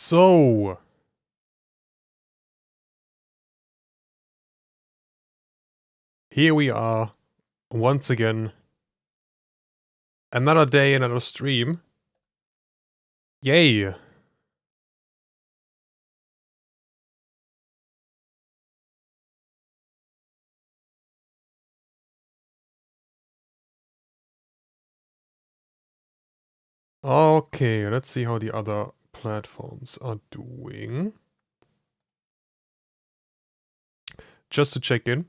So, here we are, once again. Another day, another stream. Yay! Okay, let's see how the other platforms are doing. Just to check in.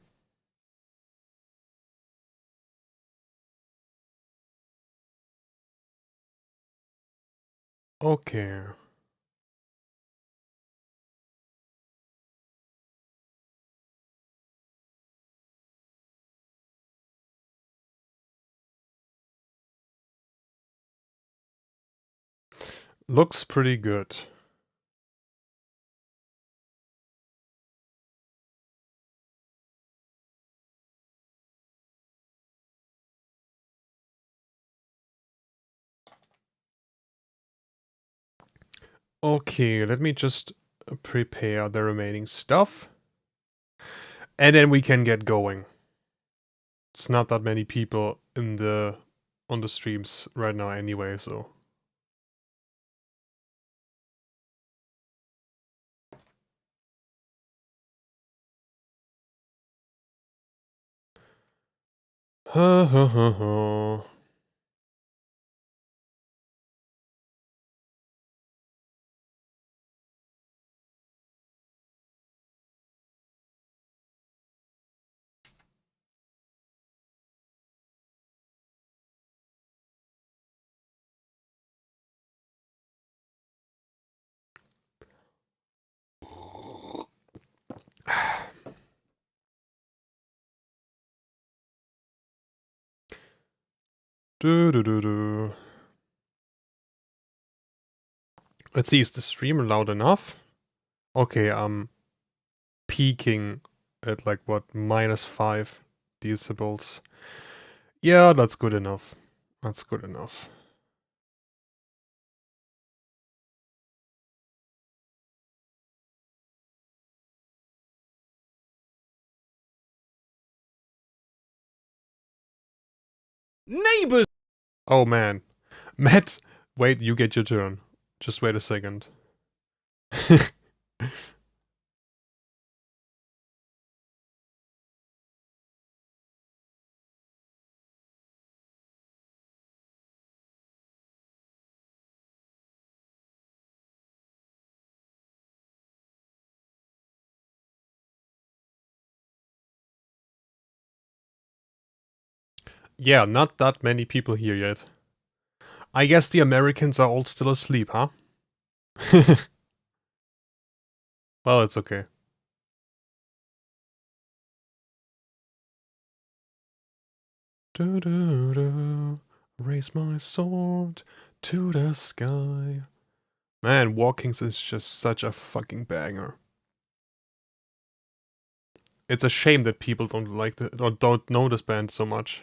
Okay. Looks pretty good. Okay, let me just prepare the remaining stuff. And then we can get going. It's not that many people on the streams right now anyway, so. Ha ha ha ha. Do do do do. Let's see, is the stream loud enough? Okay, I'm peaking at like what, -5 decibels. Yeah, that's good enough. That's good enough. Neighbors! Oh man. Matt, wait, you get your turn. Just wait a second. Yeah, not that many people here yet. I guess the Americans are all still asleep, huh? Well, it's okay. Do do do, raise my sword to the sky. Man, Walkings is just such a fucking banger. It's a shame that people don't like the or don't know this band so much.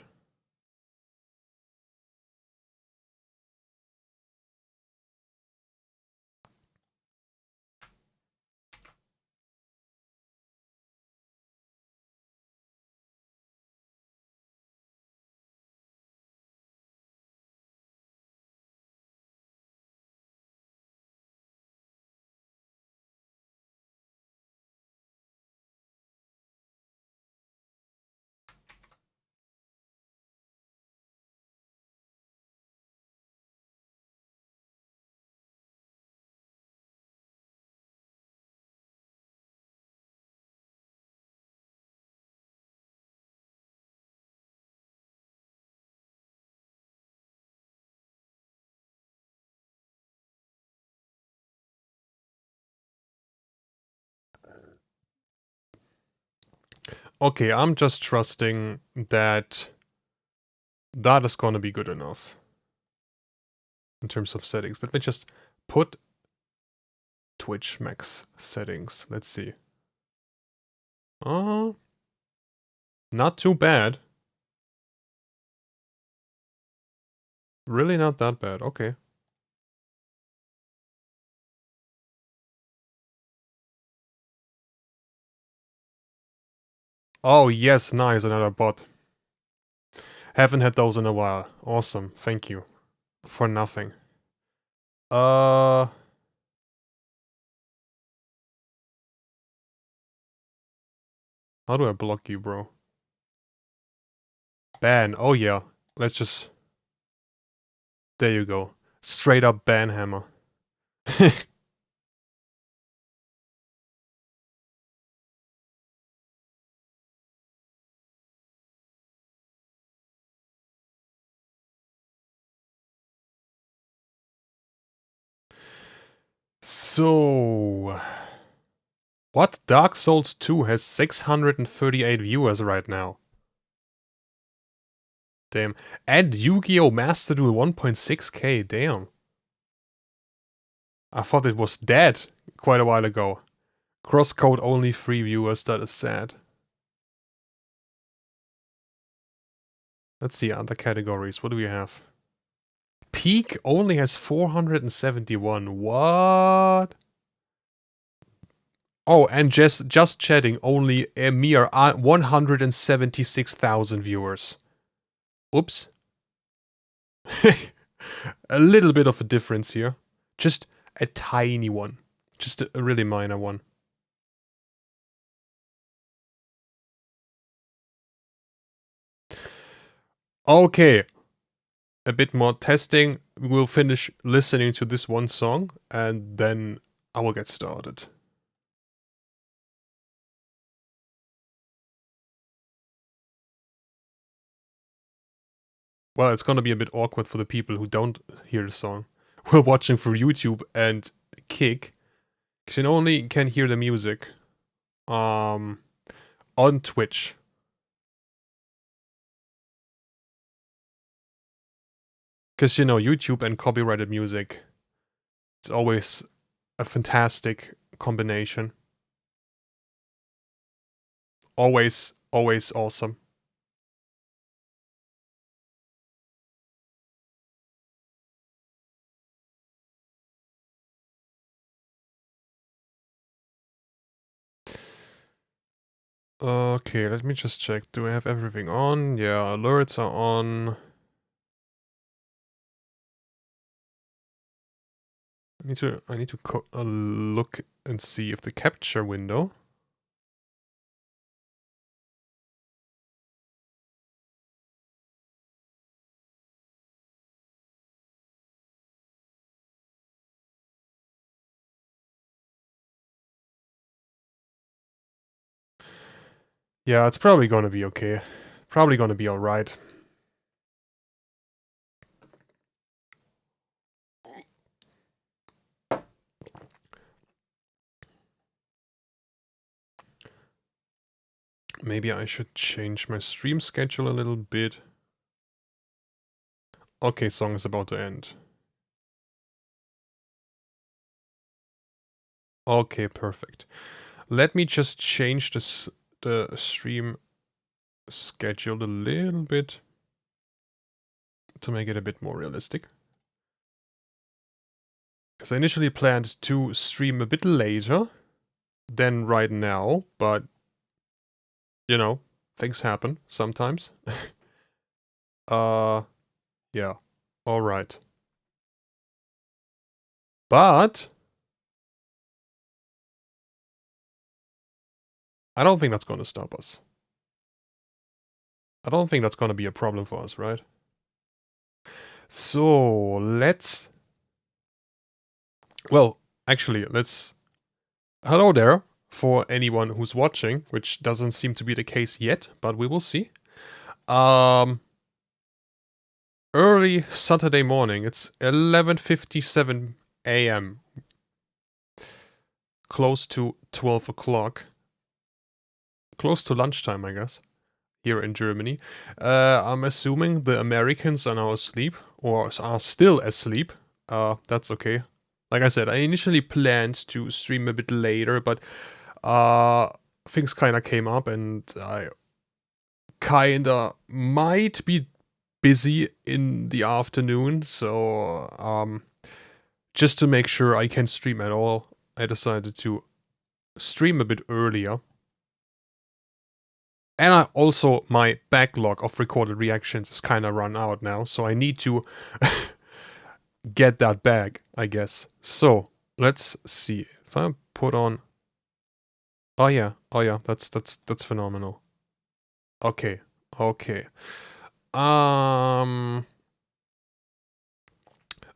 Okay, I'm just trusting that that is gonna be good enough in terms of settings. Let me just put Twitch max settings. Let's see. Not too bad. Really not that bad. Okay. Oh, yes, nice, another bot. Haven't had those in a while. Awesome, thank you. For nothing. How do I block you, bro? Ban, oh yeah. Let's just... There you go. Straight up ban hammer. So... What? Dark Souls 2 has 638 viewers right now. Damn. And Yu-Gi-Oh! Master Duel 1.6k, damn. I thought it was dead quite a while ago. Crosscode only 3 viewers, that is sad. Let's see other categories, what do we have? Peak only has 471, what? Oh, and just chatting, only a mere 176,000 viewers. Oops. A little bit of a difference here. Just a tiny one. Just a really minor one. Okay. A bit more testing. We'll finish listening to this one song and then I will get started. Well, it's gonna be a bit awkward for the people who don't hear the song. We're watching for YouTube and Kick. Because you only can hear the music. On Twitch. Because, you know, YouTube and copyrighted music, it's always a fantastic combination. Always, always awesome. Okay, let me just check. Do I have everything on? Yeah, alerts are on. I need to look and see if the capture window. Yeah, it's probably gonna be okay. Probably gonna be alright. Maybe I should change my stream schedule a little bit. Okay, song is about to end. Okay, perfect. Let me just change the stream schedule a little bit to make it a bit more realistic. Because I initially planned to stream a bit later than right now, but you know, things happen sometimes. Yeah. All right. But I don't think that's going to stop us. I don't think that's going to be a problem for us, right? So, let's... Well, actually, let's... Hello there, for anyone who's watching, which doesn't seem to be the case yet, but we will see. Early Saturday morning, it's 11:57 a.m. Close to 12 o'clock. Close to lunchtime, I guess. Here in Germany. I'm assuming the Americans are now asleep, or are still asleep. That's okay. Like I said, I initially planned to stream a bit later, but things kinda came up and I kinda might be busy in the afternoon, so just to make sure I can stream at all, I decided to stream a bit earlier. And my backlog of recorded reactions is kind of run out now, so I need to get that back, I guess. So let's see if I put on. Oh yeah, that's phenomenal. Okay.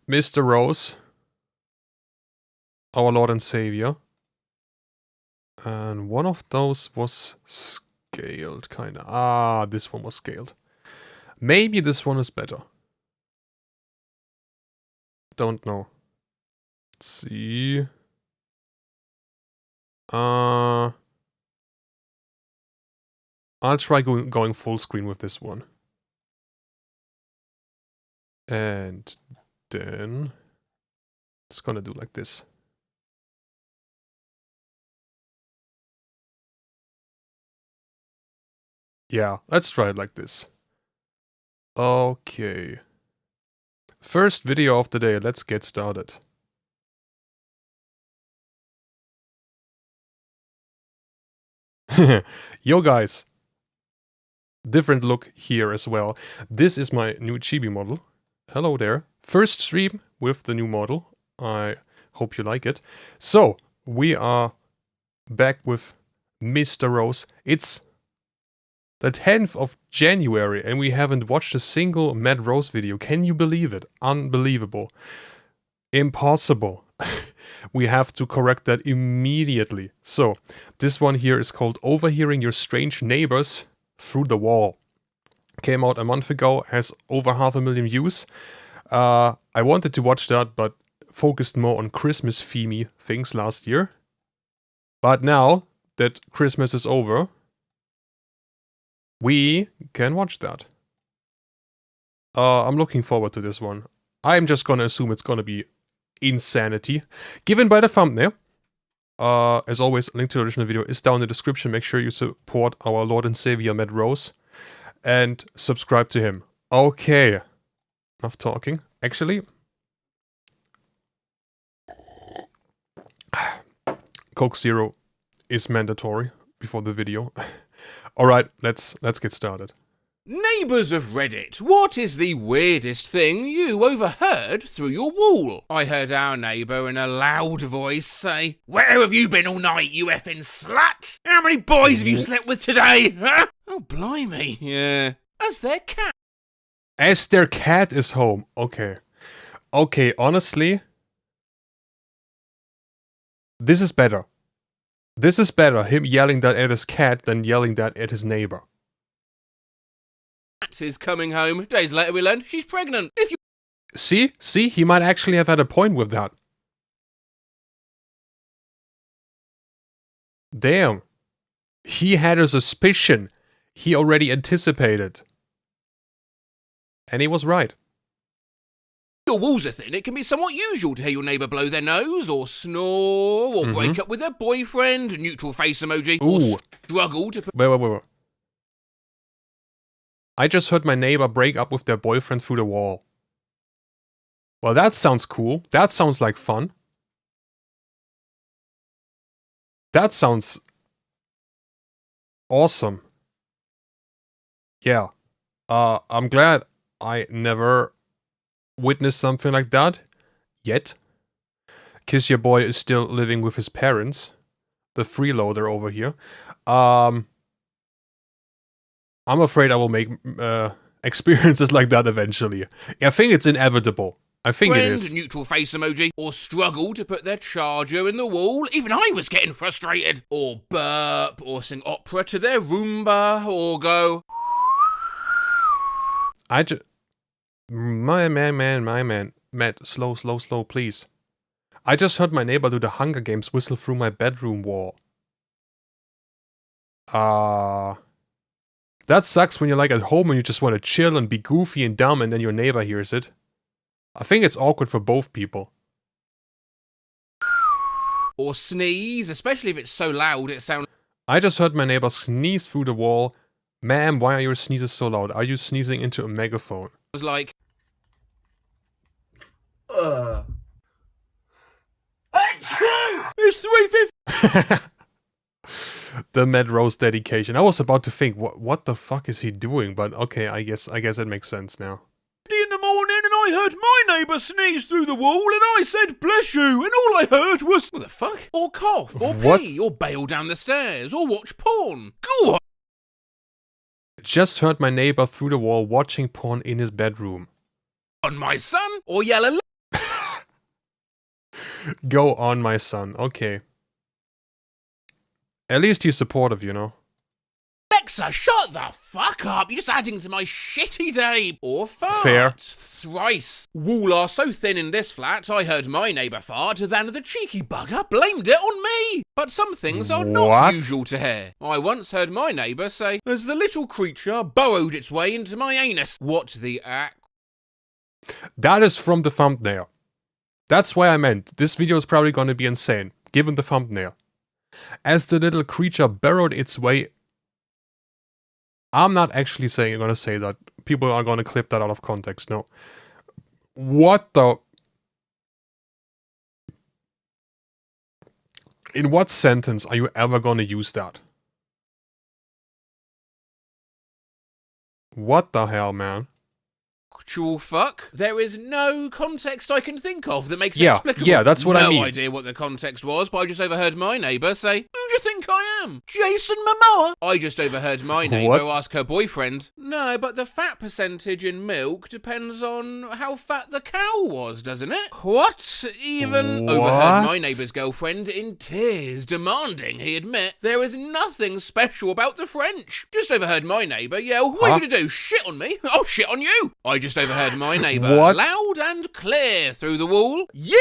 Mr. Rose, our Lord and Savior. And one of those was scaled, kinda. Ah, this one was scaled. Maybe this one is better. Don't know. Let's see. I'll try going full screen with this one. And then it's gonna do like this. Yeah, let's try it like this. Okay. First video of the day, let's get started. Yo guys. Different look here as well. This is my new Chibi model. Hello there. First stream with the new model. I hope you like it. So, we are back with Mr. Rose. It's the 10th of January and we haven't watched a single Mad Rose video. Can you believe it? Unbelievable. Impossible. We have to correct that immediately. So, this one here is called Overhearing Your Strange Neighbors Through the Wall. Came out a month ago, has over 500,000 views. I wanted to watch that, but focused more on Christmas-themey things last year. But now that Christmas is over, we can watch that. I'm looking forward to this one. I'm just gonna assume it's gonna be insanity. Given by the thumbnail. As always, a link to the original video is down in the description. Make sure you support our Lord and Savior, Mad Rose. And subscribe to him. Okay. Enough talking. Actually, Coke Zero is mandatory before the video. Alright, let's get started. Neighbours of Reddit, what is the weirdest thing you overheard through your wall? I heard our neighbour in a loud voice say, "Where have you been all night, you effing slut? How many boys have you slept with today, huh?" Oh, blimey, yeah. As their cat. As their cat is home. Okay. Okay, honestly, this is better. This is better, him yelling that at his cat than yelling that at his neighbor. Is coming home. Days later we learn she's pregnant. If you See, he might actually have had a point with that. Damn. He had a suspicion. He already anticipated. And he was right. your walls are thin, it can be somewhat usual to hear your neighbour blow their nose, or snore, or break up with their boyfriend, neutral face emoji, or struggle to... Wait. I just heard my neighbor break up with their boyfriend through the wall. Well, that sounds cool. That sounds like fun. That sounds awesome. Yeah. I'm glad I never witnessed something like that yet. Kiss Your Boy is still living with his parents. The freeloader over here. I'm afraid I will make experiences like that eventually. I think it's inevitable. I think it is. Neutral face emoji, or struggle to put their charger in the wall. Even I was getting frustrated. Or burp, or sing opera to their Roomba, or go... My man. Matt, slow, please. I just heard my neighbor do the Hunger Games whistle through my bedroom wall. That sucks when you're like at home and you just want to chill and be goofy and dumb and then your neighbor hears it. I think it's awkward for both people. Or sneeze, especially if it's so loud it sounds... I just heard my neighbor sneeze through the wall. Ma'am, why are your sneezes so loud? Are you sneezing into a megaphone? It was like... It's 3:50! The Melrose dedication. I was about to think, what the fuck is he doing? But okay, I guess it makes sense now. In the morning, and I heard my neighbour sneeze through the wall, and I said, "Bless you," and all I heard was, what the fuck? Or cough, or What? pee, or bail down the stairs, or watch porn. Go on. Just heard my neighbor through the wall watching porn in his bedroom. On my son, or yell a Go on, my son. Okay. At least he's supportive, you know. Alexa, shut the fuck up. You're just adding to my shitty day. Or fart. Fair. Thrice. Wall are so thin in this flat, I heard my neighbour fart, then the cheeky bugger blamed it on me. But some things are not What? usual to hear. I once heard my neighbour say, as the little creature burrowed its way into my anus. What the act? That is from the thumbnail. That's why I meant this video is probably going to be insane, given the thumbnail. As the little creature burrowed its way... I'm not actually saying I'm going to say that. People are going to clip that out of context, no. What the... In what sentence are you ever going to use that? What the hell, man? Actual fuck? There is no context I can think of that makes it Yeah, explicable. yeah, that's what I mean. No idea what the context was, but I just overheard my neighbour say, "Who do you think I am? Jason Momoa?" I just overheard my neighbour What? ask her boyfriend, "No, but the fat percentage in milk depends on how fat the cow was, doesn't it?" What? Even overheard my neighbour's girlfriend in tears demanding he admit there is nothing special about the French. Just overheard my neighbour yell, "What are you gonna do? Shit on me? I'll shit on you." I just overheard my neighbour loud and clear through the wall, "Yee!"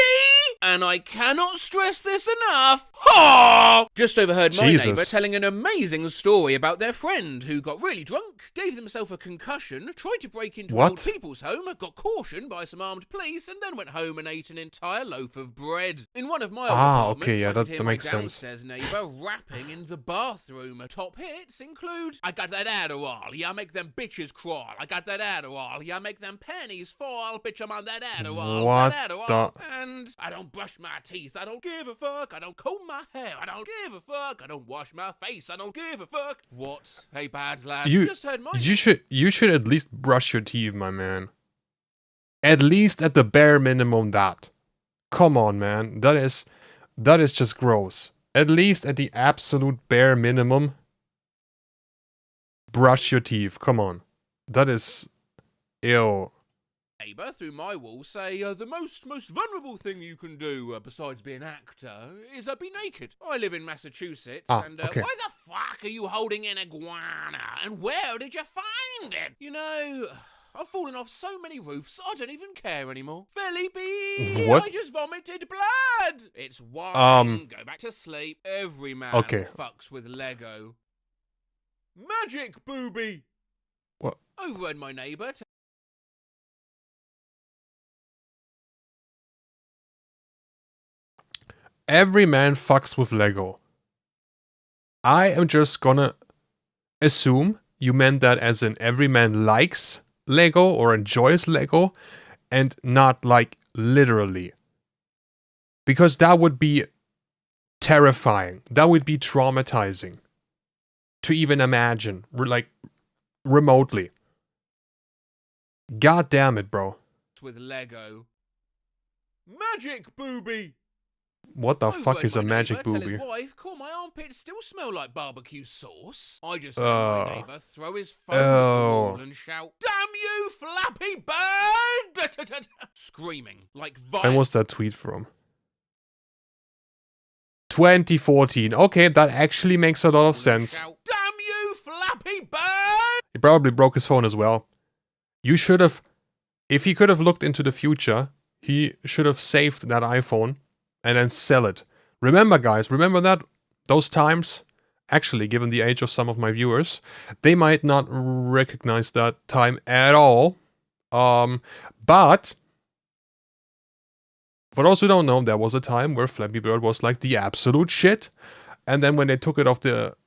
And I cannot stress this enough. Ha! Just overheard my neighbour telling an amazing story about their friend who got really drunk, gave themselves a concussion, tried to break into old people's home, got cautioned by some armed police, and then went home and ate an entire loaf of bread. In one of my apartments, okay, yeah, I could that hear makes my sense. downstairs neighbour rapping in the bathroom. Top hits include, "I got that Adderall, yeah, I make them bitches crawl. I got that Adderall, yeah, I make them panties fall. Bitch, I'm on that Adderall, What that Adderall." And I don't brush my teeth, I don't give a fuck. I don't comb my hair, I don't give a fuck. I don't wash my face, I don't give a fuck. What? Hey, bad lad, you just heard my... You should at least brush your teeth, my man. At least at the bare minimum that. Come on, man. That is just gross. At least at the absolute bare minimum, brush your teeth. Come on. That is... Ew. Neighbour through my wall say the most vulnerable thing you can do besides be an actor is be naked. I live in Massachusetts, and okay. Why the fuck are you holding an iguana? And where did you find it? You know, I've fallen off so many roofs, I don't even care anymore. Felipe, What? I just vomited blood. It's wine. Go back to sleep. Every man fucks with Lego. Magic booby. What? Overheard my neighbour. Every man fucks with Lego. I am just gonna assume you meant that as in every man likes Lego or enjoys Lego and not like literally. Because that would be terrifying. That would be traumatizing to even imagine, like remotely. God damn it, bro. With Lego. Magic booby. What the fuck is a magic tell booby? His wife, "Cool, my armpits still smell like barbecue sauce." I just heard my neighbour throw his phone at the wall and shout, "Damn you, Flappy Bird!" Screaming like violent. When was that tweet from? 2014. Okay, that actually makes a lot of sense. Shout, "Damn you, Flappy Bird!" He probably broke his phone as well. You should have... If he could have looked into the future, he should have saved that iPhone and then sell it. Remember, guys, remember that? Those times? Actually, given the age of some of my viewers, they might not recognize that time at all. But for those who don't know, there was a time where Flappy Bird was like the absolute shit. And then when they took it off the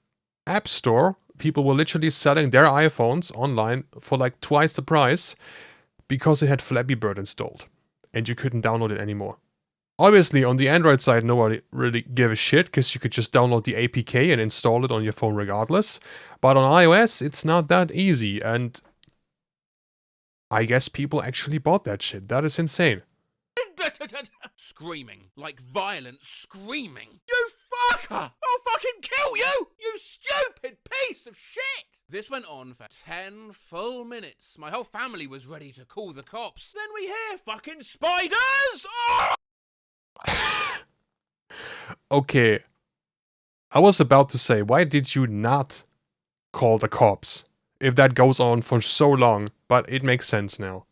App Store, people were literally selling their iPhones online for like twice the price because it had Flappy Bird installed. And you couldn't download it anymore. Obviously, on the Android side, nobody really give a shit, because you could just download the APK and install it on your phone regardless. But on iOS, it's not that easy, and I guess people actually bought that shit. That is insane. Screaming. Like violent screaming. You fucker! I'll fucking kill you! You stupid piece of shit! This went on for 10 full minutes. My whole family was ready to call the cops. Then we hear fucking spiders! Oh! Okay. I was about to say, why did you not call the cops? If that goes on for so long, but it makes sense now.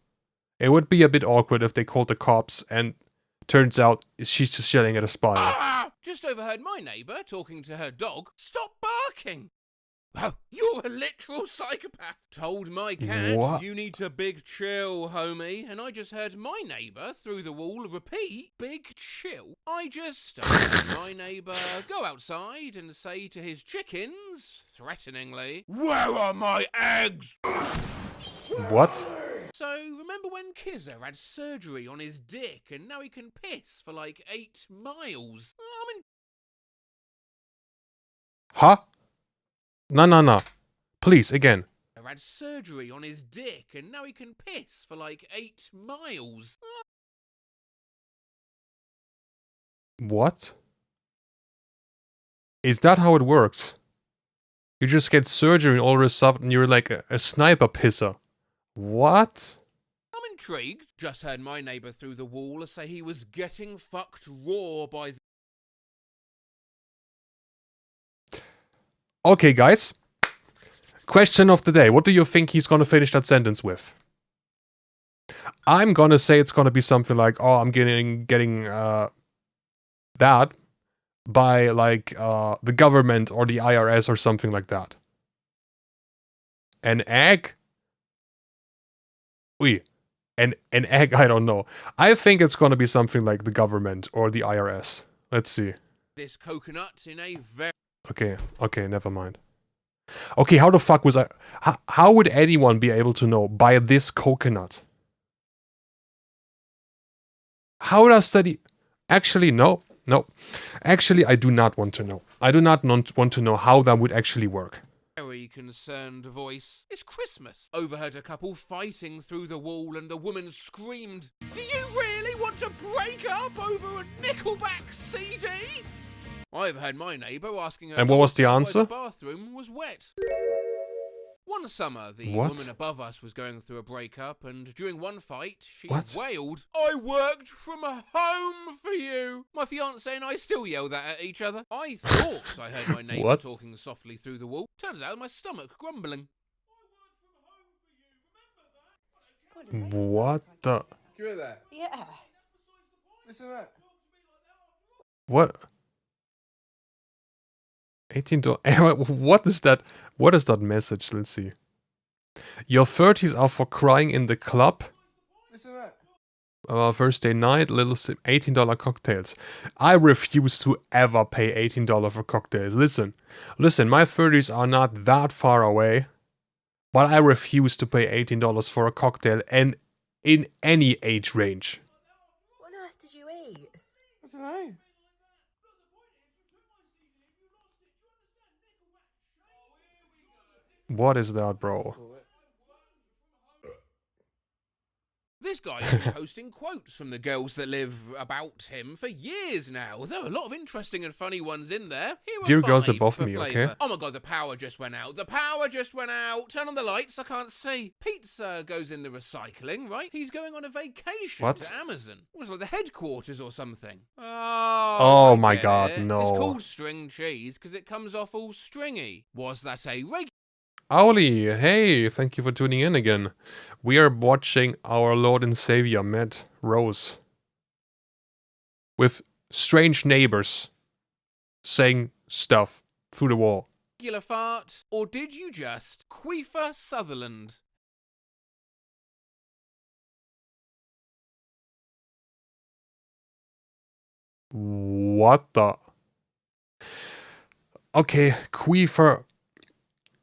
It would be a bit awkward if they called the cops and turns out she's just yelling at a spider. Ah! Just overheard my neighbour talking to her dog. Stop barking! Oh, you're a literal psychopath. Told my cat, What? You need to big chill, homie. And I just heard my neighbour through the wall repeat, big chill. I just heard my neighbour go outside and say to his chickens, threateningly, Where are my eggs? What? So, remember when Kizzer had surgery on his dick and now he can piss for like 8 miles? Huh? No. Please, again. Had surgery on his dick and now he can piss for like 8 miles. What? Is that how it works? You just get surgery and all of a sudden you're like a sniper pisser. What? I'm intrigued. Just heard my neighbour through the wall say he was getting fucked raw by Okay, guys. Question of the day. What do you think he's gonna finish that sentence with? I'm gonna say it's gonna be something like, oh, I'm getting that by like the government or the IRS or something like that. An egg? An egg, I don't know. I think it's gonna be something like the government or the IRS. Let's see. this coconut in a very... Okay, never mind. Okay, how the fuck was I... How would anyone be able to know by this coconut? How does that... Actually, no. Actually, I do not want to know. I do not want to know how that would actually work. Very concerned voice. It's Christmas. Overheard a couple fighting through the wall and the woman screamed, Do you really want to break up over a Nickelback CD? I overheard my neighbour asking her And what was the why answer? the bathroom was wet. One summer, the What? woman above us was going through a breakup, and during one fight, she What? wailed, I worked from home for you. My fiancé and I still yell that at each other. I thought I heard my neighbour What? talking softly through the wall. Turns out my stomach grumbling. What the... You hear that? Yeah. Listen to that. What? $18. What is that? What is that message? Let's see. Your 30s are for crying in the club. Listen to that. Thursday night, little sip, $18 cocktails. I refuse to ever pay $18 for cocktails. Listen, my 30s are not that far away, but I refuse to pay $18 for a cocktail and in any age range. What on earth did you eat? I don't know. What is that, bro? This guy has been posting quotes from the girls that live about him for years now. There are a lot of interesting and funny ones in there. Here are Dear girls 5 above for me, flavour. okay? Oh my god, the power just went out. The power just went out. Turn on the lights, I can't see. Pizza goes in the recycling, right? He's going on a vacation What? to Amazon. It was like the headquarters or something. Oh I my get god, it. no. It's called string cheese because it comes off all stringy. Was that a regular? Auli, hey, thank you for tuning in again. We are watching our Lord and Savior, Matt Rose, with strange neighbors saying stuff through the wall. Fart, or did you just Queefer Sutherland? What the? Okay, queefer.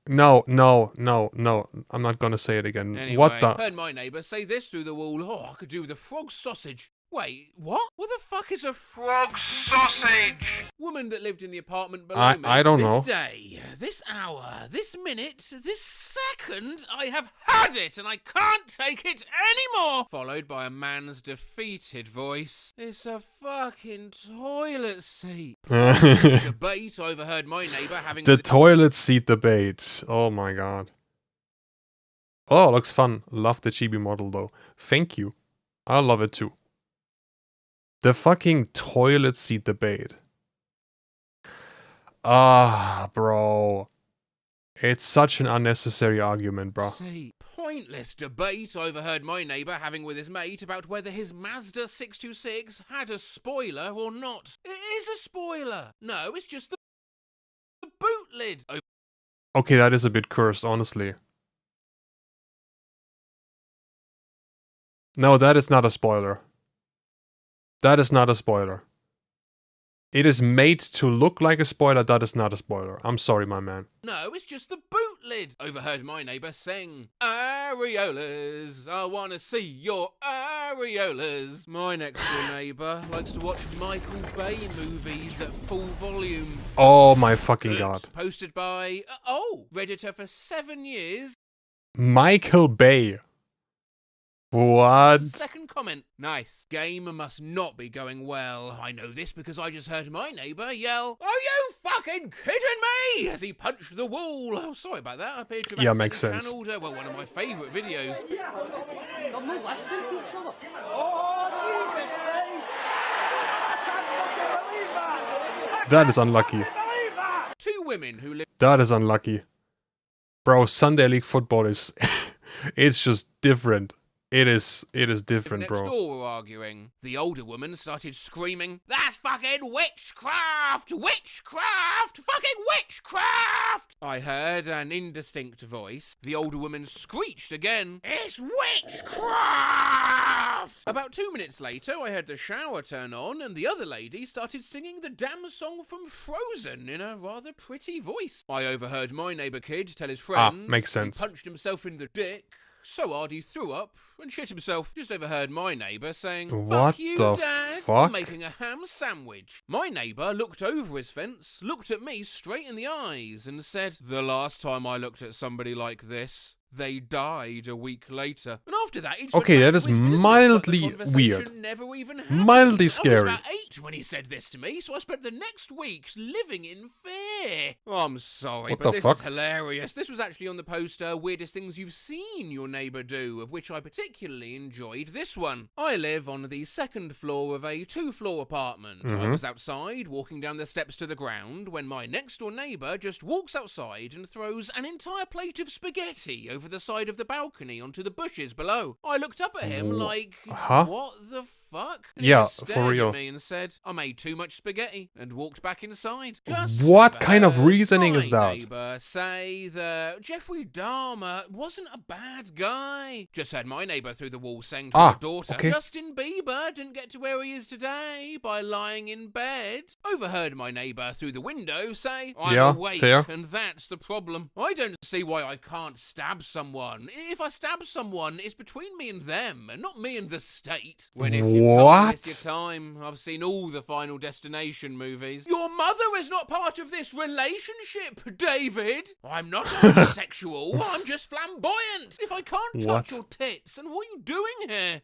No. I'm not gonna say it again. Anyway, What the? heard my neighbour say this through the wall. Oh, I could do with a frog sausage. Wait, what? What the fuck is a frog sausage? Woman that lived in the apartment below me. I don't know. This day, this hour, this minute, this second, I have had it and I can't take it anymore. Followed by a man's defeated voice. It's a fucking toilet seat. Debate overheard my neighbour having The toilet seat debate. Oh my god. Oh, looks fun. Love the chibi model though. Thank you. I love it too. The fucking toilet seat debate. Ah, bro. It's such an unnecessary argument, bro. Pointless debate overheard my neighbour having with his mate about whether his Mazda 626 had a spoiler or not. It is a spoiler. No, it's just the boot lid. Okay, that is a bit cursed, honestly. No, that is not a spoiler. That is not a spoiler. It is made to look like a spoiler. That is not a spoiler. I'm sorry, my man. No, it's just the boot lid. Overheard my neighbour sing, areolas, I want to see your areolas. My next door neighbour likes to watch Michael Bay movies at full volume. Oh my fucking god. Posted by, Redditor for 7 years. Michael Bay. What? Second comment. Nice. Game must not be going well. I know this because I just heard my neighbour yell, "Are you fucking kidding me?" as he punched the wall. Oh, sorry about that. I appeared to have makes sense. channeled, one of my favourite videos. They're molesting each other. Oh, Jesus Christ! I can't fucking believe that! That is unlucky. Two women who live. That is unlucky. Bro, Sunday League football is... it's just different. It is different, next bro. door were arguing. The older woman started screaming, "That's fucking witchcraft! Witchcraft! Fucking witchcraft!" I heard an indistinct voice. The older woman screeched again, "It's witchcraft!" About 2 minutes later, I heard the shower turn on and the other lady started singing the damn song from Frozen in a rather pretty voice. I overheard my neighbour kid tell his friend makes sense. he punched himself in the dick so hard he threw up and shit himself. Just overheard my neighbour saying, What "Fuck you, the Dad, fuck? I'm making a ham sandwich." My neighbour looked over his fence, looked at me straight in the eyes and said, "The last time I looked at somebody like this, they died a week later." And after that, he just Okay, went that back is to his business, mildly like the conversation weird. never even happened. Mildly I scary. was about 8 when he said this to me, so I spent the next weeks living in fear. I'm sorry, What but the this fuck? is hilarious. This was actually on the poster Weirdest Things You've Seen Your Neighbour Do, of which I particularly enjoyed this one. I live on the second floor of a 2-floor apartment. I was outside, walking down the steps to the ground, when my next door neighbour just walks outside and throws an entire plate of spaghetti over the side of the balcony onto the bushes below. I looked up at him like, Huh? what the fuck? And he Yeah, just for stared real. at me and said, "I made too much spaghetti," and walked back inside. Just What kind of overheard reasoning my is that? neighbour say that Jeffrey Dahmer wasn't a bad guy. Just heard my neighbour through the wall saying to her daughter, okay. Justin Bieber didn't get to where he is today by lying in bed. Overheard my neighbour through the window say, "I'm Yeah, awake," fair. and that's the problem. I don't see why I can't stab someone. If I stab someone, it's between me and them, and not me and the state. When it's your time, What? it's your time. I've seen all the Final Destination movies. Your mother is not part of this relationship, David. I'm not homosexual. I'm just flamboyant. If I can't touch What? your tits, then what are you doing here?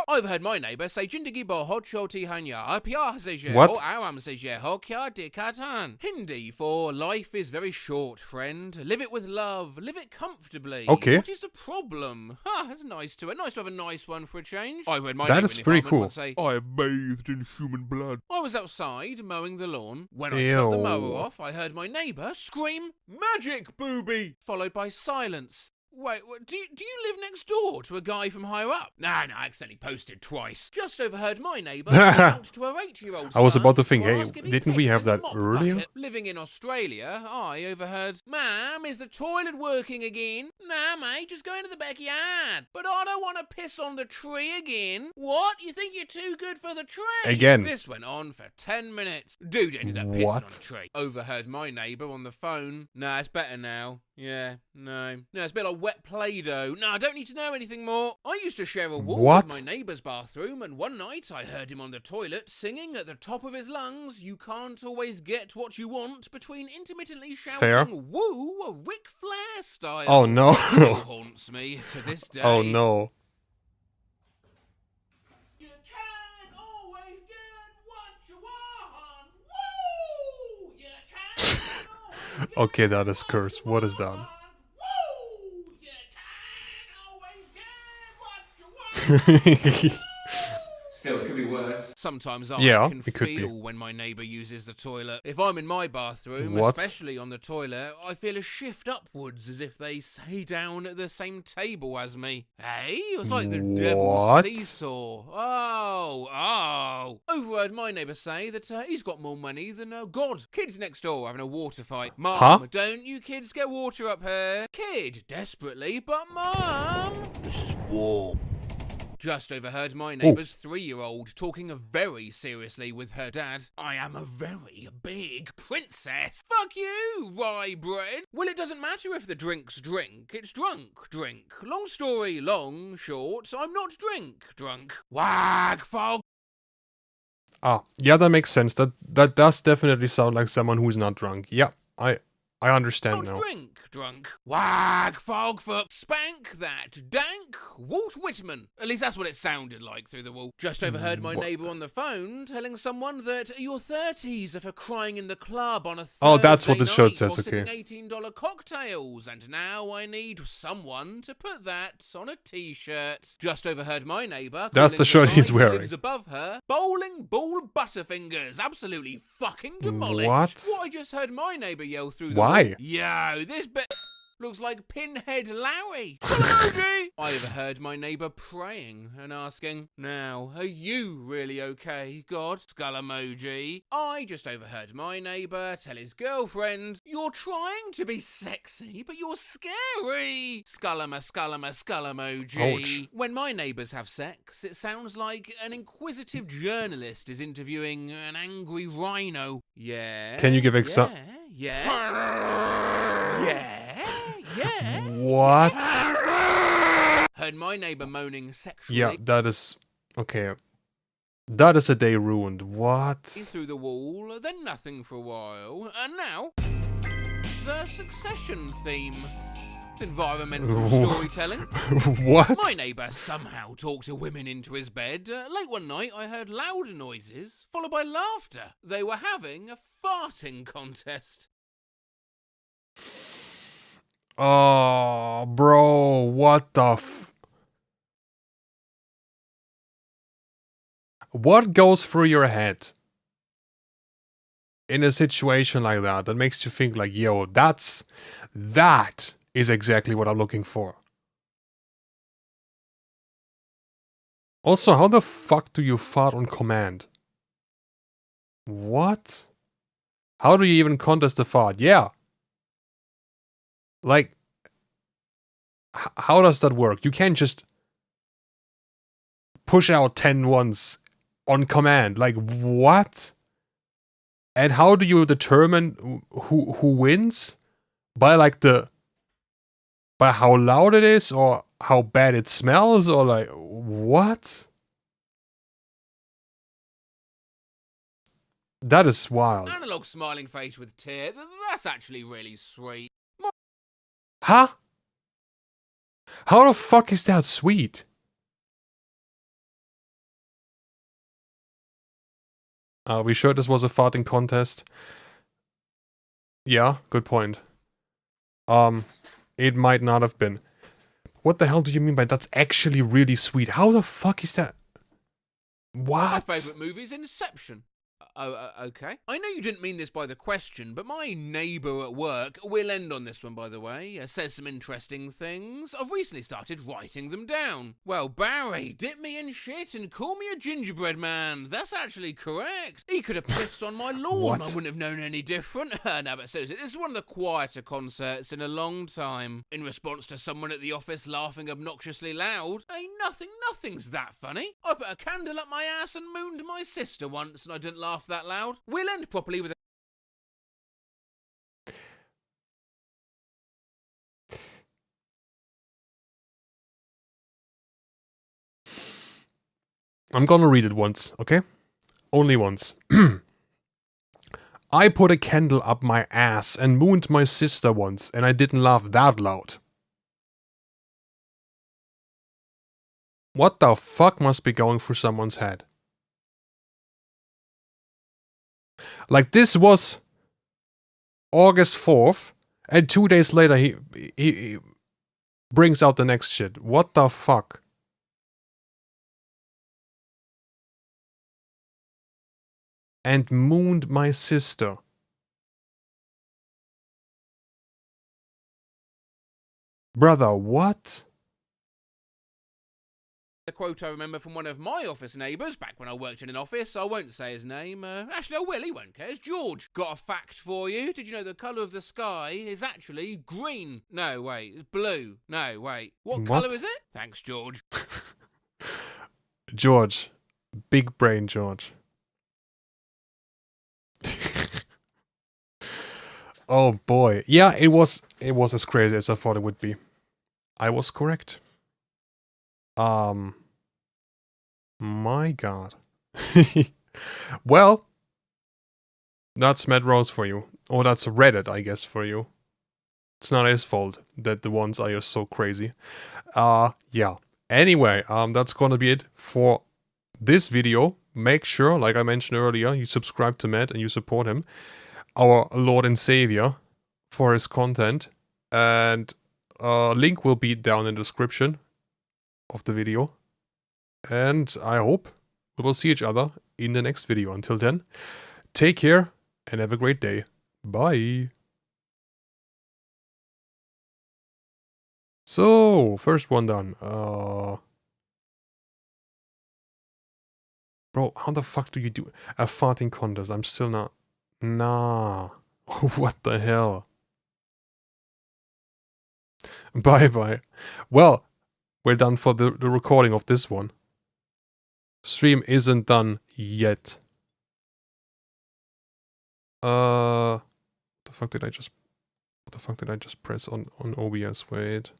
I've heard my neighbour say Jindagi bahut choti hanya, pyar se je What? ho, aram se je ho, kya dikkat han. Hindi for life is very short, friend. Live it with love. Live it comfortably. Okay. What is the problem? That's nice to it. Nice to have a nice one for a change. I heard my That neighbour is in the pretty apartment cool. once say, "I have bathed in human blood." I was outside mowing the lawn. When I shut the Ew. mower off, I heard my neighbour scream, "Magic booby!" followed by silence. Wait, do you live next door to a guy from higher up? No, I accidentally posted twice. Just overheard my neighbour out to her 8-year-old son. I was about to think, to hey, ask if he didn't we pissed have in the that mop earlier? bucket. Living in Australia, I overheard, "Ma'am, is the toilet working again?" "Nah, mate, just going to the backyard." "But I don't want to piss on the tree again." "What? You think you're too good for the tree?" Again. This went on for 10 minutes. Dude ended up pissing on What? a tree. Overheard my neighbour on the phone. "Nah, it's better now." "Yeah, no, it's a bit like wet Play-Doh. No, I don't need to know anything more. I used to share a wall What? with my neighbour's bathroom, and one night I heard him on the toilet singing at the top of his lungs, "You can't always get what you want," between intermittently shouting, Fair. "Woo," Ric Flair style. Oh no. Still haunts me to this day. Oh no. You can't always get what you want. Woo! You can't always get Okay, that is cursed. What is that? Woo! You can't always get what you want. Still, it could be worse. Sometimes I Yeah, can it could be. feel when my neighbour uses the toilet. If I'm in my bathroom, What? especially on the toilet, I feel a shift upwards as if they stay down at the same table as me. Hey, it's like the devil's What? seesaw. Oh. Overheard my neighbour say that he's got more money than God. Kids next door having a water fight. Mum, Huh? don't you kids get water up here? Kid, desperately, but Mum, this is war. Just overheard my neighbour's 3-year-old talking very seriously with her dad. "I am a very big princess." Fuck you, rye bread. Well, it doesn't matter if the drink's drink, it's drink. Long story long, short, I'm not drunk. Wag fog. Ah, yeah, that makes sense. That does definitely sound like someone who's not drunk. Yeah, I understand Not now. drunk. Wag fog for spank that dank Walt Whitman. At least that's what it sounded like through the wall. Just overheard my neighbour on the phone telling someone that your 30s are for crying in the club on a Thursday Oh, that's what the shirt night says, while sipping okay. $18 cocktails, and now I need someone to put that on a t-shirt. Just overheard my neighbour. That's the calling shirt he's guy who wearing. lives above her bowling ball butterfingers. Absolutely fucking demolished. What? I just heard my neighbour yell through the Why? wall. Yo, this bit looks like Pinhead Larry. Emoji! I overheard my neighbour praying and asking, "Now, are you really okay, God?" Skull emoji. I just overheard my neighbour tell his girlfriend, "You're trying to be sexy, but you're scary." Skull emoji. Ouch. When my neighbours have sex, it sounds like an inquisitive journalist is interviewing an angry rhino. Yeah. Can you give Yeah. What? Heard my neighbour moaning sexually Yeah, that is okay. That is a day ruined. What? through the wall, then nothing for a while, and now the Succession theme. It's environmental storytelling. What? My neighbour somehow talked women into his bed. Late one night, I heard loud noises, followed by laughter. They were having a farting contest. Oh, bro, what the What goes through your head in a situation like that makes you think like, yo, that is exactly what I'm looking for. Also, how the fuck do you fart on command? What? How do you even contest a fart? Yeah. Like, how does that work? You can't just push out 10 ones on command. Like, what? And how do you determine who wins? By how loud it is, or how bad it smells, or like, what? That is wild. Analog smiling face with tear. That's actually really sweet. Huh? How the fuck is that sweet? Are we sure this was a farting contest? Yeah, good point. It might not have been. What the hell do you mean by that's actually really sweet? How the fuck is that? What? My favourite movie is Inception. Okay. I know you didn't mean this by the question, but my neighbour at work, we'll end on this one by the way, says some interesting things. I've recently started writing them down. Well, Barry, dip me in shit and call me a gingerbread man. That's actually correct. He could have pissed on my lawn. What? I wouldn't have known any different. No, but seriously, this is one of the quieter concerts in a long time. In response to someone at the office laughing obnoxiously loud, hey, nothing's that funny. I put a candle up my ass and mooned my sister once and I didn't laugh that loud. We'll end properly with I'm gonna read it once, okay? Only once. I put a candle up my ass and mooned my sister once, and I didn't laugh that loud. What the fuck must be going through someone's head? Like, this was August 4th, and 2 days later he brings out the next shit. What the fuck? And mooned my sister. Brother, what? A quote I remember from one of my office neighbours back when I worked in an office. I won't say his name. Actually, I will. He won't care. It's George. Got a fact for you. Did you know the colour of the sky is actually green? No, wait. It's blue. No, wait. What colour is it? Thanks, George. George. Big brain George. Oh boy. Yeah, it was as crazy as I thought it would be. I was correct. My god. Well, that's Matt Rose for you. Or that's Reddit, I guess, for you. It's not his fault that the ones are just so crazy. Yeah. Anyway, that's gonna be it for this video. Make sure, like I mentioned earlier, you subscribe to Matt and you support him, our Lord and Savior, for his content. And link will be down in the description of the video. And I hope we will see each other in the next video. Until then, take care and have a great day. Bye. So, first one done. Bro, how the fuck do you do a farting contest? I'm still not... Nah. What the hell? Bye-bye. Well, we're done for the recording of this one. Stream isn't done yet. What the fuck did I just press on OBS? Wait.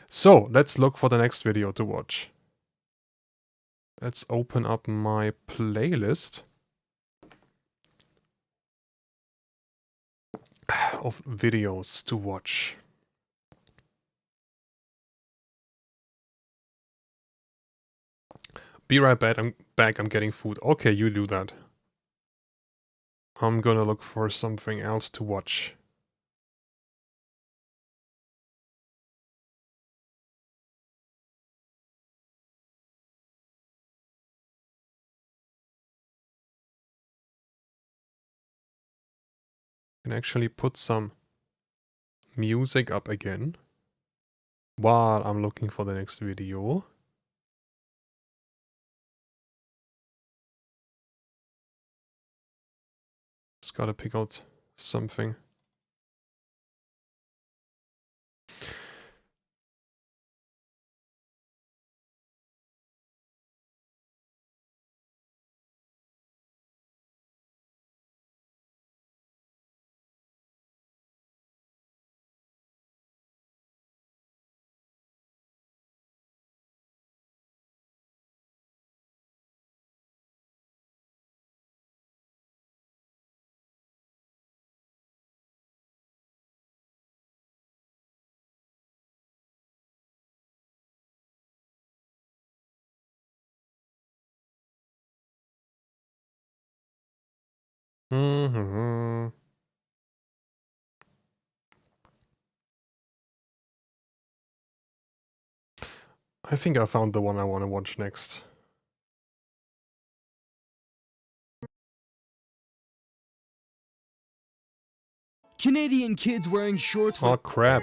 So, let's look for the next video to watch. Let's open up my playlist of videos to watch. Be right back. I'm getting food. Okay, you do that. I'm gonna look for something else to watch. Can actually put some music up again while I'm looking for the next video. Just gotta pick out something. Mm-hmm. I think I found the one I want to watch next. Canadian kids wearing shorts Oh for crap.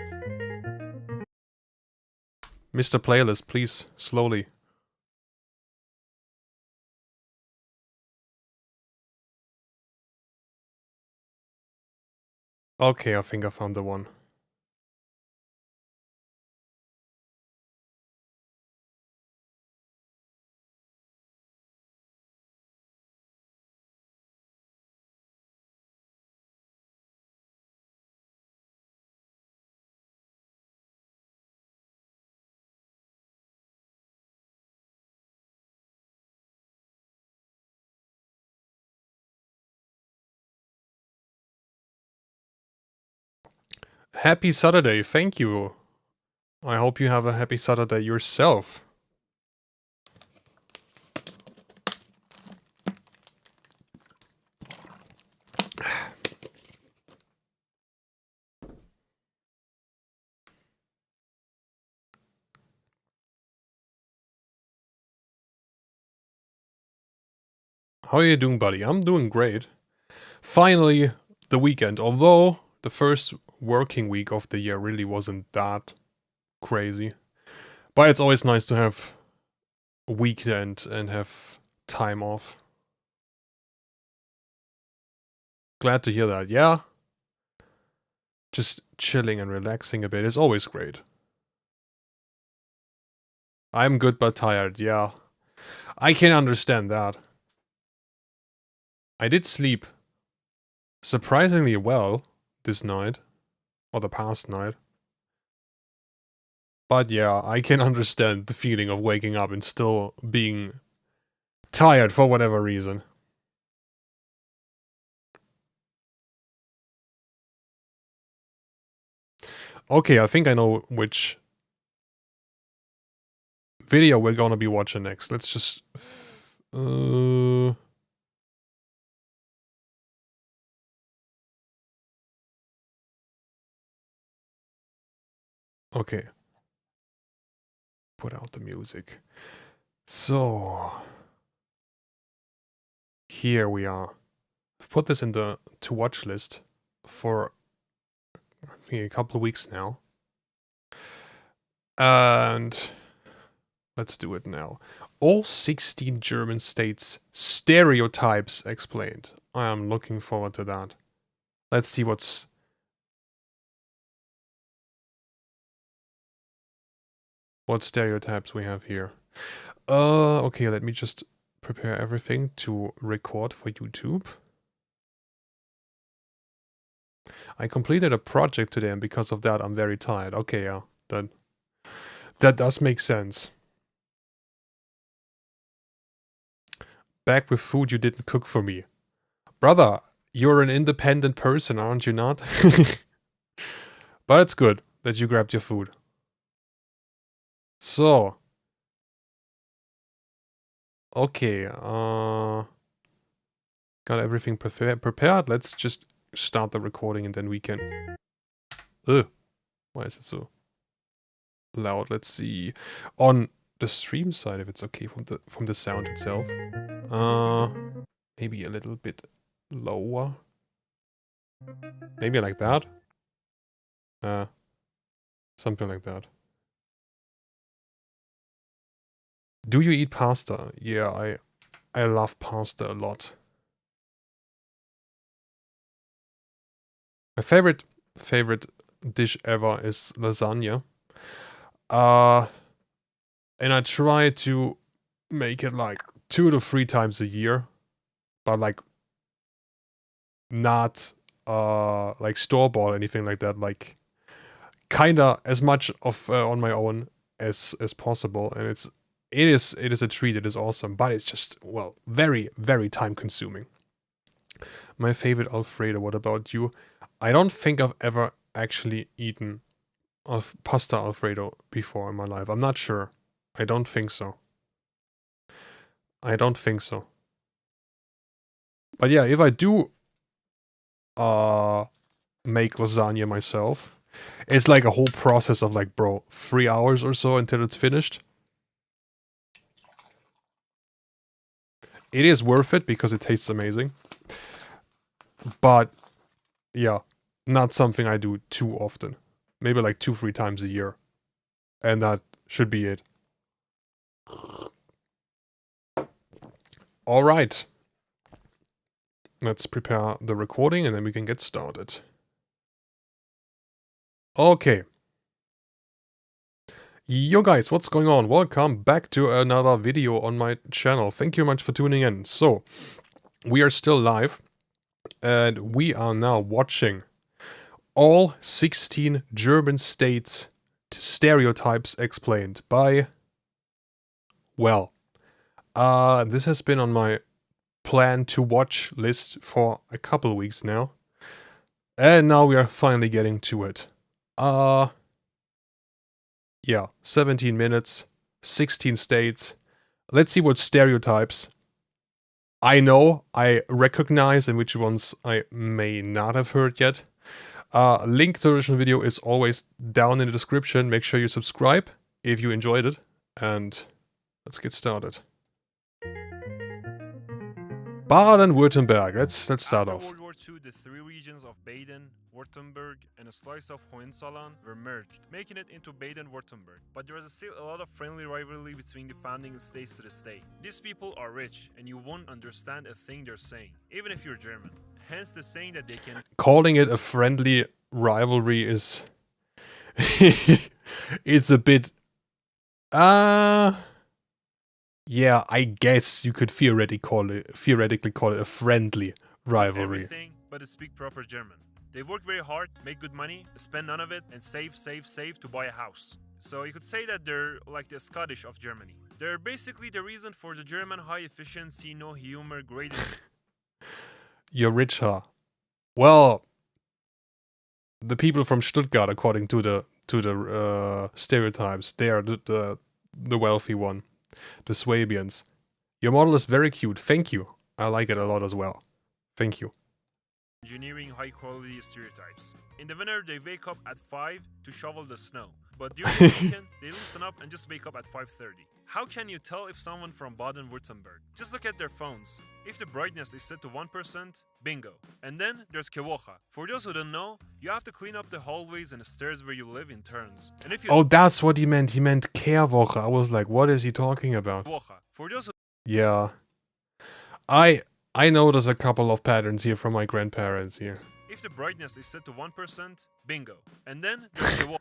Mr. Playlist, please, slowly. Okay, I think I found the one. Happy Saturday, thank you. I hope you have a happy Saturday yourself. How are you doing, buddy? I'm doing great. Finally, the weekend. Although the first working week of the year really wasn't that crazy. But it's always nice to have a weekend and have time off. Glad to hear that, yeah? Just chilling and relaxing a bit is always great. I'm good but tired, yeah. I can understand that. I did sleep surprisingly well this night, or the past night. But yeah, I can understand the feeling of waking up and still being tired for whatever reason. Okay, I think I know which video we're gonna be watching next. Let's just... Okay. Put out the music. So... Here we are. I've put this in the to-watch list for I think a couple of weeks now. And... let's do it now. All 16 German states stereotypes explained. I am looking forward to that. Let's see what stereotypes we have here. Okay, let me just prepare everything to record for YouTube. I completed a project today and because of that I'm very tired. Okay, yeah, that does make sense. Back with food you didn't cook for me. Brother, you're an independent person, aren't you not? But it's good that you grabbed your food. So. Okay, got everything prepared. Let's just start the recording and then we can... Ugh, why is it so loud? Let's see. On the stream side, if it's okay from the sound itself. Maybe a little bit lower. Maybe like that. Something like that. Do you eat pasta? Yeah, I love pasta a lot. My favorite dish ever is lasagna. And I try to make it like 2 to 3 times a year, but like not like store-bought or anything like that. Like kinda as much of on my own as possible, and it is a treat. It is awesome, but it's just, well, very, very time consuming. My favorite Alfredo. What about you? I don't think I've ever actually eaten pasta Alfredo before in my life. I'm not sure. I don't think so. I don't think so. But yeah, if I do make lasagna myself, it's like a whole process of like, bro, 3 hours or so until it's finished. It is worth it because it tastes amazing. But yeah, not something I do too often. Maybe like 2-3 times a year. And that should be it. Alright. Let's prepare the recording and then we can get started. Okay. Yo guys, what's going on? Welcome back to another video on my channel. Thank you much for tuning in. So, we are still live. And we are now watching all 16 German states stereotypes explained by... well, this has been on my plan to watch list for a couple of weeks now. And now we are finally getting to it. Yeah, 17 minutes, 16 states. Let's see what stereotypes I know, I recognize, and which ones I may not have heard yet. Link to the original video is always down in the description. Make sure you subscribe if you enjoyed it. And let's get started. Baden-Württemberg. Let's start After off. World War II, the three regions of Baden, Württemberg, and a slice of Hohenzollern were merged, making it into Baden-Württemberg. But there is still a lot of friendly rivalry between the founding states to this day. These people are rich, and you won't understand a thing they're saying, even if you're German. Hence the saying that they can... Calling it a friendly rivalry is... it's a bit... yeah, I guess you could theoretically call it a friendly rivalry. everything, but speak proper German. They work very hard, make good money, spend none of it, and save to buy a house. So you could say that they're like the Scottish of Germany. They're basically the reason for the German high efficiency, no humor, great... You're rich, huh? Well, the people from Stuttgart, according to the stereotypes, they are the wealthy one. The Swabians. Your model is very cute. Thank you. I like it a lot as well. Thank you. engineering high-quality stereotypes. In the winter, they wake up at 5 to shovel the snow. But during the weekend, they loosen up and just wake up at 5:30. How can you tell if someone from Baden-Württemberg? Just look at their phones. If the brightness is set to 1%, bingo. And then there's Kewocha. For those who don't know, you have to clean up the hallways and the stairs where you live in turns. And if you... Oh, that's what he meant. He meant Kehrwoche. I was like, what is he talking about? Kewocha. For those who... Yeah. I notice a couple of patterns here from my grandparents here. If the brightness is set to 1%, bingo. And then there's Kewocha.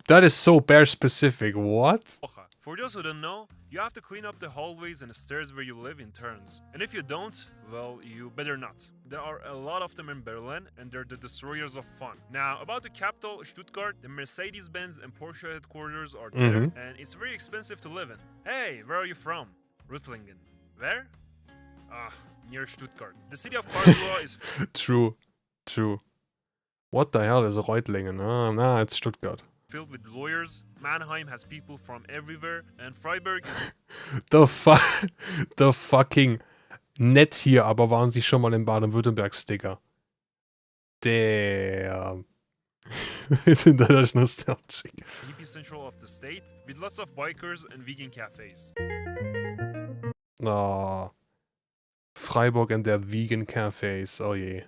That is so bear specific. What? For those who don't know, you have to clean up the hallways and the stairs where you live in turns. And if you don't, well, you better not. There are a lot of them in Berlin, and they're the destroyers of fun. Now, about the capital, Stuttgart, the Mercedes-Benz and Porsche headquarters are there, and it's very expensive to live in. Hey, where are you from? Reutlingen. Where? Near Stuttgart. The city of Karlsruhe is True. What the hell is Reutlingen? Nah, it's Stuttgart. filled with lawyers. Mannheim has people from everywhere, and Freiburg is... The fucking nett hier, aber waren Sie schon mal im Baden-Württemberg-Sticker? Damn. That is nostalgic. hippie central of the state, with lots of bikers and vegan cafes. Oh. Freiburg and their vegan cafes. Oh yeah.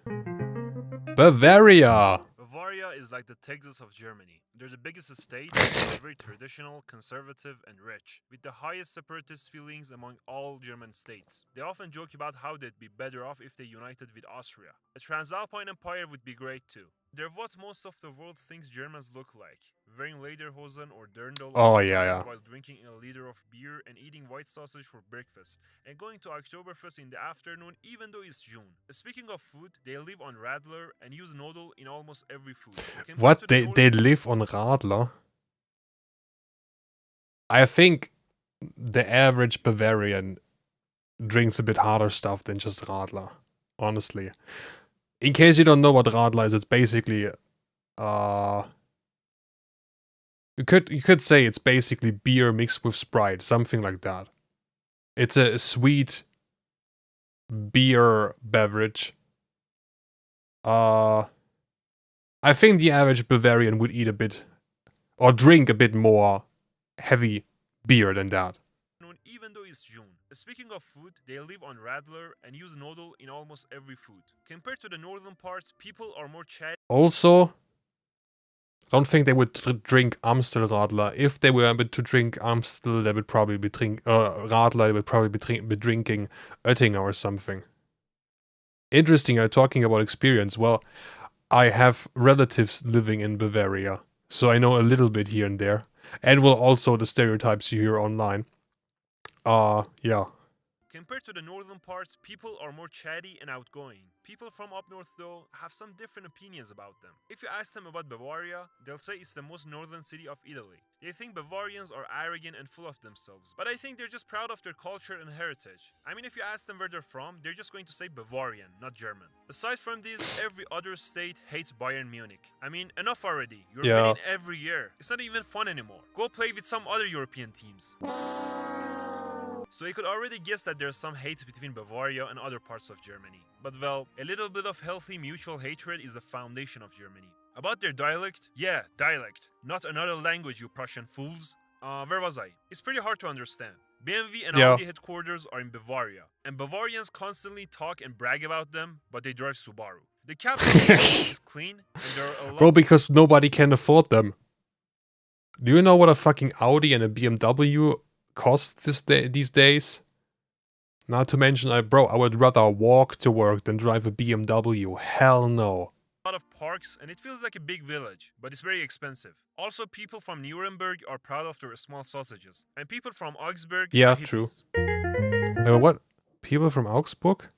Bavaria! Bavaria is like the Texas of Germany. They're the biggest state, they're very traditional, conservative, and rich, with the highest separatist feelings among all German states. They often joke about how they'd be better off if they united with Austria. A Transalpine Empire would be great too. They're what most of the world thinks Germans look like, wearing lederhosen or dirndl while drinking a liter of beer and eating white sausage for breakfast, and going to Oktoberfest in the afternoon even though it's June. Speaking of food, they live on Radler and use noodle in almost every food. What? They live on Radler? I think the average Bavarian drinks a bit harder stuff than just Radler, honestly. In case you don't know what Radler is, it's basically you could say it's basically beer mixed with Sprite, something like that. It's a sweet beer beverage. I think the average Bavarian would eat a bit or drink a bit more heavy beer than that. Even though it's June. Speaking of food, they live on Radler and use noodle in almost every food. Compared to the northern parts, people are more chatty. Also, I don't think they would drink Amstel Radler. If they were able to drink Amstel, they would probably be Radler. They would probably be drinking Oettinger or something. Interesting. Talking about experience. Well, I have relatives living in Bavaria, so I know a little bit here and there, and well, also the stereotypes you hear online. Yeah. Compared to the northern parts, people are more chatty and outgoing. People from up north, though, have some different opinions about them. If you ask them about Bavaria, they'll say it's the most northern city of Italy. They think Bavarians are arrogant and full of themselves, but I think they're just proud of their culture and heritage. I mean, if you ask them where they're from, they're just going to say Bavarian, not German. Aside from this, every other state hates Bayern Munich. I mean, enough already. You're winning every year. It's not even fun anymore. Go play with some other European teams. So you could already guess that there's some hate between Bavaria and other parts of Germany. But well, a little bit of healthy mutual hatred is the foundation of Germany. About their dialect? Yeah, dialect. Not another language, you Prussian fools. Where was I? It's pretty hard to understand. BMW and Audi headquarters are in Bavaria, and Bavarians constantly talk and brag about them, but they drive Subaru. The capital is clean, and there are a lot... Bro, because nobody can afford them. Do you know what a fucking Audi and a BMW cost these days? Not to mention, I would rather walk to work than drive a BMW. Hell no. Lot of parks, and it feels like a big village, but it's very expensive. Also, people from Nuremberg are proud of their small sausages, and people from Augsburg yeah, are hippies. True. What? People from Augsburg?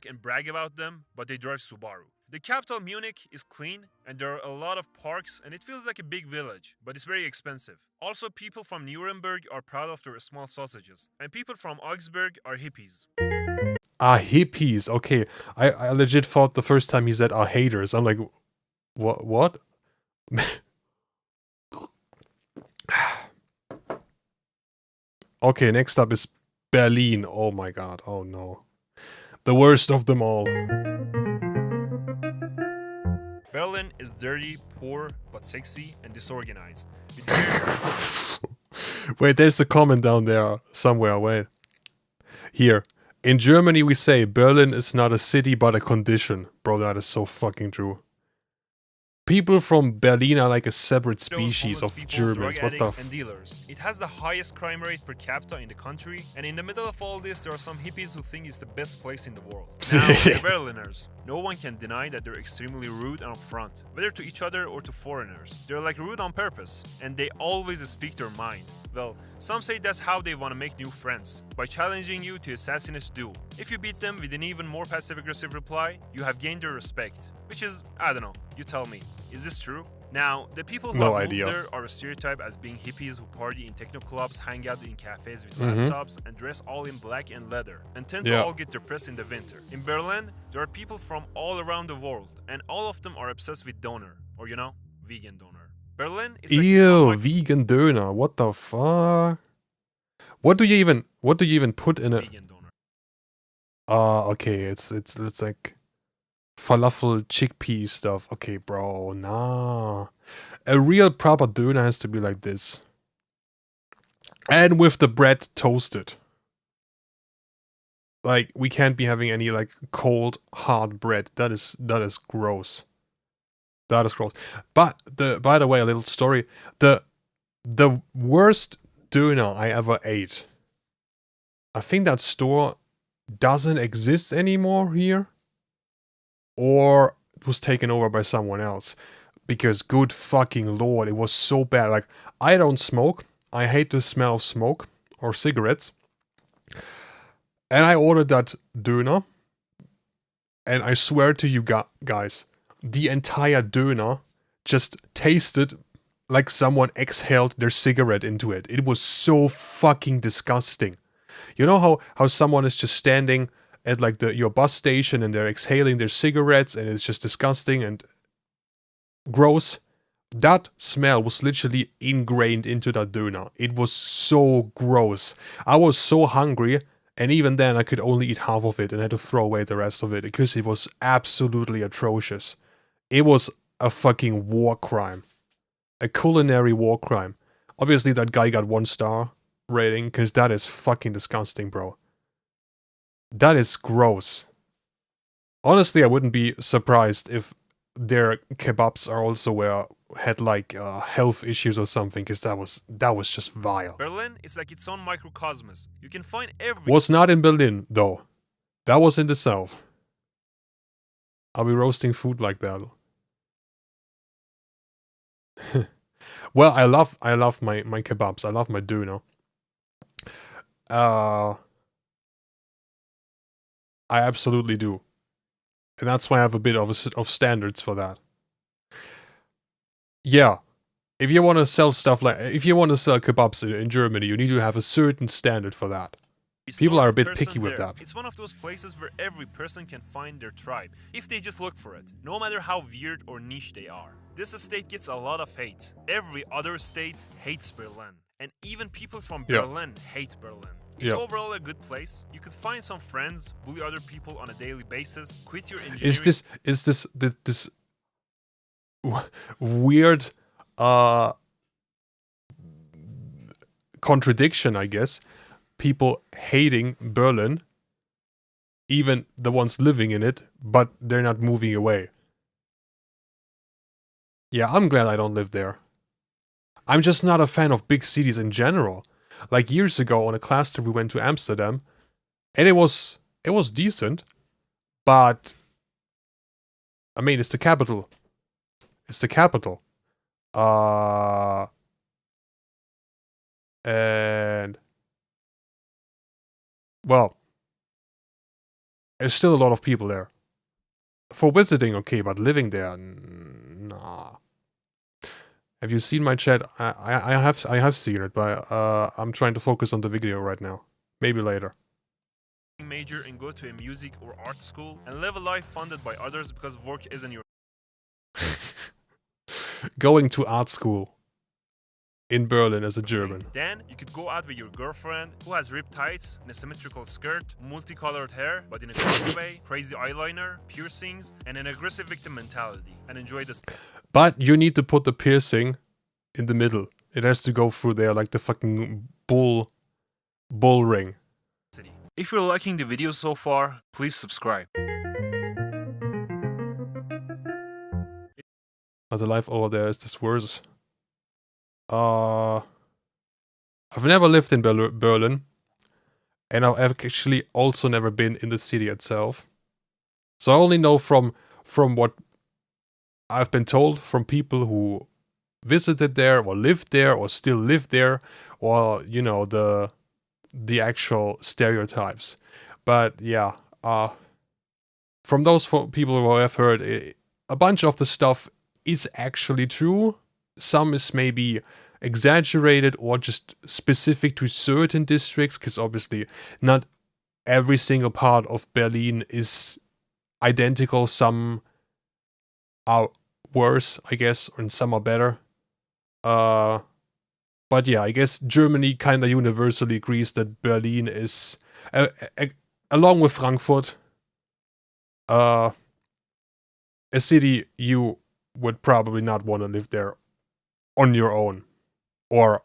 And brag about them, but they drive Subaru. The capital, Munich, is clean, and there are a lot of parks, and it feels like a big village, but it's very expensive. Also, people from Nuremberg are proud of their small sausages, and people from Augsburg are hippies. Ah, hippies. Okay, I legit thought the first time he said are haters. I'm like, what? Okay, next up is Berlin. Oh my god. Oh no. The worst of them all. Berlin is dirty, poor, but sexy and disorganized. Wait, there's a comment down there somewhere. Wait. Here. In Germany we say Berlin is not a city but a condition. Bro, that is so fucking true. People from Berlin are like a separate species of Germans. What the and dealers. It has the highest crime rate per capita in the country, and in the middle of all this, there are some hippies who think it's the best place in the world. Now, the Berliners. No one can deny that they're extremely rude and upfront, whether to each other or to foreigners. They're like rude on purpose, and they always speak their mind. Well, some say that's how they want to make new friends, by challenging you to a assassinate duel. If you beat them with an even more passive-aggressive reply, you have gained their respect. Which is, I don't know, you tell me. Is this true? Now, the people who have moved there are stereotyped as being hippies who party in techno clubs, hang out in cafes with laptops, and dress all in black and leather, and tend to all get depressed in the winter. In Berlin, there are people from all around the world, and all of them are obsessed with doner, or you know, vegan doner. Berlin is like ew, vegan doner. What the fuck? What do you even put in a vegan doner? Okay, it's like falafel chickpea stuff. Okay, bro, nah. A real proper doner has to be like this. And with the bread toasted. Like, we can't be having any like cold, hard bread. That is gross. That is gross. But by the way, a little story. The worst doner I ever ate. I think that store doesn't exist anymore here. Or it was taken over by someone else. Because good fucking lord, it was so bad. Like, I don't smoke. I hate the smell of smoke or cigarettes. And I ordered that doner. And I swear to you guys, the entire doner just tasted like someone exhaled their cigarette into it. It was so fucking disgusting. You know how someone is just standing at like your bus station and they're exhaling their cigarettes and it's just disgusting and gross? That smell was literally ingrained into that doner. It was so gross. I was so hungry, and even then I could only eat half of it and had to throw away the rest of it because it was absolutely atrocious. It was a fucking war crime. A culinary war crime. Obviously that guy got 1 star rating because that is fucking disgusting, bro. That is gross. Honestly, I wouldn't be surprised if their kebabs are also had like health issues or something, because that was just vile. Berlin is like its own microcosmos. You can find everything. Was not in Berlin though. That was in the south. Are we roasting food like that? Well, I love my kebabs. I love my döner. I absolutely do. And that's why I have a bit of standards for that. Yeah. If you want to sell stuff like... If you want to sell kebabs in Germany, you need to have a certain standard for that. People are a bit picky with that. It's one of those places where every person can find their tribe, if they just look for it, no matter how weird or niche they are. This estate gets a lot of hate. Every other state hates Berlin. And even people from Berlin hate Berlin. It's overall a good place. You could find some friends, bully other people on a daily basis, quit your engineering... Is this weird contradiction, I guess? People hating Berlin, even the ones living in it, but they're not moving away. Yeah, I'm glad I don't live there. I'm just not a fan of big cities in general. Like years ago on a class trip we went to Amsterdam, and it was decent, but I mean, it's the capital. It's the capital. And well, there's still a lot of people there. For visiting, okay, but living there, nah. Have you seen my chat? I have seen it, but I'm trying to focus on the video right now. Maybe later. Major and go to a music or art school and live a life funded by others because work isn't your... Going to art school in Berlin as a German. Then you could go out with your girlfriend who has ripped tights and a symmetrical skirt, multicolored hair, but in a cool way, crazy eyeliner, piercings, and an aggressive victim mentality, and enjoy this. But you need to put the piercing in the middle. It has to go through there like the fucking bull ring. If you're liking the video so far, please subscribe. But the life over there is just worse. I've never lived in Berlin, and I've actually also never been in the city itself. So I only know from what I've been told from people who visited there, or lived there, or still live there, or, you know, the actual stereotypes. But yeah, from those people who I've heard, a bunch of the stuff is actually true. Some is maybe exaggerated or just specific to certain districts, because obviously not every single part of Berlin is identical. Some are worse, I guess, and some are better. But yeah, I guess Germany kind of universally agrees that Berlin is, along with Frankfurt, a city you would probably not want to live there on your own, or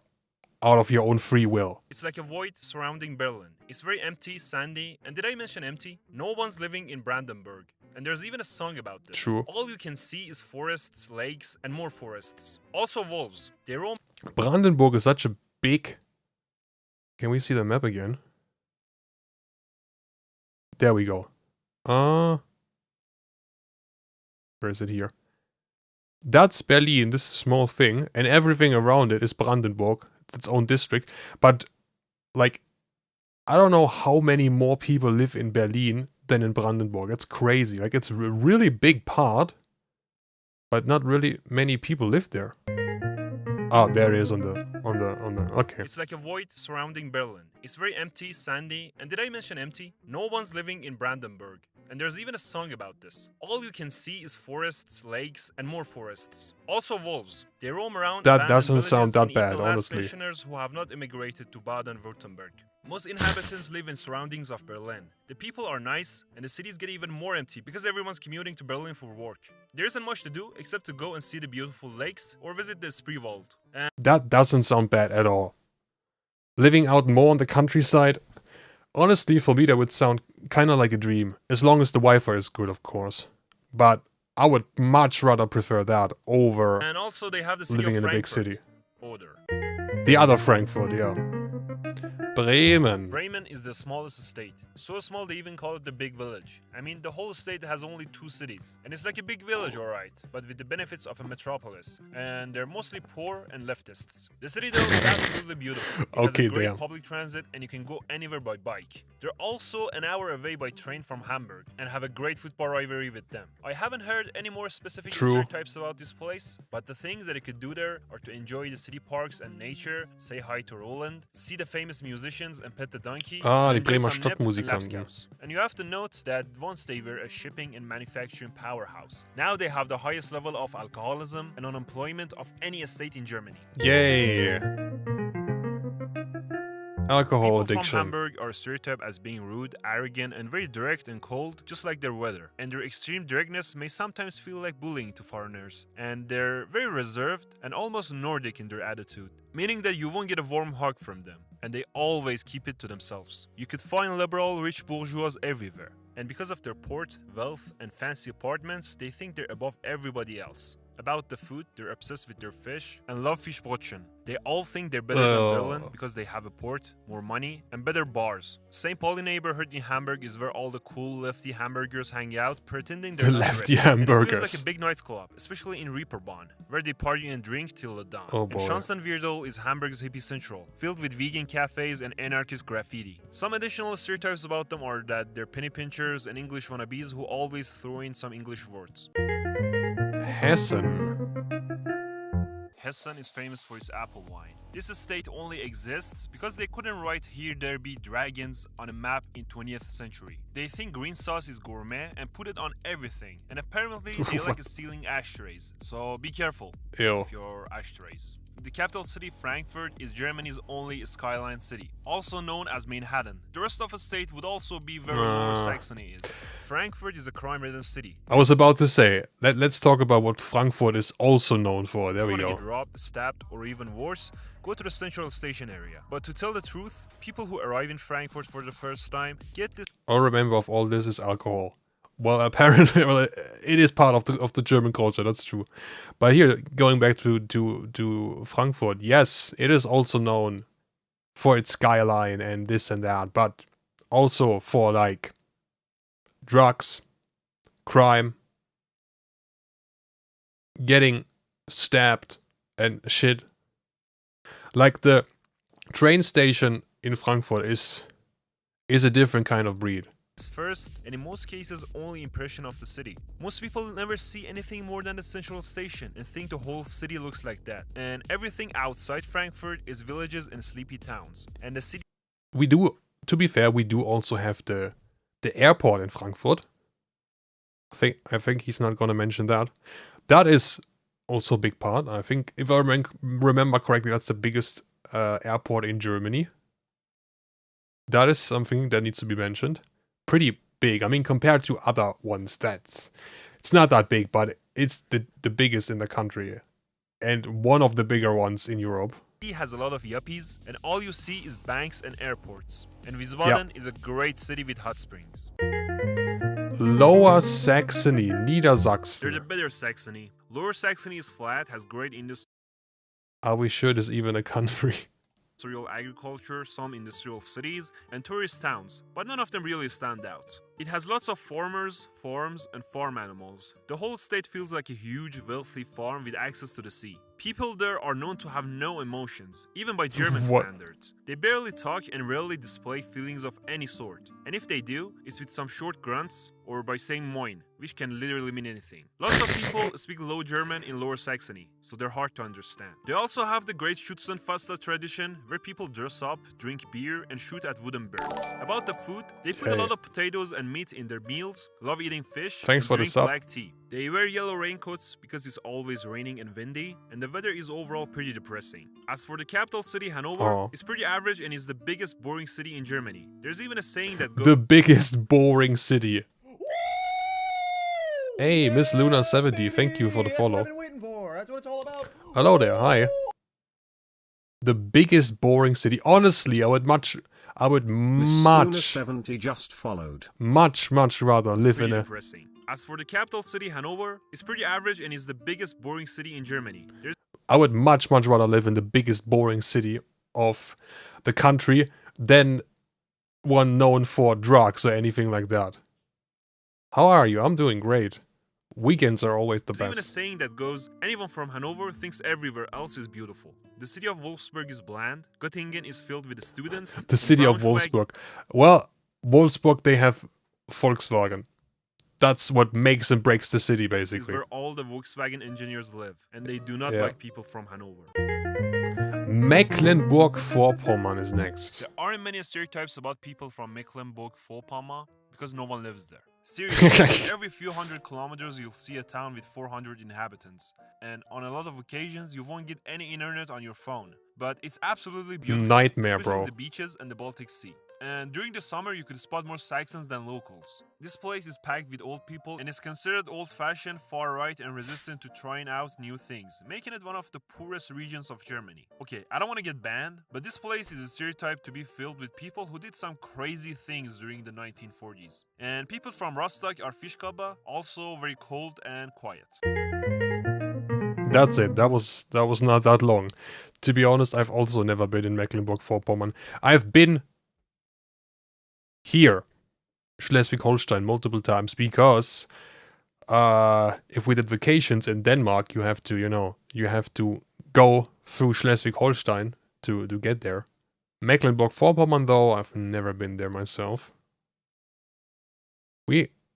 out of your own free will. It's like a void surrounding Berlin. It's very empty, sandy, and did I mention empty? No one's living in Brandenburg. And there's even a song about this. True. All you can see is forests, lakes, and more forests. Also wolves. They roam... Brandenburg is such a big... Can we see the map again? There we go. Where is it here? That's Berlin, this small thing, and everything around it is Brandenburg. It's its own district. But, like, I don't know how many more people live in Berlin than in Brandenburg. That's crazy. Like, it's a really big part, but not really many people live there. Oh, there it is on the, okay. It's like a void surrounding Berlin. It's very empty, sandy, and did I mention empty? No one's living in Brandenburg. And there's even a song about this. All you can see is forests, lakes, and more forests. Also wolves. They roam around. That doesn't sound that bad, honestly. Pensioners who have not immigrated to Baden-Württemberg. Most inhabitants live in surroundings of Berlin. The people are nice, and the cities get even more empty because everyone's commuting to Berlin for work. There isn't much to do except to go and see the beautiful lakes or visit the Spreewald. That doesn't sound bad at all. Living out more on the countryside, honestly, for me that would sound kind of like a dream. As long as the Wi-Fi is good, of course. But I would much rather prefer that over and also they have the city living of in a big Frankfurt. city. Oder. The other Frankfurt, yeah. Bremen. Bremen is the smallest state. So small they even call it the big village. I mean, the whole state has only 2 cities. And it's like a big village, alright, but with the benefits of a metropolis. And they're mostly poor and leftists. The city though is absolutely beautiful. It has Okay, a great damn. public transit and you can go anywhere by bike. They're also an hour away by train from Hamburg and have a great football rivalry with them. I haven't heard any more specific True. stereotypes about this place, but the things that you could do there are to enjoy the city parks and nature, say hi to Roland, see the famous musicians and pet the donkey. Ah, and die enjoy Bremer some nip and Stadtmusikanten. lapskaus. And you have to note that once they were a shipping and manufacturing powerhouse. Now they have the highest level of alcoholism and unemployment of any estate in Germany. Yay. Alcohol People addiction. from Hamburg are stereotyped as being rude, arrogant, and very direct and cold, just like their weather. And their extreme directness may sometimes feel like bullying to foreigners. And they're very reserved and almost Nordic in their attitude, meaning that you won't get a warm hug from them. And they always keep it to themselves. You could find liberal, rich bourgeois everywhere. And because of their port, wealth, and fancy apartments, they think they're above everybody else. About the food, they're obsessed with their fish and love Fischbrötchen. They all think they're better than Berlin because they have a port, more money, and better bars. St. Pauli neighborhood in Hamburg is where all the cool lefty hamburgers hang out, pretending they're The not lefty rich. And it feels hamburgers. like a big nightclub, especially in Reeperbahn, where they party and drink till the dawn. Oh And boy. Schanzenviertel is Hamburg's hippie central, filled with vegan cafes and anarchist graffiti. Some additional stereotypes about them are that they're penny pinchers and English wannabes who always throw in some English words. Hessen. Hessen is famous for its apple wine. This estate only exists because they couldn't write "Here there be dragons" on a map in 20th century. They think green sauce is gourmet and put it on everything. And apparently they like stealing ashtrays. So be careful Ew. with your ashtrays. The capital city, Frankfurt, is Germany's only skyline city, also known as Manhattan. The rest of the state would also be where Lower Saxony is. Frankfurt is a crime-ridden city. I was about to say, let's talk about what Frankfurt is also known for. There If we you want to go. get robbed, stabbed, or even worse, go to the central station area. But to tell the truth, people who arrive in Frankfurt for the first time get this All I remember of all this is alcohol. Well, apparently, well, it is part of the German culture. That's true. But here, going back to Frankfurt, yes, it is also known for its skyline and this and that, but also for like drugs, crime, getting stabbed and shit. Like the train station in Frankfurt is a different kind of breed. first, and in most cases only impression of the city. Most people never see anything more than the central station and think the whole city looks like that. And everything outside Frankfurt is villages and sleepy towns. And the city We do, to be fair, we do also have the airport in Frankfurt. I think he's not gonna mention that. That is also a big part. I think, if I remember correctly, that's the biggest airport in Germany. That is something that needs to be mentioned. Pretty big. I mean, compared to other ones, it's not that big, but it's the biggest in the country. And one of the bigger ones in Europe. has a lot of yuppies, and all you see is banks and airports. And Wiesbaden is a great city with hot springs. Lower Saxony, They're Niedersachsen. the better Saxony. Lower Saxony is flat, has great Are we sure there's even a country? industrial agriculture, some industrial cities, and tourist towns, but none of them really stand out. It has lots of farmers, farms, and farm animals. The whole state feels like a huge, wealthy farm with access to the sea. People there are known to have no emotions, even by German What? standards. They barely talk and rarely display feelings of any sort. And if they do, it's with some short grunts or by saying moin, which can literally mean anything. Lots of people speak Low German in Lower Saxony, so they're hard to understand. They also have the great Schützenfest tradition, where people dress up, drink beer, and shoot at wooden birds. About the food, they put a Hey. lot of potatoes and meat in their meals, love eating fish, Thanks and for the drink sub. black tea. They wear yellow raincoats because it's always raining and windy, and the weather is overall pretty depressing. As for the capital city, Hanover, Aw. it's pretty average and is the biggest boring city in Germany. There's even a saying that goes, The biggest boring city. Hey, Miss Luna70, thank you for the That's what follow. I've been waiting for. That's what it's all about. Hello there, hi. The biggest boring city. Honestly, I would much Luna 70 just followed. much rather live pretty in a... depressing. As for the capital city, Hanover, it's pretty average and is the biggest boring city in Germany. There's I would much rather live in the biggest boring city of the country than one known for drugs or anything like that. How are you? I'm doing great. Weekends are always the There's even a best. saying that goes, anyone from Hanover thinks everywhere else is beautiful. The city of Wolfsburg is bland, Göttingen is filled with the students. The city of Braunschweig Wolfsburg. Well, Wolfsburg, they have Volkswagen. That's what makes and breaks the city, is basically. where all the Volkswagen engineers live, and they do not Yeah. like people from Hanover. Mecklenburg-Vorpommern is next. There aren't many stereotypes about people from Mecklenburg-Vorpommern because no one lives there. Seriously, every few hundred kilometers you'll see a town with 400 inhabitants, and on a lot of occasions you won't get any internet on your phone. But it's absolutely beautiful, Nightmare, especially bro. the beaches and the Baltic Sea. And during the summer you could spot more Saxons than locals. This place is packed with old people and is considered old-fashioned, far-right and resistant to trying out new things, making it one of the poorest regions of Germany. Okay, I don't want to get banned, but this place is a stereotype to be filled with people who did some crazy things during the 1940s. And people from Rostock are Fischkaba, also very cold and quiet. That's it. That was not that long. To be honest, I've also never been in Mecklenburg-Vorpommern. I've been here, Schleswig-Holstein, multiple times because if we did vacations in Denmark, you have to, you have to go through Schleswig-Holstein to get there. Mecklenburg-Vorpommern, though, I've never been there myself.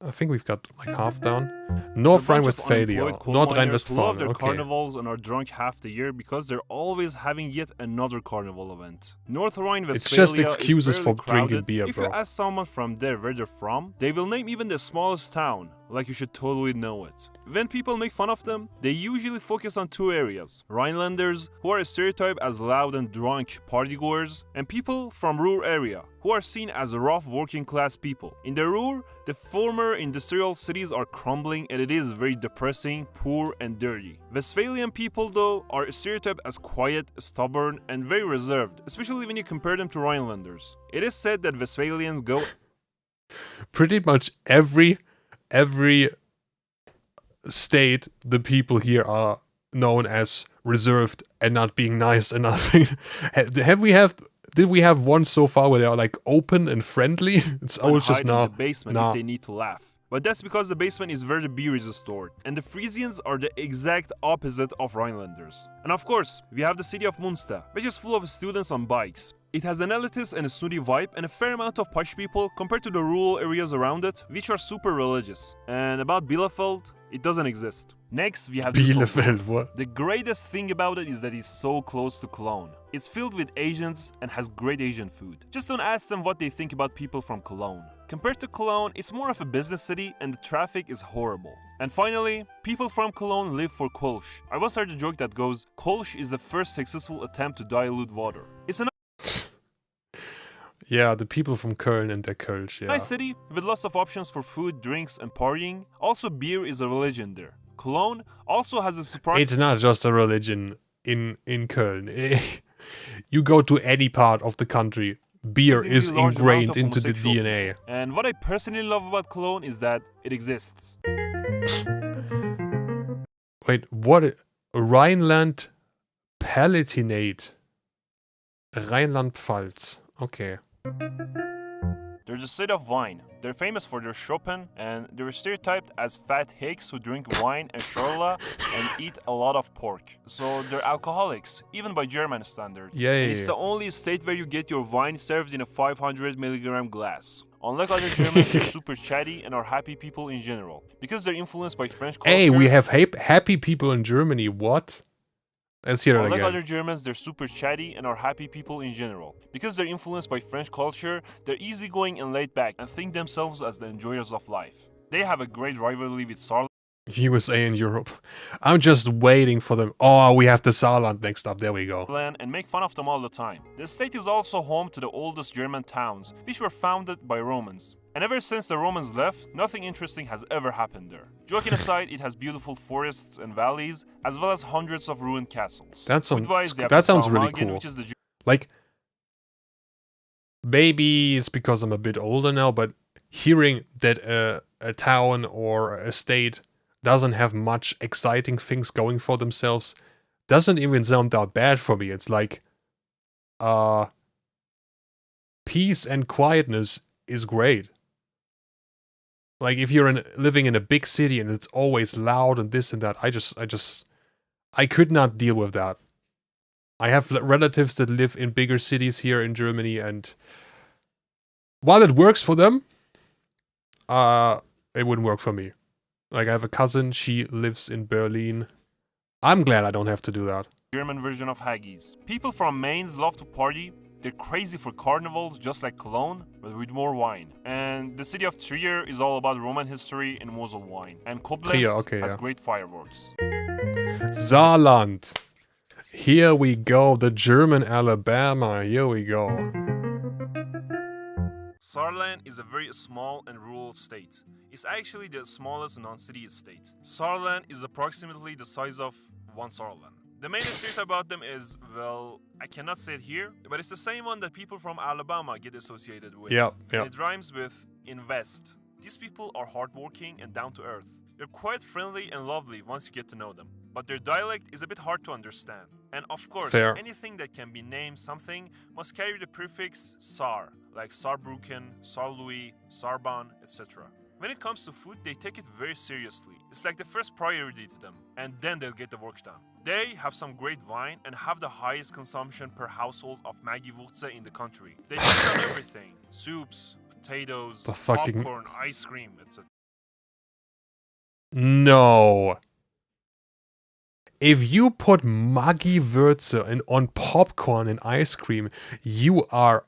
I think we've got like half down. North Rhine-Westphalia. North Who love Rhine-Westphalia. their Okay. carnivals and are drunk half the year because they're always having yet another carnival event. North Rhine-Westphalia It's just excuses is for fairly drinking crowded. beer, If bro. you ask someone from there where they're from, they will name even the smallest town, like you should totally know it. When people make fun of them, they usually focus on two areas: Rhinelanders, who are stereotyped as loud and drunk partygoers, and people from Ruhr area, who are seen as rough working class people. In the Ruhr, the former industrial cities are crumbling and it is very depressing, poor and dirty. Westphalian people though are stereotyped as quiet, stubborn and very reserved, especially when you compare them to Rhinelanders. It is said that Westphalians go Pretty much every state, the people here are known as reserved and not being nice and nothing. Did we have one so far where they are like open and friendly? It's and always hide just in now. the basement if they need to laugh. But that's because the basement is where the beer is stored, and the Frisians are the exact opposite of Rhinelanders. And of course, we have the city of Münster, which is full of students on bikes. It has an elitist and a snooty vibe and a fair amount of posh people compared to the rural areas around it, which are super religious. And about Bielefeld, it doesn't exist. Next, we have Düsseldorf. Bielefeld, what? The greatest thing about it is that it's so close to Cologne. It's filled with Asians and has great Asian food. Just don't ask them what they think about people from Cologne. Compared to Cologne, it's more of a business city and the traffic is horrible. And finally, people from Cologne live for Kolsch. I once heard a joke that goes, Kolsch is the first successful attempt to dilute water. It's a Yeah, the people from Köln and their Kölsch, yeah. nice city with lots of options for food, drinks and partying. Also, beer is a religion there. Cologne also has a surprise. It's not just a religion in Köln. You go to any part of the country, beer Surprisingly is large ingrained amount of into the homosexual DNA. And what I personally love about Cologne is that it exists. Wait, what? Rhineland Palatinate. Rheinland-Pfalz. Okay. There's a state of wine. They're famous for their Chopin, and they're stereotyped as fat hicks who drink wine and Schorle and eat a lot of pork. So they're alcoholics, even by German standards. Yeah, And yeah, it's yeah. the only state where you get your wine served in a 500 milligram glass. Unlike other Germans, they're super chatty and are happy people in general. Because they're influenced by French culture. Hey, we have happy people in Germany. What? Let's hear it Unlike again. other Germans, they're super chatty and are happy people in general. Because they're influenced by French culture, they're easygoing and laid back and think themselves as the enjoyers of life. They have a great rivalry with Saarland USA and Europe. I'm just waiting for them. Oh, we have the Saarland next up. There we go. and make fun of them all the time. The state is also home to the oldest German towns, which were founded by Romans. And ever since the Romans left, nothing interesting has ever happened there. Joking aside, it has beautiful forests and valleys, as well as hundreds of ruined castles. That sounds Food-wise, they have that sounds really Salmagen, cool. which is the Like, maybe it's because I'm a bit older now, but hearing that a town or a state doesn't have much exciting things going for themselves doesn't even sound that bad for me. It's like, peace and quietness is great. Like if you're living in a big city and it's always loud and this and that, I could not deal with that. I have relatives that live in bigger cities here in Germany, and while it works for them, it wouldn't work for me. Like I have a cousin, she lives in Berlin. I'm glad I don't have to do that. German version of haggis. People from Mainz love to party. They're crazy for carnivals, just like Cologne, but with more wine. And the city of Trier is all about Roman history and Mosel wine. And Koblenz has great fireworks. Saarland. Here we go, the German Alabama. Here we go. Saarland is a very small and rural state. It's actually the smallest non-city state. Saarland is approximately the size of one Saarland. The main stereotype about them is, well, I cannot say it here, but it's the same one that people from Alabama get associated with. Yeah. It rhymes with invest. These people are hardworking and down to earth. They're quite friendly and lovely once you get to know them. But their dialect is a bit hard to understand. And of course, anything that can be named something must carry the prefix Saar, like Saarbrücken, Saarlouis, Saarbrunn, etc. When it comes to food, they take it very seriously. It's like the first priority to them, and then they'll get the work done. They have some great wine and have the highest consumption per household of Maggi Wurzel in the country. They take on everything: soups, potatoes, popcorn, ice cream, etc. No. If you put Maggi Würze on popcorn and ice cream, you are...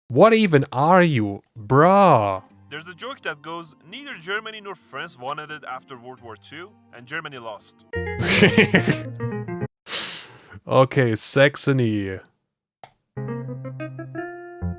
What even are you? Bruh. There's a joke that goes, neither Germany nor France wanted it after World War II, and Germany lost. Okay, Saxony.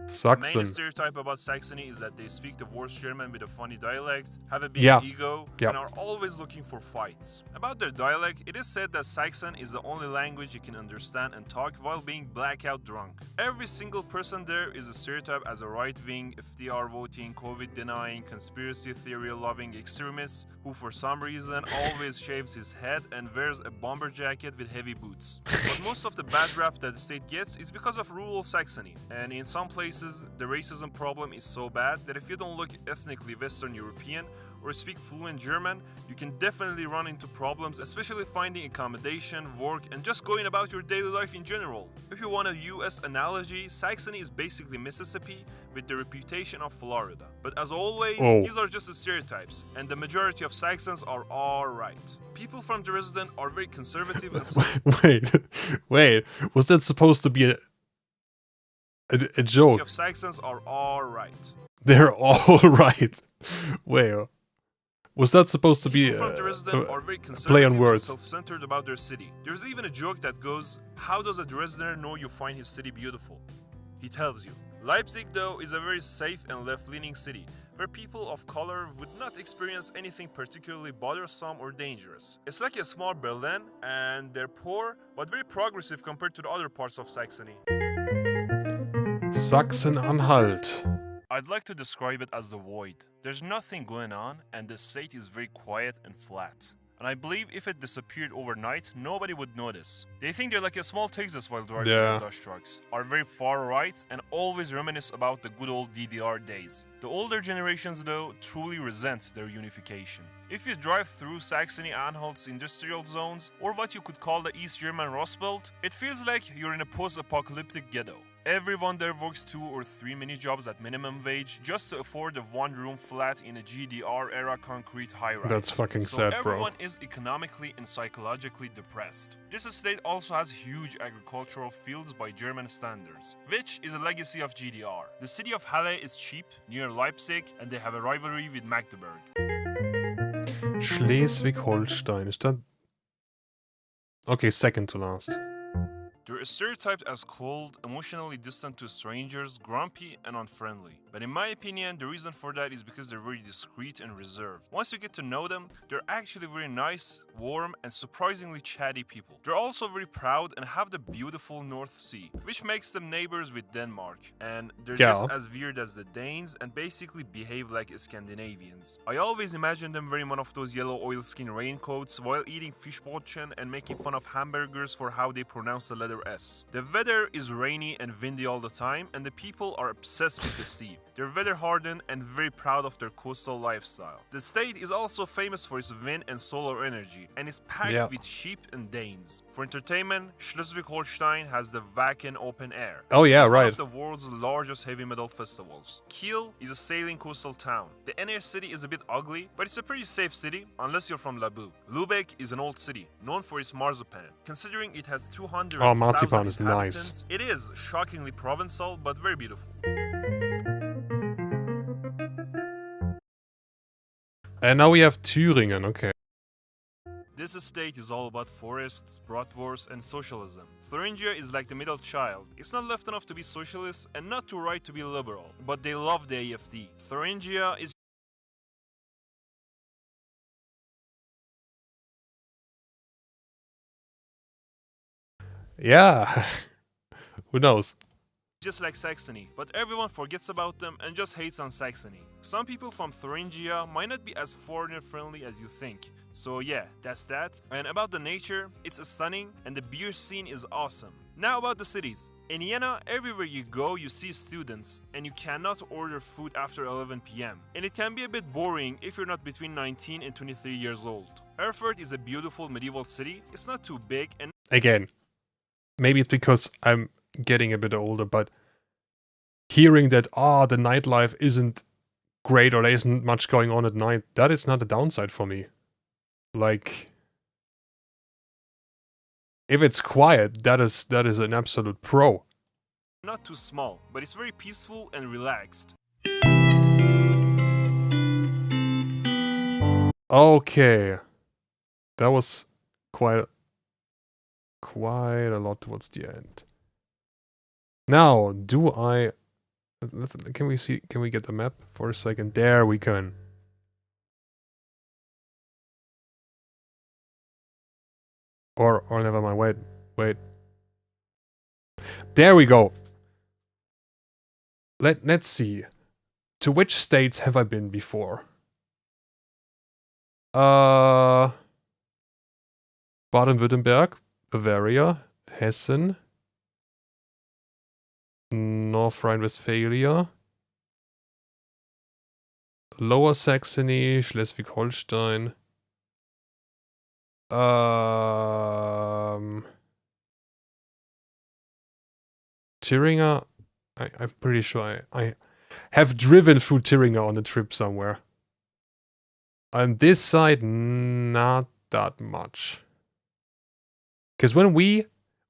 The main stereotype about Saxony is that they speak the worst German with a funny dialect, have a big ego, and are always looking for fights. About their dialect, it is said that Saxon is the only language you can understand and talk while being blackout drunk. Every single person there is a stereotype as a right-wing, FDR voting, COVID-denying, conspiracy theory-loving extremist who for some reason always shaves his head and wears a bomber jacket with heavy boots. But most of the bad rap that the state gets is because of rural Saxony, and in some places the racism problem is so bad that if you don't look ethnically Western European or speak fluent German, you can definitely run into problems, especially finding accommodation, work, and just going about your daily life in general. If you want a US analogy, Saxony is basically Mississippi with the reputation of Florida. But as always, these are just the stereotypes, and the majority of Saxons are alright. People from Dresden are very conservative and Wait, was that supposed to be a joke? Of Saxons are alright. They're all right. Wait, was that supposed to be a play on words? Self-centered about their city. There's even a joke that goes, how does a Dresdener know you find his city beautiful? He tells you. Leipzig, though, is a very safe and left-leaning city, where people of color would not experience anything particularly bothersome or dangerous. It's like a small Berlin, and they're poor, but very progressive compared to the other parts of Saxony. Sachsen-Anhalt. I'd like to describe it as the void. There's nothing going on, and the state is very quiet and flat. And I believe if it disappeared overnight, nobody would notice. They think they're like a small Texas while driving their Dodge trucks, are very far right, and always reminisce about the good old DDR days. The older generations, though, truly resent their unification. If you drive through Saxony-Anhalt's industrial zones, or what you could call the East German Rust Belt, it feels like you're in a post-apocalyptic ghetto. Everyone there works 2 or 3 mini jobs at minimum wage just to afford a one-room flat in a GDR-era concrete high-rise. That's fucking sad, bro. Everyone is economically and psychologically depressed. This state also has huge agricultural fields by German standards, which is a legacy of GDR. The city of Halle is cheap, near Leipzig, and they have a rivalry with Magdeburg. Schleswig-Holstein. Is that... Okay, second to last. They're stereotyped as cold, emotionally distant to strangers, grumpy, and unfriendly. But in my opinion, the reason for that is because they're very discreet and reserved. Once you get to know them, they're actually very nice, warm, and surprisingly chatty people. They're also very proud and have the beautiful North Sea, which makes them neighbors with Denmark. And they're just as weird as the Danes and basically behave like Scandinavians. I always imagine them wearing one of those yellow oilskin raincoats while eating fishbrötchen and making fun of hamburgers for how they pronounce the letter letter S. The weather is rainy and windy all the time, and the people are obsessed with the sea. They're weather hardened and very proud of their coastal lifestyle. The state is also famous for its wind and solar energy, and is packed with sheep and Danes. For entertainment, Schleswig-Holstein has the Wacken Open Air. Oh yeah, It's one right. of the world's largest heavy metal festivals. Kiel is a sailing coastal town. The inner city is a bit ugly, but it's a pretty safe city unless you're from Labu. Lübeck is an old city, known for its marzipan. Considering it has 200,000 Oh, marzipan is inhabitants, nice. it is shockingly provincial but very beautiful. And now we have Thüringen, okay. This estate is all about forests, bratwurst, and socialism. Thuringia is like the middle child. It's not left enough to be socialist and not too right to be liberal, but they love the AFD. Thuringia is Yeah. Who knows? just like Saxony, but everyone forgets about them and just hates on Saxony. Some people from Thuringia might not be as foreigner-friendly as you think. So yeah, that's that. And about the nature, it's stunning and the beer scene is awesome. Now about the cities. In Vienna, everywhere you go, you see students, and you cannot order food after 11 p.m. And it can be a bit boring if you're not between 19 and 23 years old. Erfurt is a beautiful medieval city. It's not too big and Again, maybe it's because I'm getting a bit older, but hearing that, the nightlife isn't great or there isn't much going on at night, that is not a downside for me. Like, if it's quiet, that is an absolute pro. not too small, but it's very peaceful and relaxed. Okay. That was quite a lot towards the end. Now, can we get the map for a second? There we can. Or never mind, wait. There we go. Let's see. To which states have I been before? Baden-Württemberg, Bavaria, Hessen, North Rhine-Westphalia, Lower Saxony, Schleswig-Holstein, Thuringia. I'm pretty sure I have driven through Thuringia on a trip somewhere. On this side, not that much. Because when we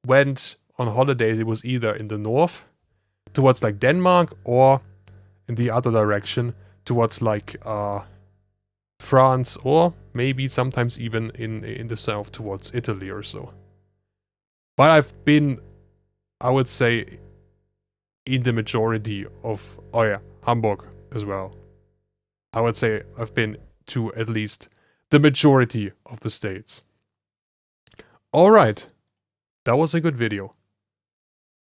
went on holidays, it was either in the north, towards like Denmark, or in the other direction, towards like France, or maybe sometimes even in the south, towards Italy or so. But I've been, I would say, in the majority of, Hamburg as well. I would say I've been to at least the majority of the states. Alright, that was a good video.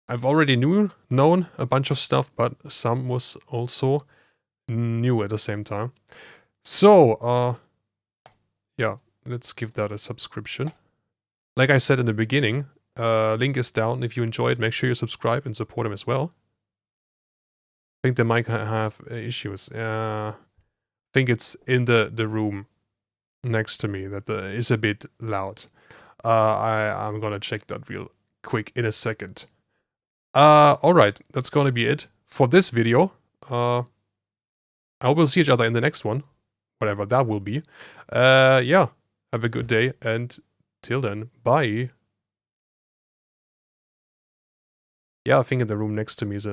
I've already known a bunch of stuff, but some was also new at the same time. So, yeah, let's give that a subscription. Like I said in the beginning, link is down. If you enjoyed, make sure you subscribe and support him as well. I think they might have issues. I think it's in the room next to me that is a bit loud. I'm gonna check that real quick in a second. Alright, that's gonna be it for this video. I hope we'll see each other in the next one, whatever that will be. Yeah, have a good day, and till then, bye. Yeah, I think in the room next to me is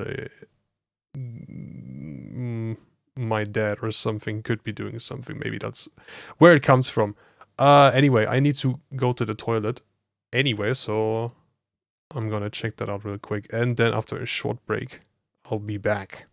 my dad or something, could be doing something. Maybe that's where it comes from. Anyway, I need to go to the toilet anyway, so I'm gonna check that out real quick. And then after a short break, I'll be back.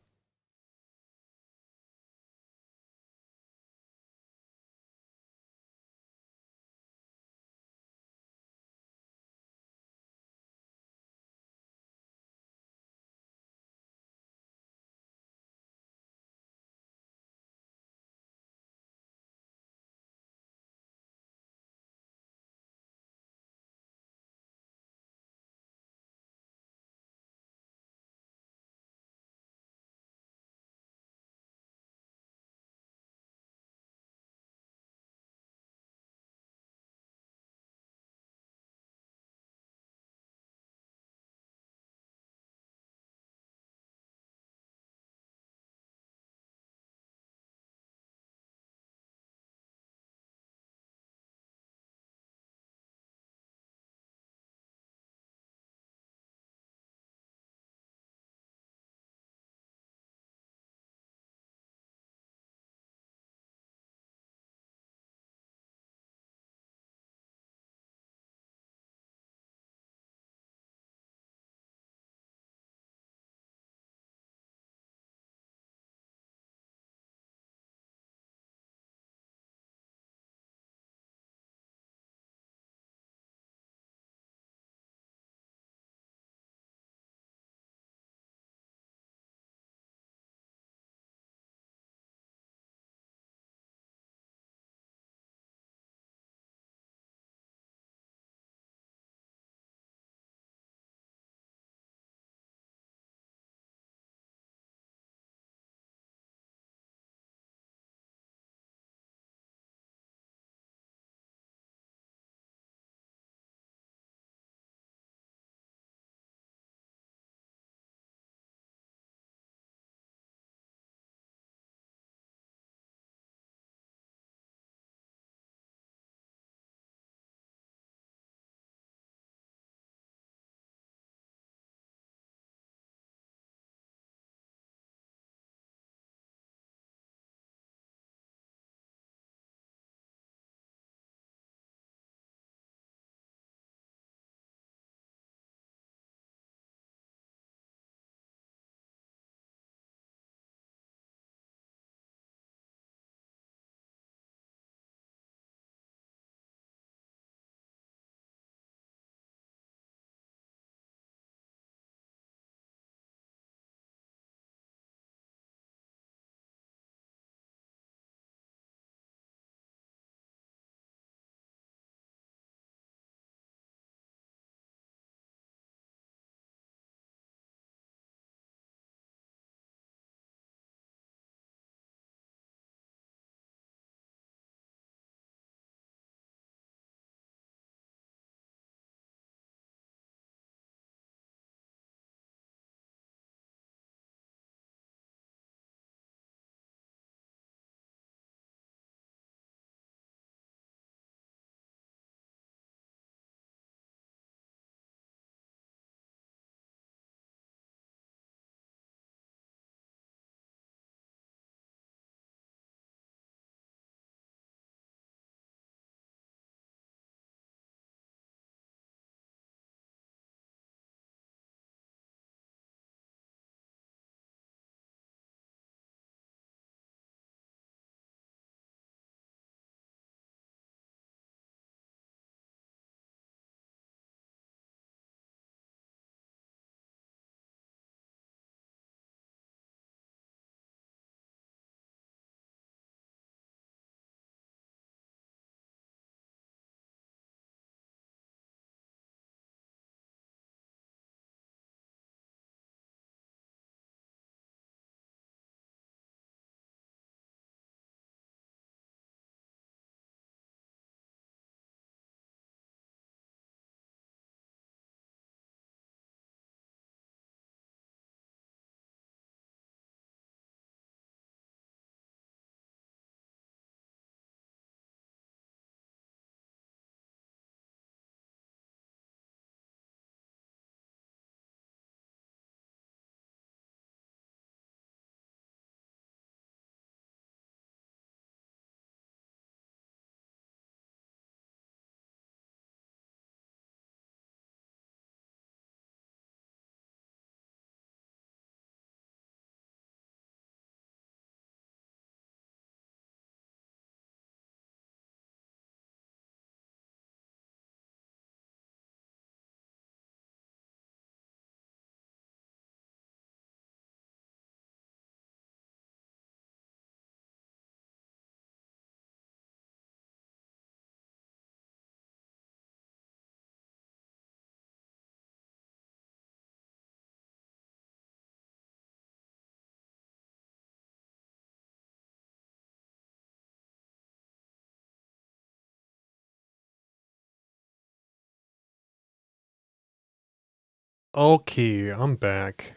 Okay, I'm back.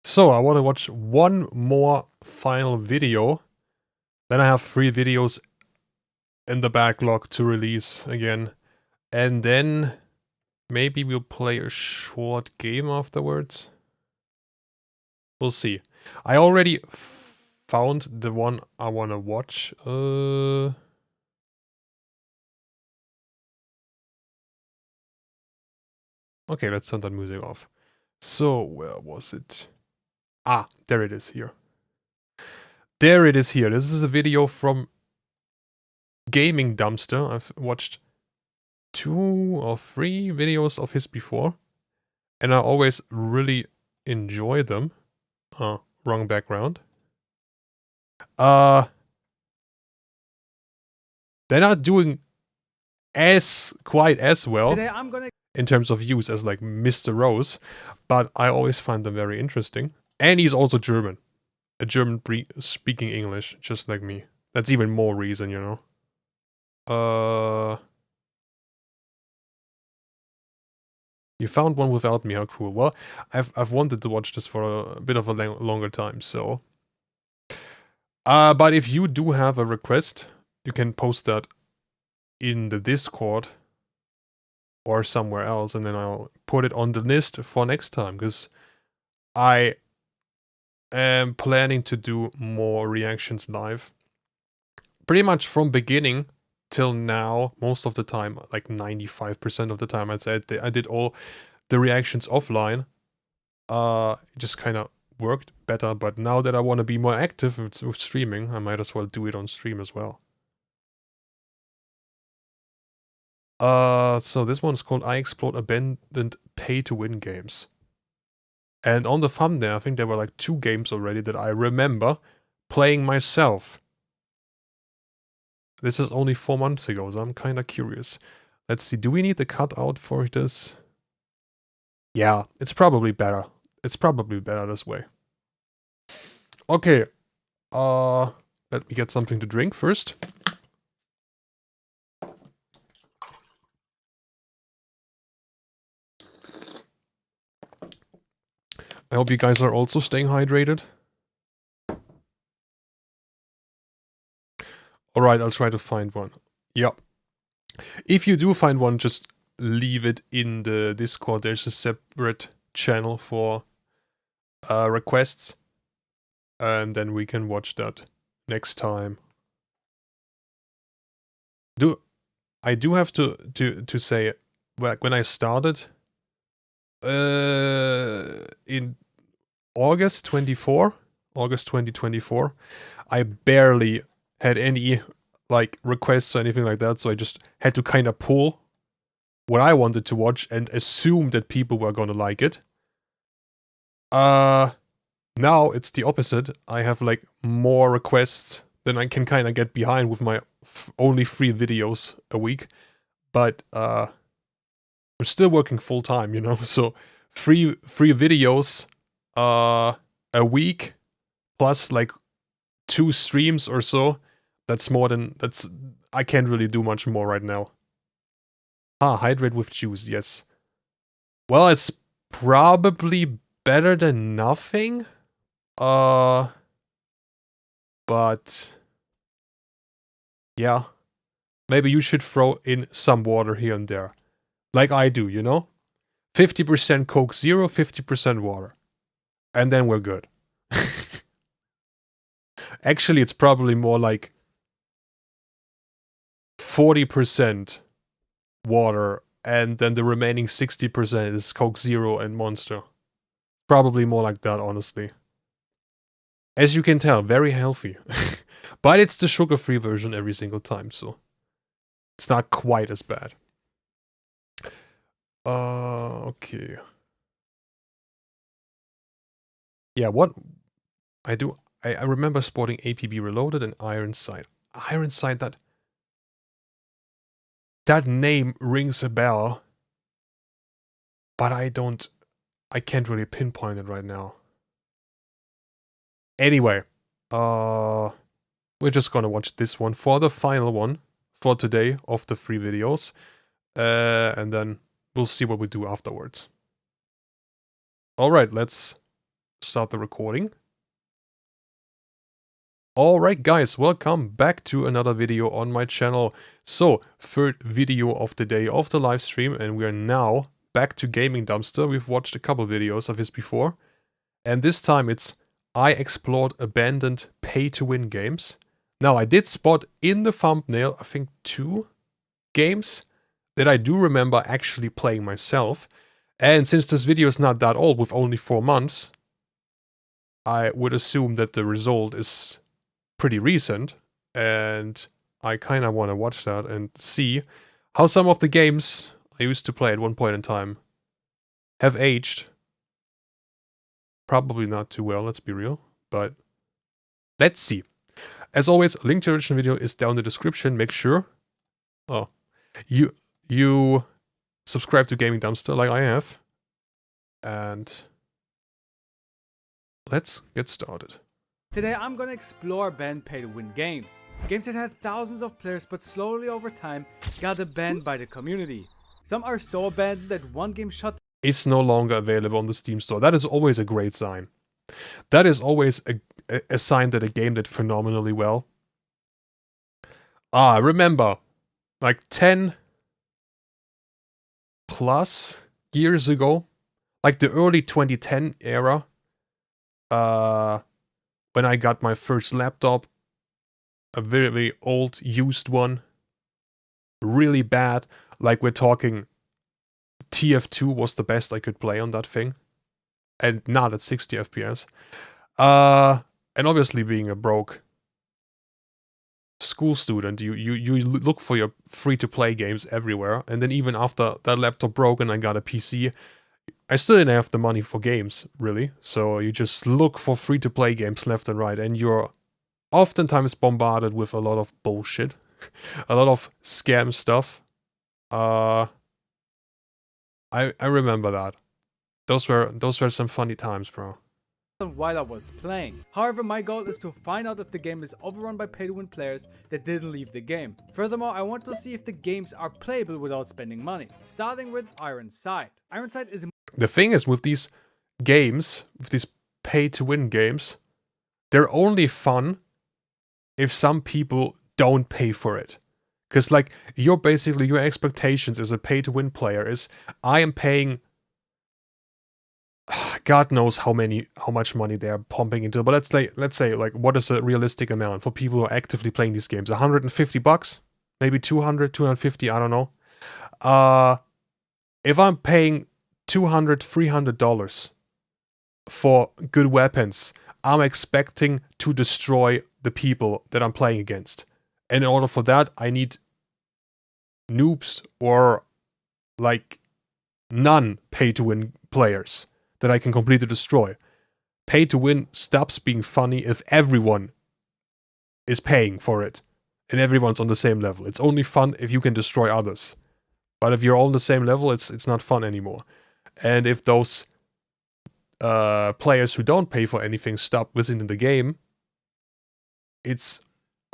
So, I want to watch one more final video. Then I have 3 videos in the backlog to release again. And then maybe we'll play a short game afterwards. We'll see. I already found the one I want to watch. Okay, let's turn that music off. So, where was it? Ah, there it is here. There it is here. This is a video from Gaming Dumpster. I've watched 2 or 3 videos of his before. And I always really enjoy them. Wrong background. They're not doing quite as well in terms of views as like Mr. Rose, but I always find them very interesting. And he's also German. A German speaking English, just like me. That's even more reason, you know. You found one without me, how cool. Well, I've wanted to watch this for a bit of a longer time, so. But if you do have a request, you can post that in the Discord or somewhere else, and then I'll put it on the list for next time, because I am planning to do more reactions live. Pretty much from beginning till now, most of the time, like 95% of the time, I'd say I did all the reactions offline. It just kind of worked better, but now that I want to be more active with streaming, I might as well do it on stream as well. So this one's called I Explode Abandoned Pay-to-Win Games. And on the thumbnail, I think there were like 2 games already that I remember playing myself. This is only 4 months ago, so I'm kind of curious. Let's see, do we need the cutout for this? Yeah, it's probably better. It's probably better this way. Okay, let me get something to drink first. I hope you guys are also staying hydrated. Alright, I'll try to find one. Yep. If you do find one, just leave it in the Discord. There's a separate channel for requests. And then we can watch that next time. I do have to say, when I started in August 2024, I barely had any like requests or anything like that, so I just had to kind of pull what I wanted to watch and assume that people were gonna like it. Now it's the opposite. I have like more requests than I can kind of get behind with my only 3 videos a week, but I'm still working full time, you know, so 3 videos a week plus like 2 streams or so. That's more than I can't really do much more right now. Hydrate with juice, yes. Well, it's probably better than nothing. But yeah. Maybe you should throw in some water here and there. Like I do, you know? 50% Coke Zero, 50% water. And then we're good. Actually, it's probably more like 40% water, and then the remaining 60% is Coke Zero and Monster. Probably more like that, honestly. As you can tell, very healthy. But it's the sugar-free version every single time, so it's not quite as bad. Okay. Yeah, what I do, I remember sporting APB Reloaded and Iron Sight. Iron Sight, that name rings a bell, but I can't really pinpoint it right now. Anyway, we're just gonna watch this one for the final one, for today of the 3 videos. And then we'll see what we do afterwards. Alright, let's start the recording. Alright guys, welcome back to another video on my channel. So, third video of the day of the live stream, and we are now back to Gaming Dumpster. We've watched a couple videos of his before. And this time it's I explored abandoned pay-to-win games. Now, I did spot in the thumbnail, I think 2 games that I do remember actually playing myself. And since this video is not that old, with only 4 months, I would assume that the result is pretty recent. And I kind of want to watch that and see how some of the games I used to play at one point in time have aged. Probably not too well, let's be real, but let's see. As always, link to the original video is down in the description. Make sure you subscribe to Gaming Dumpster like I have. And let's get started. Today I'm gonna explore banned pay-to-win games. Games that had thousands of players but slowly over time got abandoned by the community. Some are so abandoned that one game shut It's no longer available on the Steam store. That is always a great sign. That is always a sign that a game did phenomenally well. I remember, like 10 plus years ago, like the early 2010 era, when I got my first laptop, a very, very old, used one, really bad, like we're talking TF2 was the best I could play on that thing, and not at 60 FPS. And obviously being a broke school student, you look for your free-to-play games everywhere, and then even after that laptop broke and I got a PC, I still didn't have the money for games, really, so you just look for free-to-play games left and right, and you're oftentimes bombarded with a lot of bullshit, a lot of scam stuff. I remember that. Those were some funny times, bro. while I was playing. However, my goal is to find out if the game is overrun by pay-to-win players that didn't leave the game. Furthermore, I want to see if the games are playable without spending money. Starting with Ironside. Ironside is The thing is, with these games, with these pay-to-win games, they're only fun if some people don't pay for it. Because, like, your expectations as a pay-to-win player is, I am paying, God knows how much money they're pumping into. But let's say, like, what is a realistic amount for people who are actively playing these games? $150, maybe 200, 250, I don't know. If I'm paying $200, $300 for good weapons, I'm expecting to destroy the people that I'm playing against. And in order for that, I need noobs or, like, non-pay-to-win players that I can completely destroy. Pay-to-win stops being funny if everyone is paying for it and everyone's on the same level. It's only fun if you can destroy others. But if you're all on the same level, it's not fun anymore. And if those players who don't pay for anything stop visiting the game, it's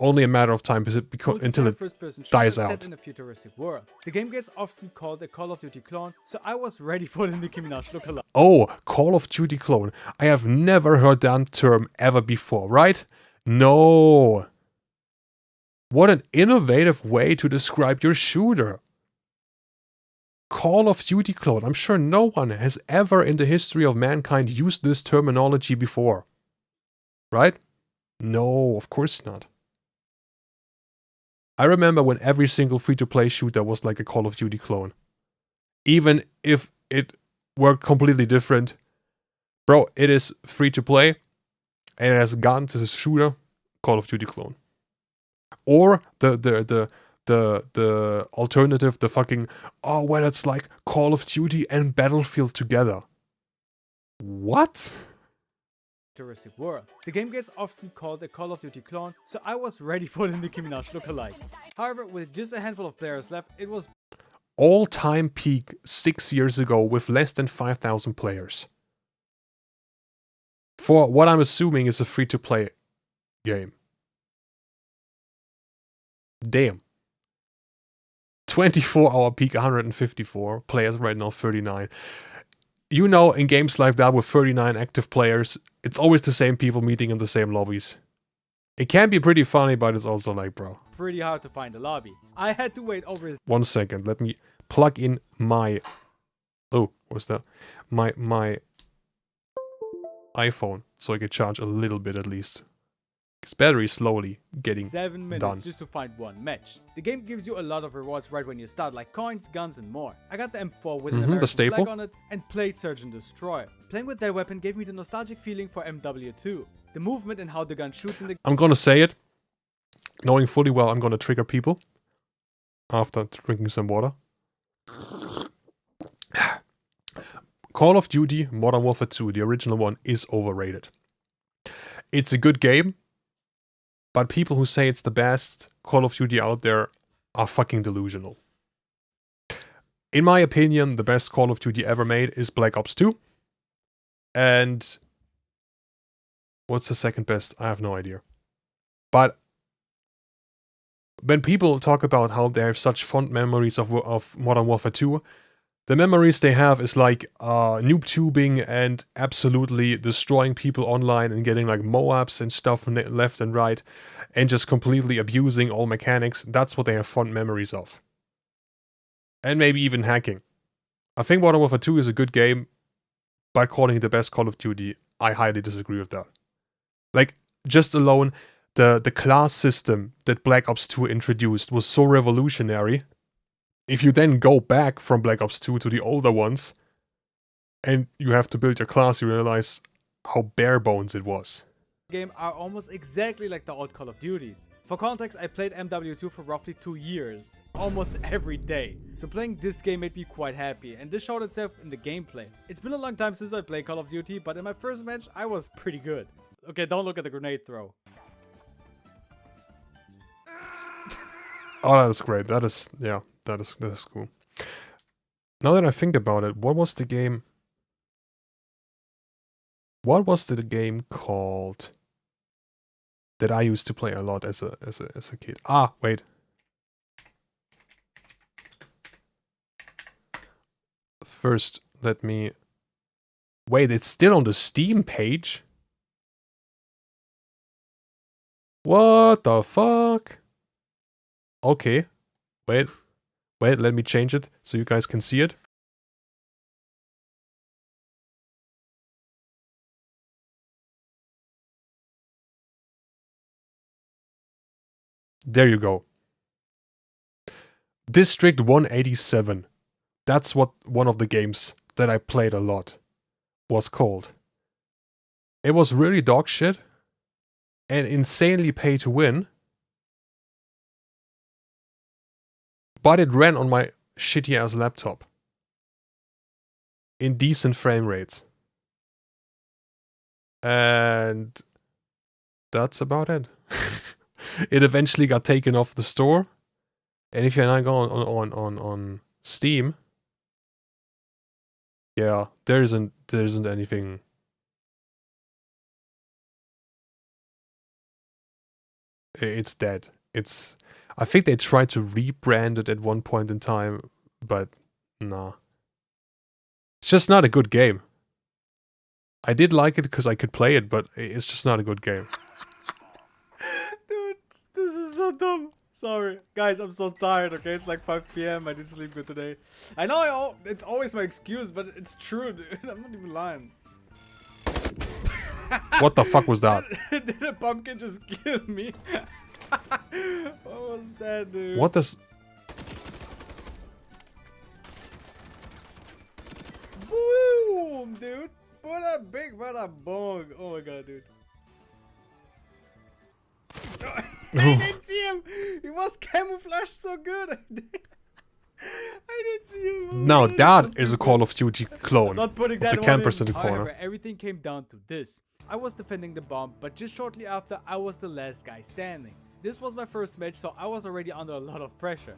only a matter of time until it dies out. In a futuristic world. The game gets often called a Call of Duty clone, so I was ready for the Nicki Minaj lookalike. Oh, Call of Duty clone. I have never heard that term ever before, right? No. What an innovative way to describe your shooter. Call of Duty clone. I'm sure no one has ever in the history of mankind used this terminology before. Right? No, of course not. I remember when every single free-to-play shooter was like a Call of Duty clone. Even if it were completely different. Bro, it is free-to-play, and it has gotten to the shooter, Call of Duty clone. Or the alternative, the fucking, oh, well, it's like Call of Duty and Battlefield together. What? Futuristic world. The game gets often called a Call of Duty clone, so I was ready for the Nicki Minaj lookalikes. However, with just a handful of players left, it was all-time peak 6 years ago with less than 5,000 players. For what I'm assuming is a free-to-play game. Damn. 24-hour peak 154 players, right now 39. You know, in games like that with 39 active players, it's always the same people meeting in the same lobbies. It can be pretty funny, but it's also like, bro. Pretty hard to find a lobby. I had to wait over 1 second, let me plug in my... Oh, what's that? My iPhone, so I can charge a little bit at least. Because battery is slowly getting 7 minutes done. just to find one match. The game gives you a lot of rewards right when you start, like coins, guns, and more. I got the M4 with an American staple. flag on it and played Search and Destroy. Playing with that weapon gave me the nostalgic feeling for MW2. The movement and how the gun shoots in the... I'm gonna say it, knowing fully well I'm gonna trigger people after drinking some water. Call of Duty Modern Warfare 2, the original one, is overrated. It's a good game, but people who say it's the best Call of Duty out there are fucking delusional. In my opinion, the best Call of Duty ever made is Black Ops 2. And what's the second best? I have no idea. But when people talk about how they have such fond memories of Modern Warfare 2, the memories they have is like noob tubing and absolutely destroying people online and getting like MOABs and stuff left and right and just completely abusing all mechanics. That's what they have fond memories of. And maybe even hacking. I think Modern Warfare 2 is a good game, but calling it the best Call of Duty, I highly disagree with that. Like, just alone, the class system that Black Ops 2 introduced was so revolutionary. If you then go back from Black Ops 2 to the older ones, and you have to build your class, you realize how bare bones it was. game are almost exactly like the old Call of Duties. For context, I played MW2 for roughly 2 years, almost every day. So playing this game made me quite happy, and this showed itself in the gameplay. It's been a long time since I played Call of Duty, but in my first match, I was pretty good. Okay, don't look at the grenade throw. Oh, that is great. That is, yeah, that is cool. Now that I think about it, what was the game? What was the game called that I used to play a lot as a kid? Ah, wait. First, let me... Wait, it's still on the Steam page? What the fuck? Okay. Wait, let me change it so you guys can see it. There you go. District 187. That's what one of the games that I played a lot was called. It was really dog shit and insanely pay to win. But it ran on my shitty ass laptop. In decent frame rates. And that's about it. It eventually got taken off the store. And if you now go on Steam, yeah, there isn't anything. It's dead. I think they tried to rebrand it at one point in time, but nah. It's just not a good game. I did like it because I could play it, but it's just not a good game. Dude, this is so dumb. Sorry. Guys, I'm so tired, okay? It's like 5 PM. I didn't sleep good today. I know it's always my excuse, but it's true, dude. I'm not even lying. What the fuck was that? Did a pumpkin just kill me? What was that, dude? What does... Boom, dude. Bada big, bada bong. Oh my god, dude. I didn't see him. He was camouflaged so good. I didn't see him. Oh, now God, that is a Call of Duty clone. Not putting of that the one campers in the However, corner. everything came down to this. I was defending the bomb, but just shortly after, I was the last guy standing. This was my first match, so I was already under a lot of pressure.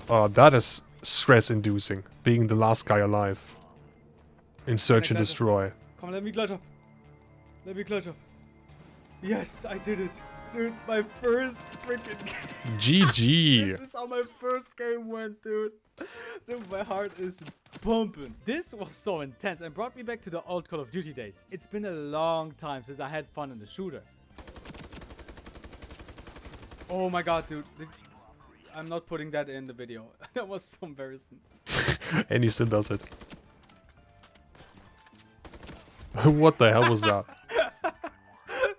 That is stress-inducing, being the last guy alive. In Search and Destroy. Come on, let me clutch up. Let me clutch up. Yes, I did it. Dude, my first freaking game. GG. This is how my first game went, dude. Dude, my heart is pumping. This was so intense and brought me back to the old Call of Duty days. It's been a long time since I had fun in the shooter. Oh my god, dude. I'm not putting that in the video. That was so embarrassing. And he still does it. What the hell was that?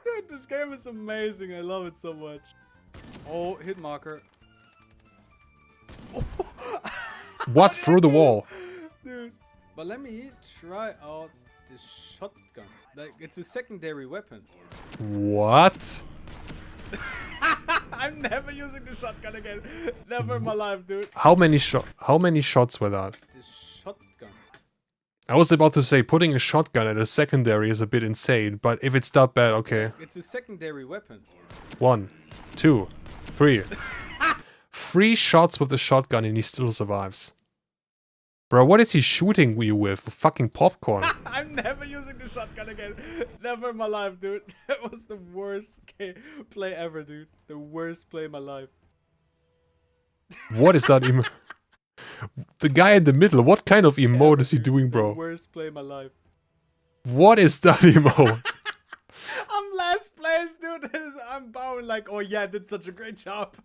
Dude, this game is amazing. I love it so much. Oh, hit marker. What? Through the wall? Dude. But let me try out the shotgun. Like, it's a secondary weapon. What? I'm never using the shotgun again. Never in my life, dude. How many shots were that? The shotgun. I was about to say putting a shotgun at a secondary is a bit insane, but if it's that bad, okay. It's a secondary weapon. 1, 2, 3. 3 shots with the shotgun and he still survives. Bro, what is he shooting you with? Fucking popcorn. I'm never using the shotgun again. Never in my life, dude. That was the worst play ever, dude. The worst play in my life. What is that emote? The guy in the middle, what kind of emote is he doing, The bro? worst play in my life. What is that emote? I'm last place, dude. I'm bowing like, oh yeah, I did such a great job.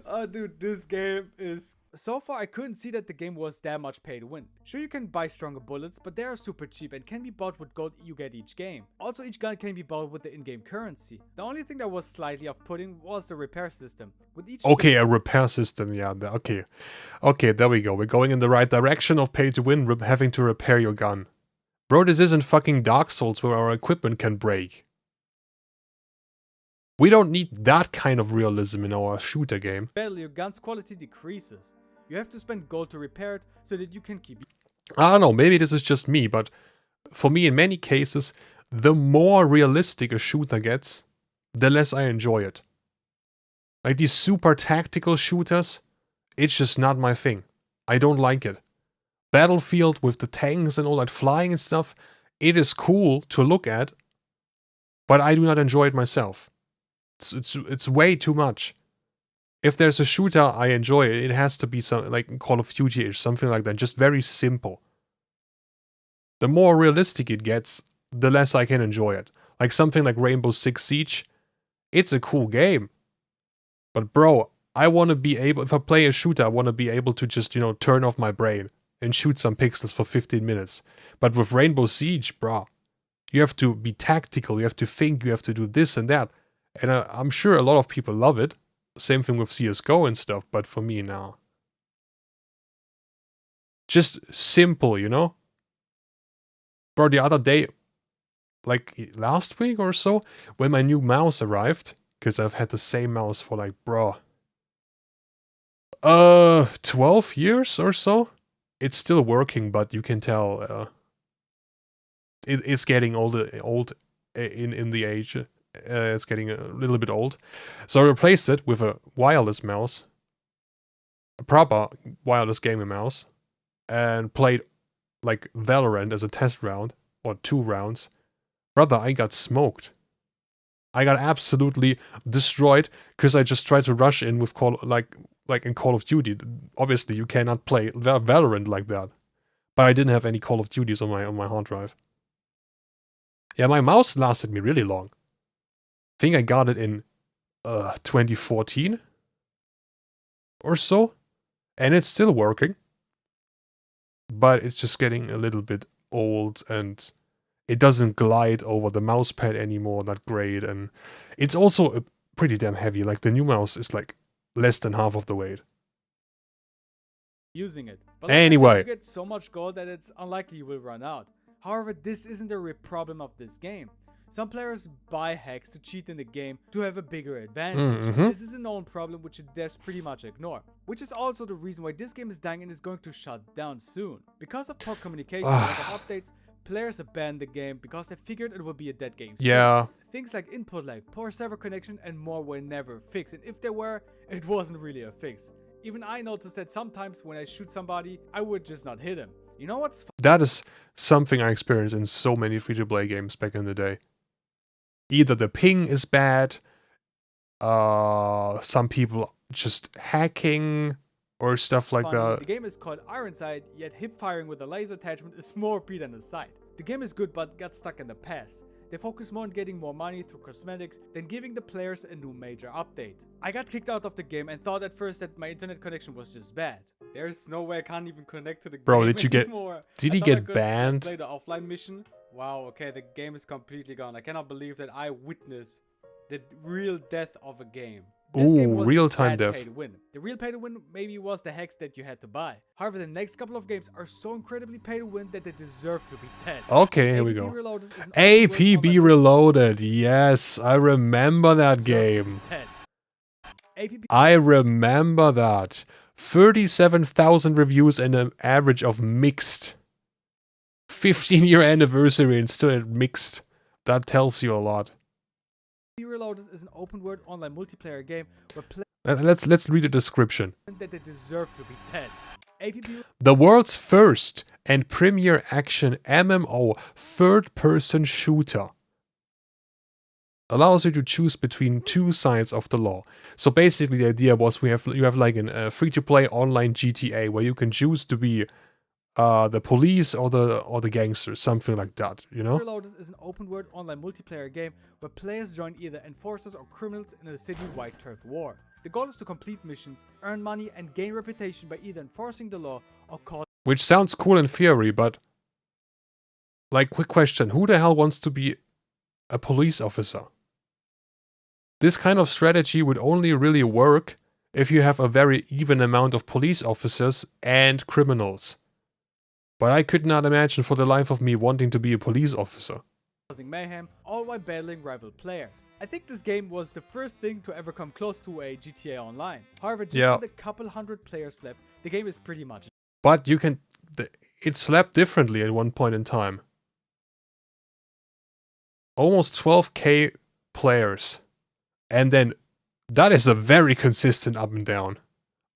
Oh, dude, this game is... So far, I couldn't see that the game was that much pay to win. Sure, you can buy stronger bullets, but they are super cheap and can be bought with gold you get each game. Also, each gun can be bought with the in-game currency. The only thing that was slightly off-putting was the repair system. With each Okay, a repair system, yeah, okay. Okay, there we go. We're going in the right direction of pay to win, having to repair your gun. Bro, this isn't fucking Dark Souls where our equipment can break. We don't need that kind of realism in our shooter game. battle, your gun's quality decreases. You have to spend gold to repair it so that you can keep... I don't know, maybe this is just me, but for me, in many cases, the more realistic a shooter gets, the less I enjoy it. Like these super tactical shooters, it's just not my thing. I don't like it. Battlefield with the tanks and all that flying and stuff, it is cool to look at, but I do not enjoy it myself. It's way too much. If there's a shooter I enjoy, it has to be something like Call of Duty-ish, something like that, just very simple. The more realistic it gets, the less I can enjoy it. Like something like Rainbow Six Siege, it's a cool game. But bro, I want to be able, if I play a shooter, I want to be able to just, turn off my brain and shoot some pixels for 15 minutes. But with Rainbow Siege, bro, you have to be tactical, you have to think, you have to do this and that. And I'm sure a lot of people love it. Same thing with CSGO and stuff, but for me now. Just simple, Bro, the other day, like last week or so, when my new mouse arrived, because I've had the same mouse for like, bro, 12 years or so. It's still working, but you can tell it's getting old in the age. It's getting a little bit old. So I replaced it with a wireless mouse. A proper wireless gaming mouse. And played like Valorant as a test round. Or 2 rounds. Brother, I got smoked. I got absolutely destroyed because I just tried to rush in with like in Call of Duty. Obviously, you cannot play Valorant like that. But I didn't have any Call of Duties on my hard drive. Yeah, my mouse lasted me really long. I think I got it in 2014 or so, and it's still working, but it's just getting a little bit old and it doesn't glide over the mouse pad anymore that great, and it's also pretty damn heavy. Like the new mouse is like less than half of the weight. Using it. But Anyway. you get so much gold that it's unlikely you will run out. However, this isn't the real problem of this game. Some players buy hacks to cheat in the game to have a bigger advantage. This is a known problem which you just pretty much ignore. Which is also the reason why this game is dying and is going to shut down soon. Because of poor communication and lack of updates, players abandoned the game because they figured it would be a dead game soon. Yeah. Things like input lag, poor server connection and more were never fixed. And if they were, it wasn't really a fix. Even I noticed that sometimes when I shoot somebody, I would just not hit him. You know what's That is something I experienced in so many free-to-play games back in the day. either the ping is bad, some people just hacking or stuff like Finally, that. the game is called Ironside, yet hip firing with a laser attachment is more OP than the sight. The game is good but got stuck in the past. They focus more on getting more money through cosmetics than giving the players a new major update. I got kicked out of the game and thought at first that my internet connection was just bad. There's no way I can't even connect to the Bro, game did you get- anymore. did I he thought I get could banned? play the offline mission. Wow, okay, the game is completely gone. I cannot believe that I witnessed the real death of a game. This game Ooh, wasn't real-time bad death. pay to win. The real pay to win maybe was the hacks that you had to buy. However, the next couple of games are so incredibly pay to win that they deserve to be 10. Okay, here we APB go. Reloaded is an APB open world Reloaded. Yes, I remember that game. 10. APB I remember that. 37,000 reviews and an average of mixed. 15-year anniversary and still at mixed. That tells you a lot. Reloaded is an open world online multiplayer game where players Let's read the description. that they deserve to be 10. APB The world's first and premier action MMO third-person shooter allows you to choose between two sides of the law. So basically, the idea was you have like a free-to-play online GTA where you can choose to be the police or the gangsters, something like that. You know? Reloaded is an open world online multiplayer game where players join either enforcers or criminals in a city-wide turf war. The goal is to complete missions, earn money, and gain reputation by either enforcing the law or causing Which sounds cool in theory, but like, quick question: who the hell wants to be a police officer? This kind of strategy would only really work if you have a very even amount of police officers and criminals. But I could not imagine for the life of me wanting to be a police officer. mayhem, all while battling rival players. I think this game was the first thing to ever come close to a GTA Online. However, just with a couple hundred players left, the game is pretty much. But you can... it slapped differently at one point in time. Almost 12k players. And then that is a very consistent up and down.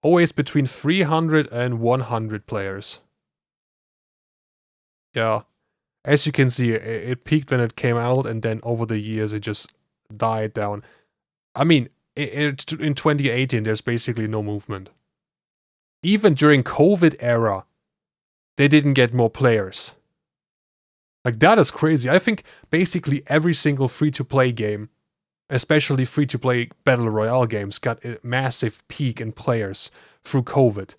Always between 300 and 100 players. Yeah. As you can see, it peaked when it came out, and then over the years it just died down. I mean, in 2018 there's basically no movement. Even during COVID era, they didn't get more players. Like, that is crazy. I think basically every single free-to-play game, especially free-to-play Battle Royale games, got a massive peak in players through COVID.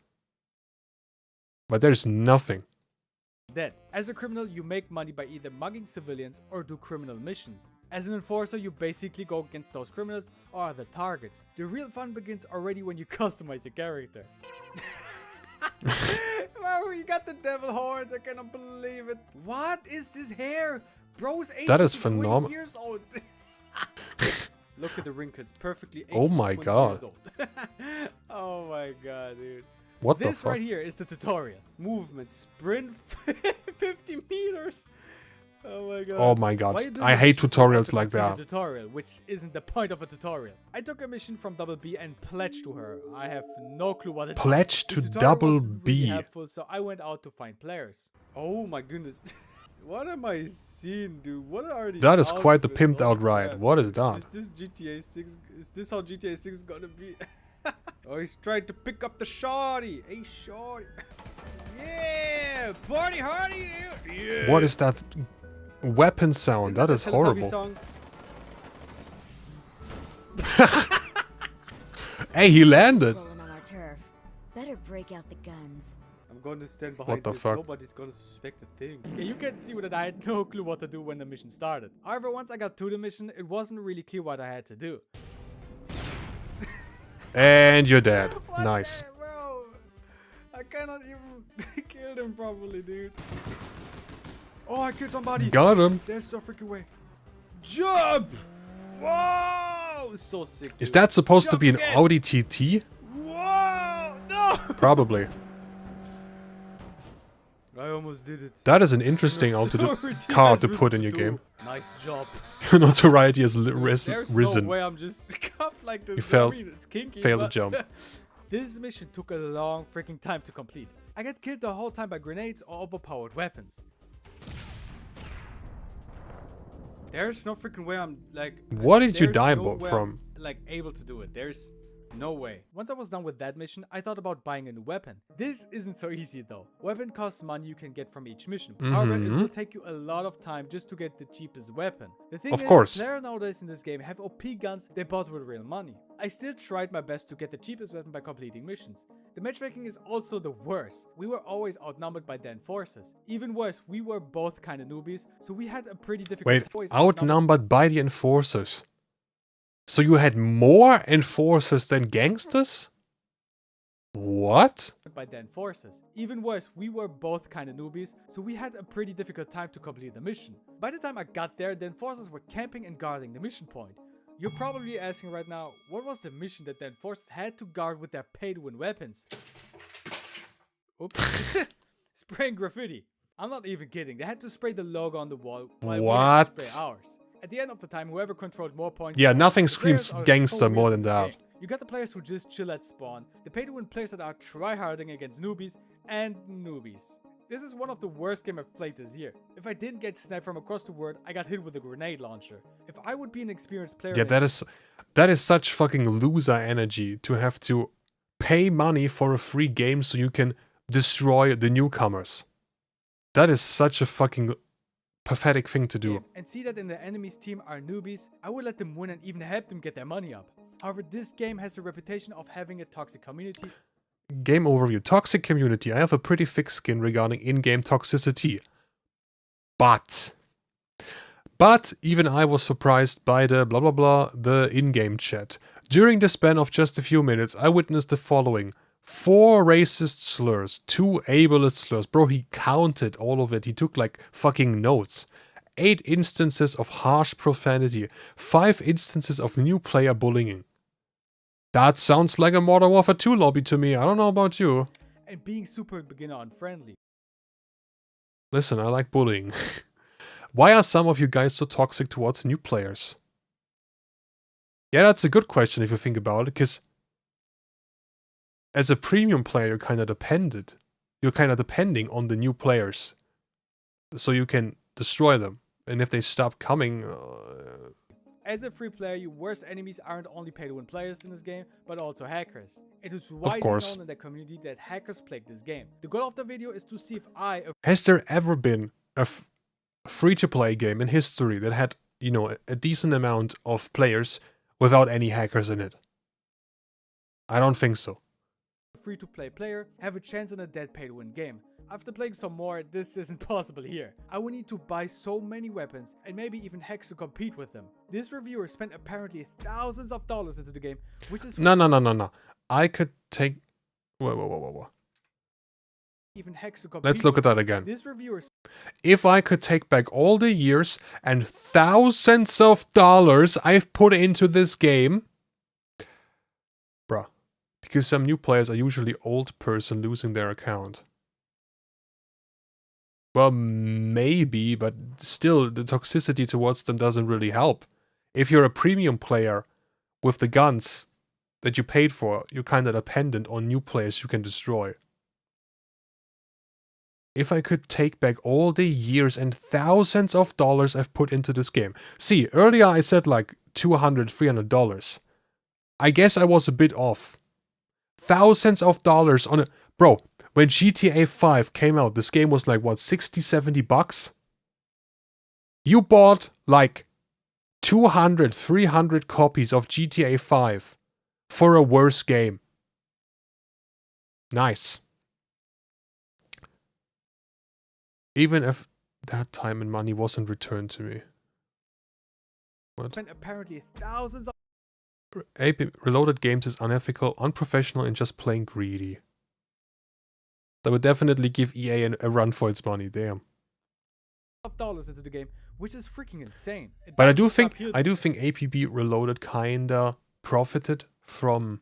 But there's nothing. Dead. As a criminal, you make money by either mugging civilians or do criminal missions. As an enforcer, you basically go against those criminals or other targets. The real fun begins already when you customize your character. Wow, you got the devil horns, I cannot believe it. What is this hair? Bro's 18 That is to 20 phenomenal. years old. Look at the wrinkles, perfectly 18 Oh my to 20 god. years old. Oh my god, dude. What the This fuck? right here is the tutorial. Movement, sprint, 50 meters. Oh my god. Oh my Why god. you do I this? hate You should tutorials also like complete that. a tutorial, which isn't the point of a tutorial. I took a mission from Double B and pledged to her. I have no clue what it is. Pledge The to tutorial Double wasn't really B. helpful, so I went out to find players. Oh my goodness. What am I seeing, dude? What are these? That is quite the outfits? pimped Oh out my ride. God. What is that? Is this GTA 6? Is this how GTA 6 is gonna be? Oh, he's trying to pick up the shorty. Hey, shorty. Yeah! Party hardy, dude! Yeah! What is that weapon sound? That the is Teletubby horrible. song? Hey, he landed. Rolling on our turf. Better break out the guns. I'm going to stand behind the this. fuck? Nobody's gonna suspect a thing. Yeah, you can see that I had no clue what to do when the mission started. However, once I got to the mission, it wasn't really clear what I had to do. And you're dead. What Nice. the- bro? I cannot even kill them properly, dude. Oh, I killed somebody. Got him. There's so freaking way. Jump! Whoa! So sick. Is dude. that supposed to Jump be an again. Audi TT? Whoa! No! Probably. I almost did it. That is an interesting car to put in your game. Nice job. Notoriety has There's risen. no way I'm just cuffed like this. You failed- I mean, it's kinky, failed to but jump. This mission took a long freaking time to complete. I got killed the whole time by grenades or overpowered weapons. There's no freaking way I'm like... What did you there's die no way from? I'm, like, able to do it. There's no way. Once I was done with that mission, I thought about buying a new weapon. This isn't so easy though. Weapon costs money you can get from each mission. However, it will take you a lot of time just to get the cheapest weapon. The thing Of is, course. players nowadays in this game have OP guns they bought with real money. I still tried my best to get the cheapest weapon by completing missions. The matchmaking is also the worst. We were always outnumbered by the enforcers. Even worse, we were both kind of noobies, so we had a pretty difficult choice. Outnumbered by the enforcers. So you had more enforcers than gangsters? What? By the enforcers. Even worse, we were both kind of newbies, so we had a pretty difficult time to complete the mission. By the time I got there, the enforcers were camping and guarding the mission point. You're probably asking right now, what was the mission that the enforcers had to guard with their pay-to-win weapons? Oops. Spraying graffiti. I'm not even kidding. They had to spray the logo on the wall while we had to spray ours. At the end of the time, whoever controlled more points... Yeah, nothing the screams players are gangster so more weird than in the that. game. You got the players who just chill at spawn, the pay-to-win players that are tryharding against newbies, and newbies. This is one of the worst games I've played this year. If I didn't get sniped from across the world, I got hit with a grenade launcher. If I would be an experienced player... Yeah, that is such fucking loser energy to have to pay money for a free game so you can destroy the newcomers. That is such a fucking pathetic thing to do. And see that in the enemy's team are newbies, I would let them win and even help them get their money up. However, this game has a reputation of having a toxic community. Game overview. Toxic community. I have a pretty thick skin regarding in-game toxicity. But even I was surprised by the blah blah blah, the in-game chat. During the span of just a few minutes, I witnessed the following. 4 racist slurs, 2 ableist slurs. Bro, he counted all of it. He took like fucking notes. 8 instances of harsh profanity. 5 instances of new player bullying. That sounds like a Modern Warfare 2 lobby to me. I don't know about you. And being super beginner unfriendly. Listen, I like bullying. Why are some of you guys so toxic towards new players? Yeah, that's a good question if you think about it, because as a premium player, you're kind of dependent. You're kind of depending on the new players. So you can destroy them. And if they stop coming... As a free player, your worst enemies aren't only pay-to-win players in this game, but also hackers. It is widely known in the community that hackers plague this game. The goal of the video is to see if Has there ever been a free-to-play game in history that had, you know, a decent amount of players without any hackers in it? I don't think so. Free-to-play player have a chance in a dead pay-to-win game. After playing some more, this isn't possible here. I will need to buy so many weapons and maybe even hacks to compete with them. This reviewer spent apparently thousands of dollars into the game, which is... No. I could take... Whoa. Even hacks to compete. Let's look at that again. This reviewer... If I could take back all the years and thousands of dollars I've put into this game... Bruh. Because some new players are usually old person losing their account. Well, maybe, but still, the toxicity towards them doesn't really help. If you're a premium player with the guns that you paid for, you're kind of dependent on new players you can destroy. If I could take back all the years and thousands of dollars I've put into this game. See, earlier I said like $200, $300. I guess I was a bit off. Thousands of dollars on a... Bro, when GTA 5 came out, this game was like, what, 60, 70 bucks? You bought like 200, 300 copies of GTA 5 for a worse game. Nice. Even if that time and money wasn't returned to me. What? Apparently thousands of... Reloaded games is unethical, unprofessional, and just plain greedy. That would definitely give EA a run for its money, damn. ...dollars into the game, which is freaking insane. But I do think APB Reloaded kinda profited from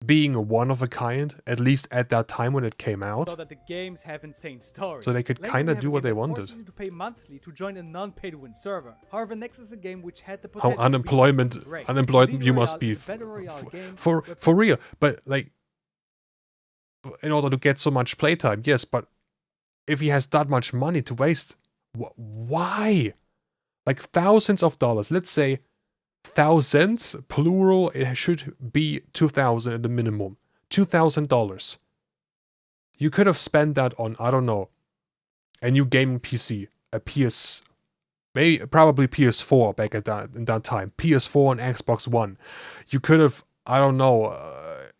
being one of a kind, at least at that time when it came out. So that the games have insane stories. So they could kind of do what they wanted. You to pay monthly to join a non-pay-to-win server. However, next is a game which had the potential. How unemployed you must be for real. But like, in order to get so much playtime, yes. But if he has that much money to waste, why? Like thousands of dollars. Let's say thousands, plural, it should be 2,000 at the minimum. $2,000. You could have spent that on, I don't know, a new gaming PC, a PS, maybe probably PS4 back at that time, PS4 and Xbox One. You could have, I don't know,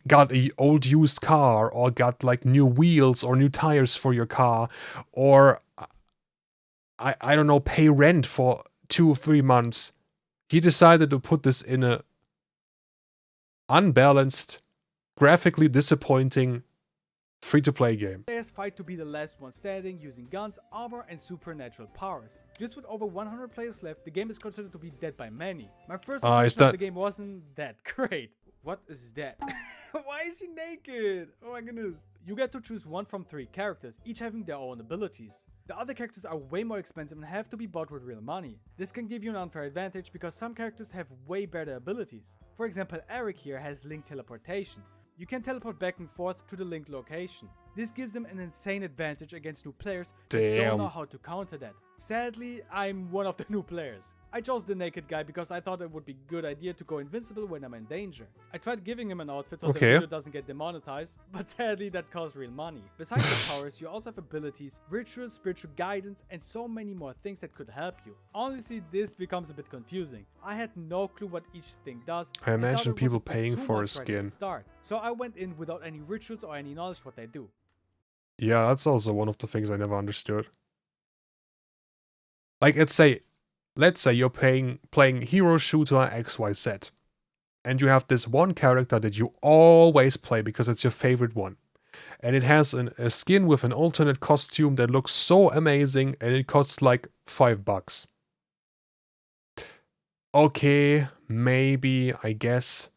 got a old used car, or got like new wheels or new tires for your car, or I don't know, pay rent for 2 or 3 months. He decided to put this in a unbalanced, graphically disappointing free-to-play game. Players fight to be the last one standing using guns, armor and supernatural powers. Just with over 100 players left, the game is considered to be dead by many. My first impression of the game wasn't that great. What is that? Why is he naked? Oh my goodness. You get to choose one from 3 characters, each having their own abilities. The other characters are way more expensive and have to be bought with real money. This can give you an unfair advantage because some characters have way better abilities. For example, Eric here has link teleportation. You can teleport back and forth to the linked location. This gives them an insane advantage against new players that don't know how to counter that. Sadly, I'm one of the new players. I chose the naked guy because I thought it would be a good idea to go invincible when I'm in danger. I tried giving him an outfit so the video doesn't get demonetized, but sadly that costs real money. Besides the powers, you also have abilities, rituals, spiritual guidance, and so many more things that could help you. Honestly, this becomes a bit confusing. I had no clue what each thing does. I imagine people paying for a skin. So I went in without any rituals or any knowledge what they do. Yeah, that's also one of the things I never understood. Like, let's say you're playing hero shooter XYZ, and you have this one character that you always play because it's your favorite one, and it has a skin with an alternate costume that looks so amazing, and it costs like $5. Okay, maybe, I guess,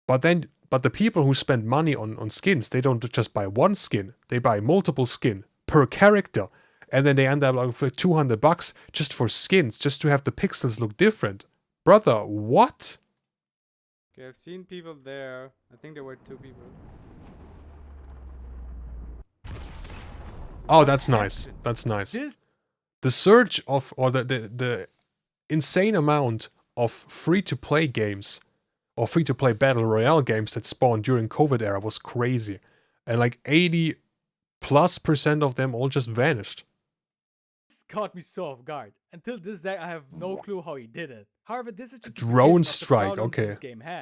but the people who spend money on skins, they don't just buy one skin, they buy multiple skin per character. And then they end up like for $200 just for skins, just to have the pixels look different. Brother, what? Okay, I've seen people there. I think there were 2 people. Oh, that's nice. That's nice. The surge of, or the insane amount of free-to-play games, or free-to-play battle royale games that spawned during COVID era was crazy. And like 80+% of them all just vanished. This caught me so off guard. Until this day, I have no clue how he did it. However, this is just drone strike. Okay,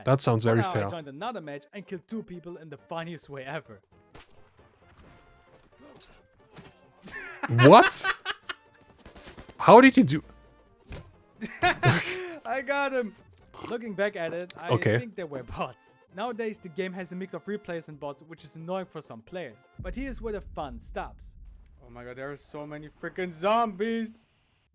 that sounds very fair. I joined another match and killed 2 people in the funniest way ever. What? How did you do? I got him. Looking back at it, I think they were bots. Nowadays, the game has a mix of real players and bots, which is annoying for some players. But here's where the fun stops. Oh my god, there are so many freaking zombies!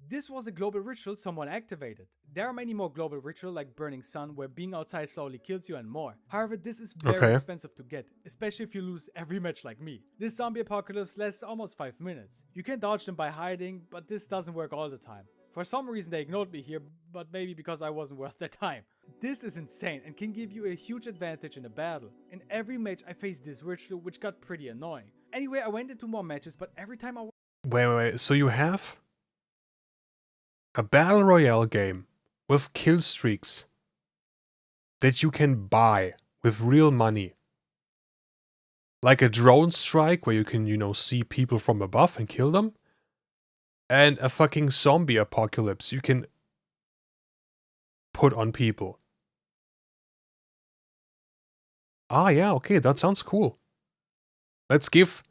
This was a global ritual someone activated. There are many more global rituals like Burning Sun, where being outside slowly kills you, and more. However, this is very expensive to get, especially if you lose every match like me. This zombie apocalypse lasts almost 5 minutes. You can dodge them by hiding, but this doesn't work all the time. For some reason they ignored me here, but maybe because I wasn't worth their time. This is insane and can give you a huge advantage in a battle. In every match I faced this ritual, which got pretty annoying. Anyway, I went into more matches, but every time I... Wait. So you have a battle royale game with kill streaks that you can buy with real money. Like a drone strike where you can, you know, see people from above and kill them. And a fucking zombie apocalypse you can put on people. Ah, yeah, okay, that sounds cool. Let's give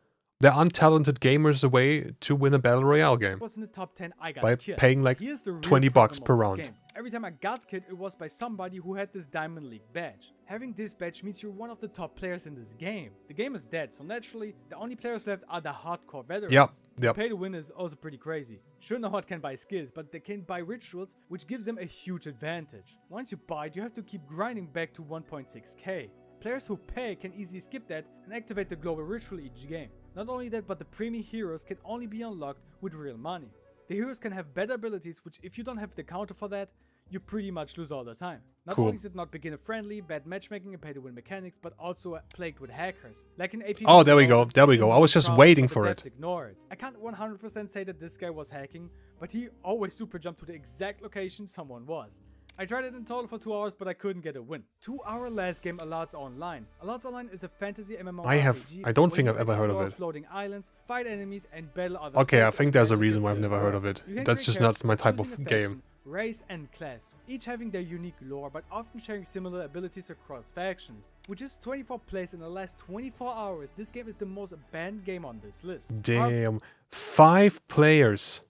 the untalented gamers a way to win a battle royale game. Was in the top 10, I got by killed. Paying like $20 per round. Every time I got killed, it was by somebody who had this Diamond League badge. Having this badge means you're one of the top players in this game. The game is dead, so naturally, the only players left are the hardcore veterans. Yep. Pay to win is also pretty crazy. Sure, no one can buy skills, but they can buy rituals, which gives them a huge advantage. Once you buy it, you have to keep grinding back to 1.6k. Players who pay can easily skip that and activate the global ritual each game. Not only that, but the premium heroes can only be unlocked with real money. The heroes can have better abilities, which if you don't have the counter for that, you pretty much lose all the time. Not Cool. only is it not beginner friendly, bad matchmaking and pay to win mechanics, but also plagued with hackers. Like in AP. Oh, there we go. There we go. I was just waiting for it. Ignore it. I can't 100% say that this guy was hacking, but he always super jumped to the exact location someone was. I tried it in total for 2 hours, but I couldn't get a win. 2-hour last game, Alarts Online. Alarts Online is a fantasy MMORPG. I don't think I've ever heard of it. Floating islands, fight enemies, and battle other Okay, I players think in there's a magic reason why I've filled never heard world. of it. You can That's create just not characters my by type choosing of a game. faction, race and class, each having their unique lore but often sharing similar abilities across factions. With just 24 plays in the last 24 hours, this game is the most banned game on this list. Damn. 5 players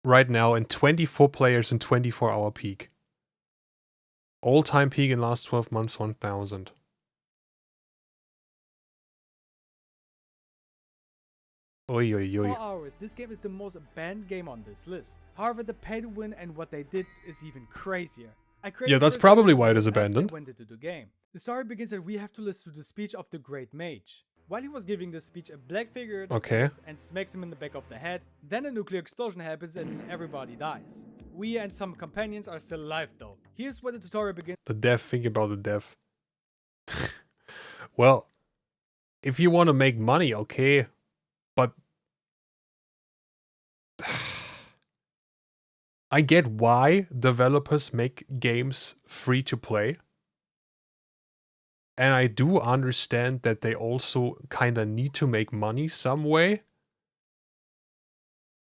right now and 24 players in 24-hour peak. All-time peak in last 12 months, 1,000. Oi, oi, oi. 4 hours, this game is the most banned game on this list. However, the pay to win and what they did is even crazier. Yeah, that's probably why it is abandoned. Went into the game. The story begins that we have to listen to the speech of the Great Mage. While he was giving this speech, a black figure appears and smacks him in the back of the head. Then a nuclear explosion happens and everybody dies. We and some companions are still alive though. Here's where the tutorial begins. The dev, think about the dev. Well, if you want to make money, okay, but I get why developers make games free to play. And I do understand that they also kind of need to make money some way.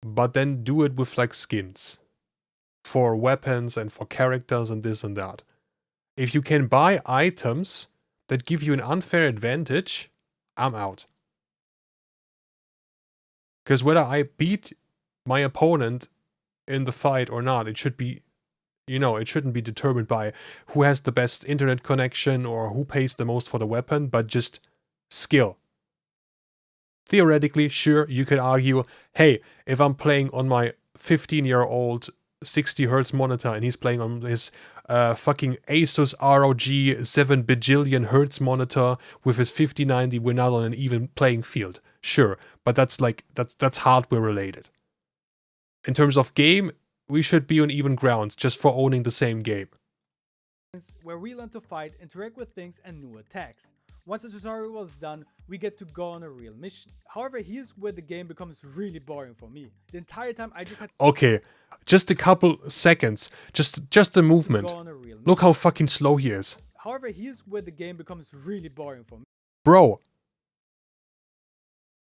But then do it with like skins. For weapons and for characters and this and that. If you can buy items that give you an unfair advantage, I'm out. Because whether I beat my opponent in the fight or not, it should be, you know, it shouldn't be determined by who has the best internet connection or who pays the most for the weapon, but just skill. Theoretically, sure, you could argue, hey, if I'm playing on my 15-year-old 60 Hz monitor and he's playing on his fucking Asus ROG 7 bajillion Hertz monitor with his 5090, we're not on an even playing field. Sure, but that's like, that's hardware related. In terms of game, we should be on even grounds just for owning the same game. Where we learn to fight, interact with things and new attacks. Once the tutorial was done, we get to go on a real mission. However, here's where the game becomes really boring for me. The entire time I just had Okay, just a couple seconds. Just the movement. Look how fucking slow he is. However, here's where the game becomes really boring for me. Bro.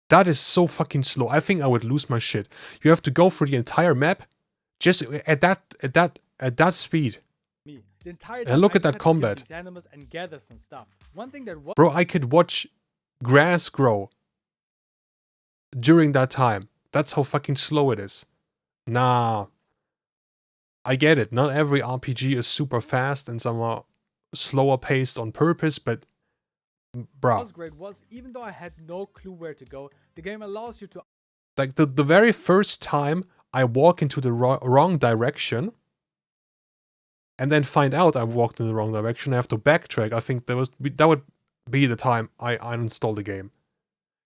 That is so fucking slow. I think I would lose my shit. You have to go through the entire map just at that speed. The entire time And look I at that just had to kill combat. these animals and gather some stuff. One thing that was Bro, I could watch grass grow during that time. That's how fucking slow it is. Nah. I get it. Not every RPG is super fast and some are slower paced on purpose, but bro. was great was, even though I had no clue where to go, the game allows you to Like the very first time I walk into the wrong direction and then find out I walked in the wrong direction, I have to backtrack. I think that would be the time I uninstall the game.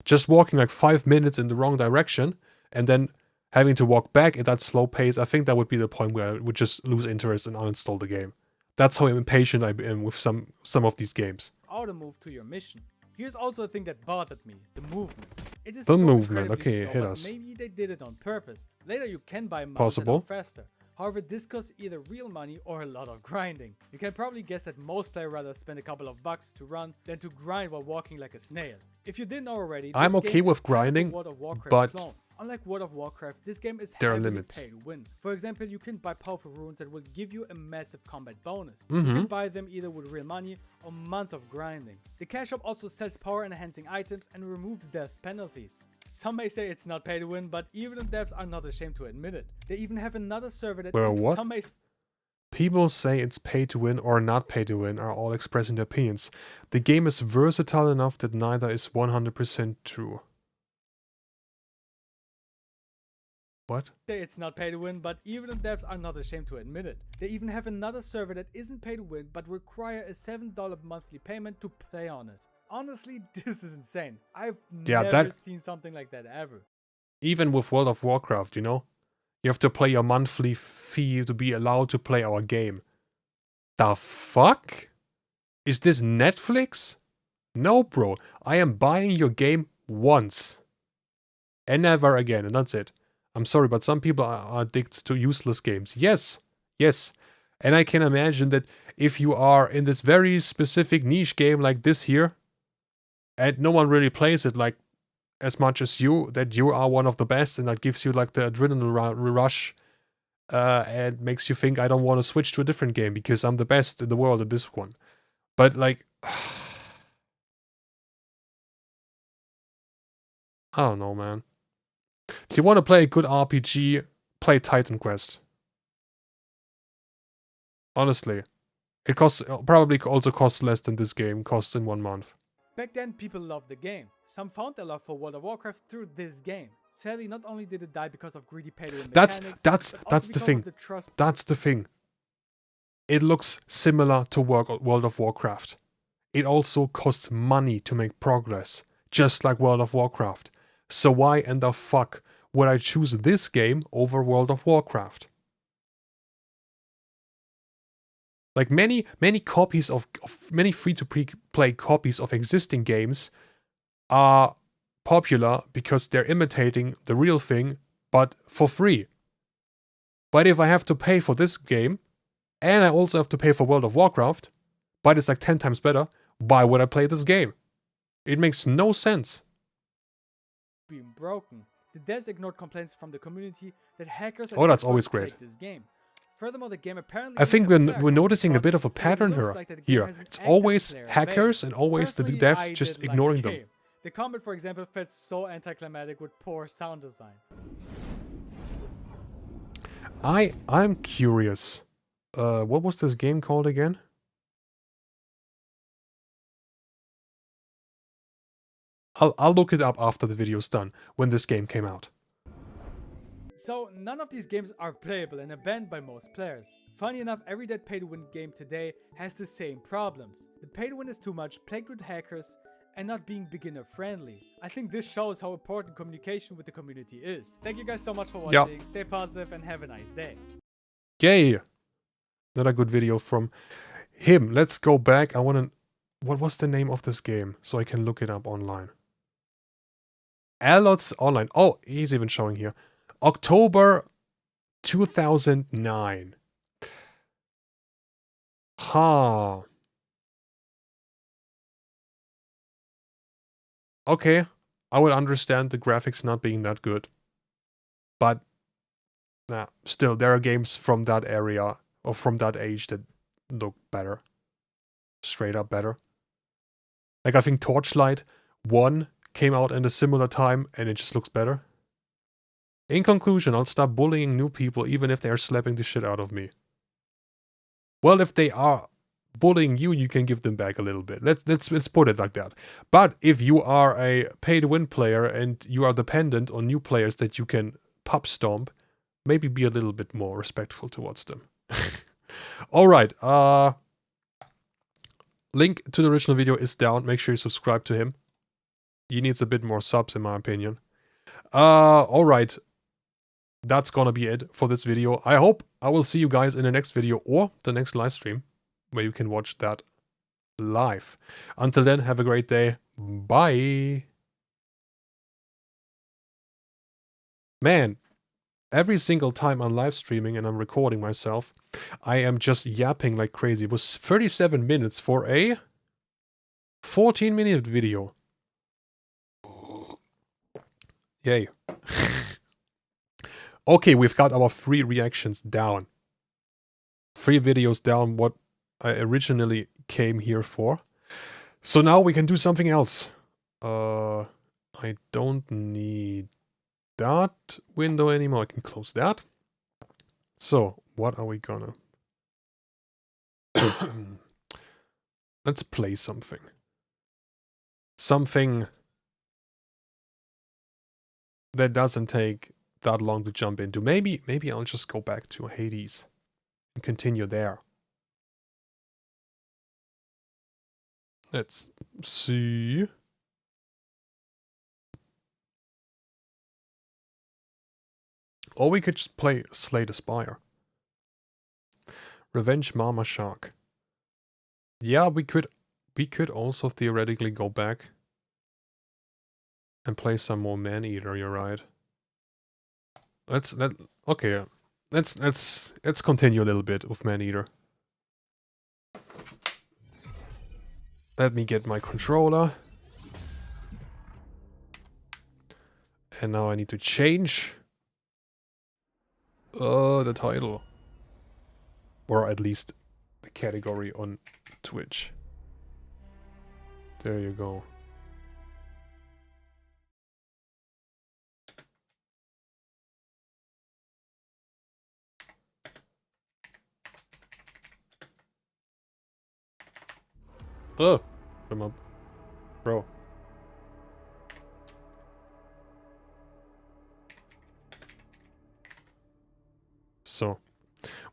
Just walking like 5 minutes in the wrong direction and then having to walk back at that slow pace, I think that would be the point where I would just lose interest and uninstall the game. That's how impatient I am with some of these games. auto move to your mission. Here's also a thing that bothered me, the movement. It is The so movement, incredibly okay, slow, hit but us. maybe they did it on purpose. Later you can buy mounts Possible. that are faster. However, this costs either real money or a lot of grinding. You can probably guess that most players rather spend a couple of bucks to run than to grind while walking like a snail. If you didn't know already, I'm this okay game with is kind of a grinding, World of Warcraft but clone. Unlike World of Warcraft, this game is there are heavily limits. pay to win. For example, you can buy powerful runes that will give you a massive combat bonus. Mm-hmm. You can buy them either with real money or months of grinding. The cash shop also sells power enhancing items and removes death penalties. Some may say it's not pay to win, but even the devs are not ashamed to admit it. They even have another server that Well, is- what? some may People say it's pay to win or not pay to win are all expressing their opinions. The game is versatile enough that neither is 100% true. What? say it's not pay to win, but even the devs are not ashamed to admit it. They even have another server that isn't pay to win, but require a $7 monthly payment to play on it. Honestly, this is insane. I've Yeah, never that- seen something like that ever. Even with World of Warcraft, you know? You have to pay a monthly fee to be allowed to play our game. The fuck? Is this Netflix? No, bro. I am buying your game once. And never again, and that's it. I'm sorry, but some people are addicted to useless games. Yes. Yes. And I can imagine that if you are in this very specific niche game like this here, and no one really plays it like as much as you, that you are one of the best, and that gives you like the adrenaline rush, and makes you think I don't want to switch to a different game because I'm the best in the world at this one. But like, I don't know, man. If you want to play a good RPG, play Titan Quest. Honestly. It costs, probably also costs less than this game costs in 1 month. Back then, people loved the game. Some found their love for World of Warcraft through this game. Sadly, not only did it die because of greedy pay-to-win mechanics, That's the thing. That's the thing. It looks similar to World of Warcraft. It also costs money to make progress, just like World of Warcraft. So why in the fuck would I choose this game over World of Warcraft? Like many copies of many free-to-play copies of existing games are popular because they're imitating the real thing, but for free. But if I have to pay for this game, and I also have to pay for World of Warcraft, but it's like 10 times better, why would I play this game? It makes no sense. Being broken. The devs ignored complaints from the community that hackers Oh, that's always great. this game. Furthermore, the game apparently I think we're noticing a bit of a pattern here. It's always hackers and always the devs just ignoring them. The combat, for example, felt so anticlimactic with poor sound design. I'm curious. What was this game called again? I'll look it up after the video's done, when this game came out. So, none of these games are playable and are banned by most players. Funny enough, every dead pay-to-win game today has the same problems. The pay-to-win is too much, plagued with hackers, and not being beginner-friendly. I think this shows how important communication with the community is. Thank you guys so much for watching, Stay positive and have a nice day. Yay! Another good video from him. Let's go back. What was the name of this game? So I can look it up online. Alots Online. Oh, he's even showing here. October 2009. Huh. Okay, I would understand the graphics not being that good. But, nah, still, there are games from that area, or from that age, that look better. Straight up better. Like, I think Torchlight 1 came out in a similar time, and it just looks better. In conclusion, I'll stop bullying new people even if they are slapping the shit out of me. Well, if they are bullying you, you can give them back a little bit. Let's put it like that. But if you are a pay-to-win player and you are dependent on new players that you can pub stomp, maybe be a little bit more respectful towards them. Alright, link to the original video is down. Make sure you subscribe to him. He needs a bit more subs in my opinion. Alright. That's gonna be it for this video. I hope I will see you guys in the next video or the next live stream where you can watch that live. Until then, have a great day. Bye. Man, every single time I'm live streaming and I'm recording myself, I am just yapping like crazy. It was 37 minutes for a 14-minute video. Yay. Okay, we've got our 3 reactions down. 3 videos down, what I originally came here for. So now we can do something else. I don't need that window anymore. I can close that. So, what are we gonna... Let's play something. Something that doesn't take that long to jump into. Maybe I'll just go back to Hades and continue there. Let's see. Or we could just play Slay the Spire. Revenge Mama Shark. Yeah, we could also theoretically go back and play some more Man-Eater, you're right. Let's continue a little bit with Man-Eater. Let me get my controller. And now I need to change the title. Or at least the category on Twitch. There you go. Oh, come up, bro. So,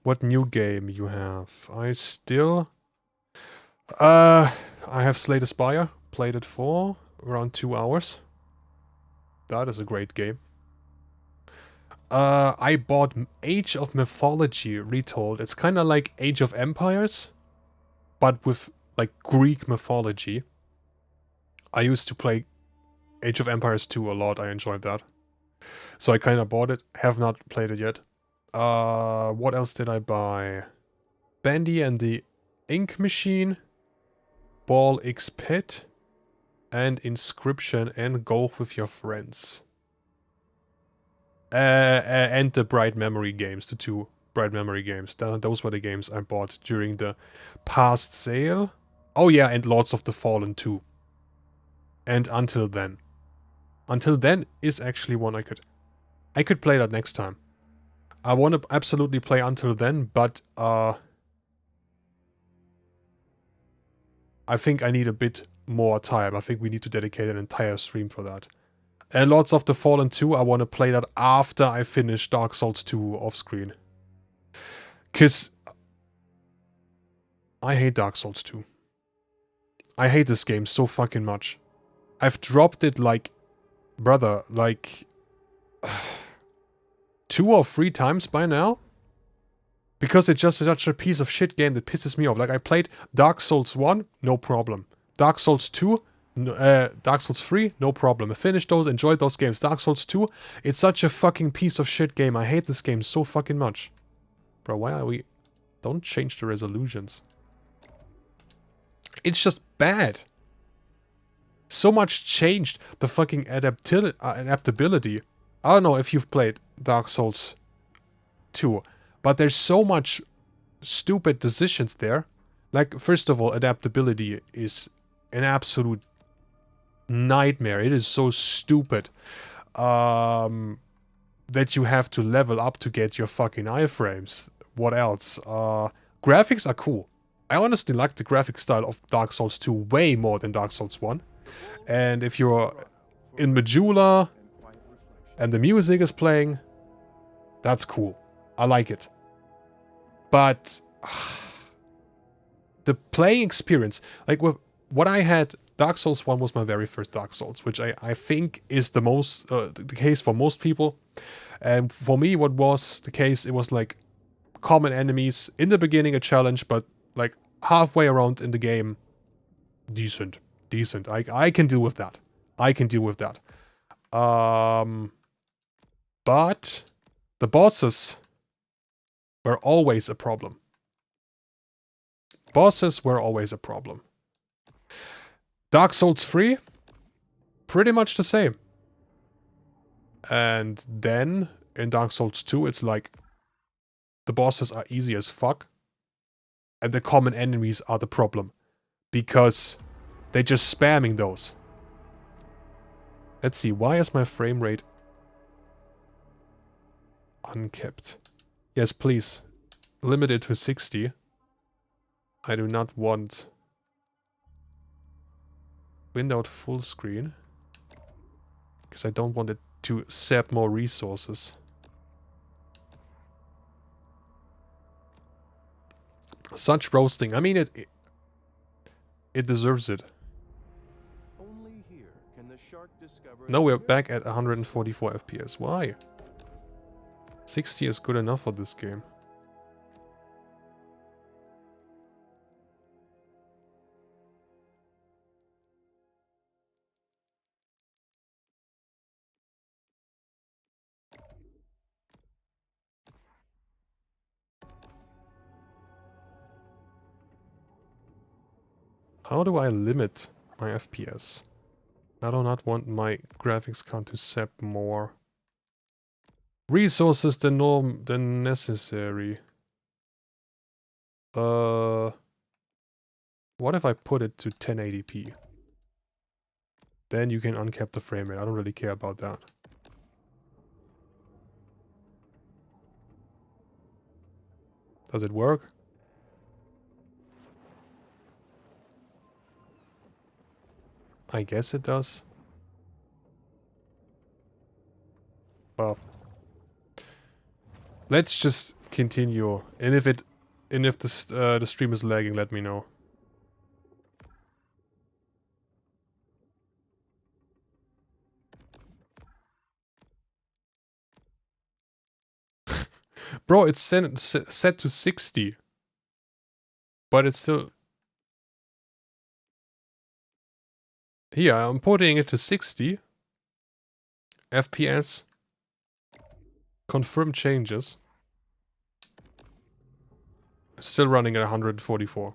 what new game you have? I have Slay the Spire. Played it for around 2 hours. That is a great game. I bought Age of Mythology Retold. It's kind of like Age of Empires, but with like Greek mythology. I used to play Age of Empires 2 a lot. I enjoyed that. So I kind of bought it. Have not played it yet. What else did I buy? Bandy and the Ink Machine, Ball X Pit, and Inscription and Golf with Your Friends. And the Bright Memory games, the 2 Bright Memory games. Those were the games I bought during the past sale. Oh yeah, and Lords of the Fallen 2. And Until Then. Until Then is actually one I could play that next time. I want to absolutely play Until Then, but I think I need a bit more time. I think we need to dedicate an entire stream for that. And Lords of the Fallen 2, I want to play that after I finish Dark Souls 2 off-screen. Because I hate Dark Souls 2. I hate this game so fucking much. I've dropped it like, brother, like 2 or 3 times by now. Because it's just such a piece of shit game that pisses me off. Like, I played Dark Souls 1, no problem. Dark Souls 2, Dark Souls 3, no problem. I finished those, enjoyed those games. Dark Souls 2, it's such a fucking piece of shit game. I hate this game so fucking much. Bro, why are we... Don't change the resolutions. It's just bad. So much changed. The fucking adaptability. I don't know if you've played Dark Souls 2. But there's so much stupid decisions there. Like, first of all, adaptability is an absolute nightmare. It is so stupid. That you have to level up to get your fucking iframes. What else? Graphics are cool. I honestly like the graphic style of Dark Souls 2 way more than Dark Souls 1. And if you're in Majula and the music is playing, that's cool. I like it. But the playing experience, like with what I had, Dark Souls 1 was my very first Dark Souls, which I think is the most the case for most people. And for me, what was the case, it was like common enemies in the beginning, a challenge, but like halfway around in the game, decent. I can deal with that. But the bosses were always a problem. Dark Souls 3, pretty much the same. And then in Dark Souls 2, it's like the bosses are easy as fuck. And the common enemies are the problem. Because they're just spamming those. Let's see, why is my frame rate unkept? Yes, please. Limit it to 60. I do not want windowed full screen. Because I don't want it to sap more resources. Such roasting. I mean, it deserves it. Only here can the shark discover. No, we're back at 144 FPS. Why? 60 is good enough for this game. How do I limit my FPS? I do not want my graphics card to sap more resources than necessary. What if I put it to 1080p? Then you can uncap the frame rate. I don't really care about that. Does it work? I guess it does. Well, let's just continue. And if the stream is lagging, let me know. Bro, it's set to 60. But it's still... Here, I'm putting it to 60. FPS. Confirm changes. Still running at 144.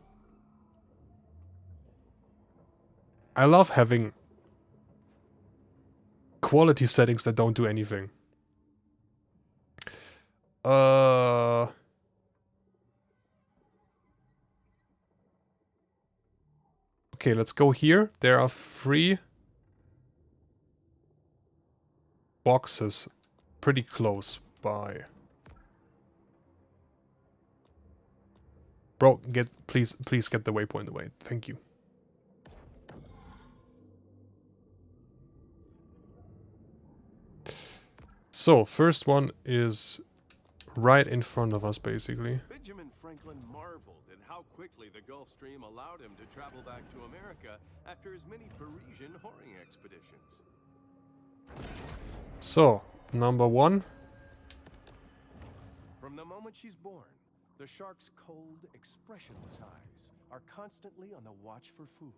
I love having quality settings that don't do anything. Okay, let's go here. There are 3 boxes pretty close by. Bro, please get the waypoint away. Thank you. So, first one is right in front of us, basically. Benjamin Franklin marveled at how quickly the Gulf Stream allowed him to travel back to America after his many Parisian whoring expeditions. So, number 1. From the moment she's born, the shark's cold, expressionless eyes are constantly on the watch for food.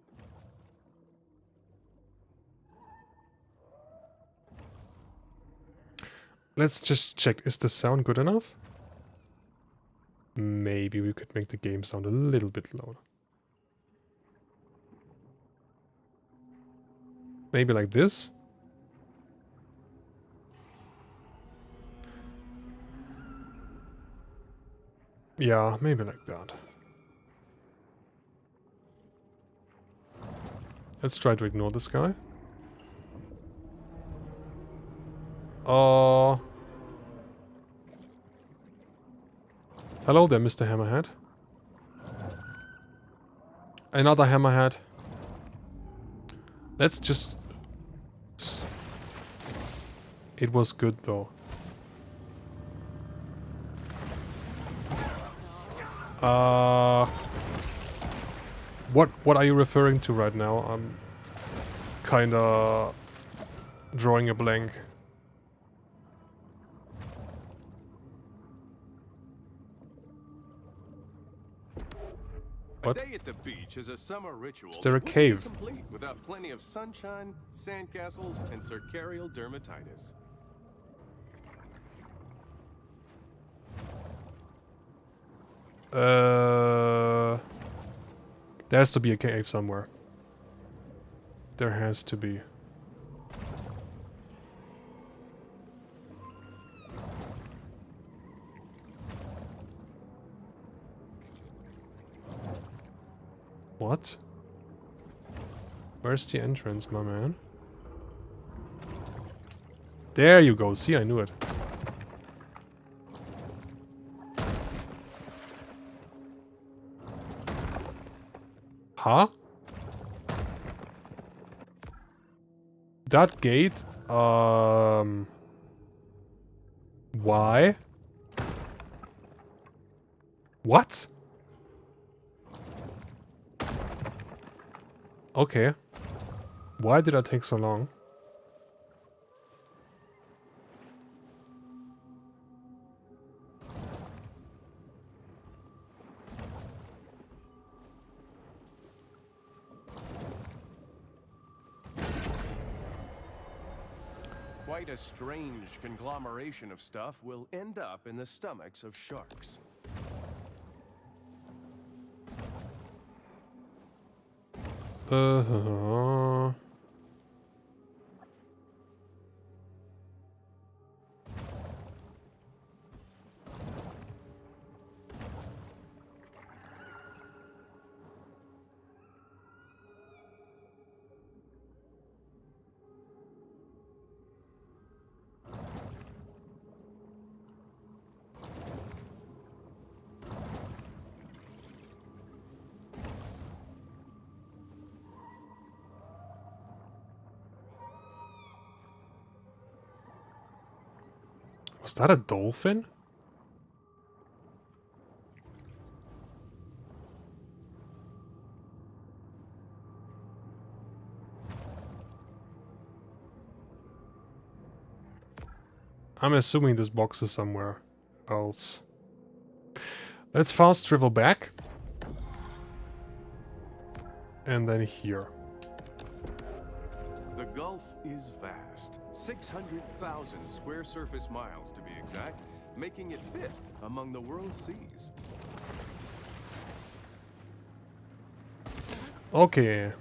Let's just check. Is the sound good enough? Maybe we could make the game sound a little bit louder. Maybe like this? Yeah, maybe like that. Let's try to ignore this guy. Hello there, Mr. Hammerhead. Another Hammerhead. Let's just... It was good though. What are you referring to right now? I'm kinda drawing a blank. What? A day at the beach is a summer ritual. Is there a that wouldn't be cave? complete without plenty of sunshine, sandcastles, and circarial dermatitis. There has to be a cave somewhere. There has to be. What? Where's the entrance, my man? There you go. See, I knew it. Huh? That gate? Why? What? Okay. Why did that take so long? quite a strange conglomeration of stuff will end up in the stomachs of sharks. Was that a dolphin? I'm assuming this box is somewhere else. Let's fast travel back. And then here. The Gulf is vast. 600,000 square surface miles to be exact, making it 5th among the world's seas. Okay.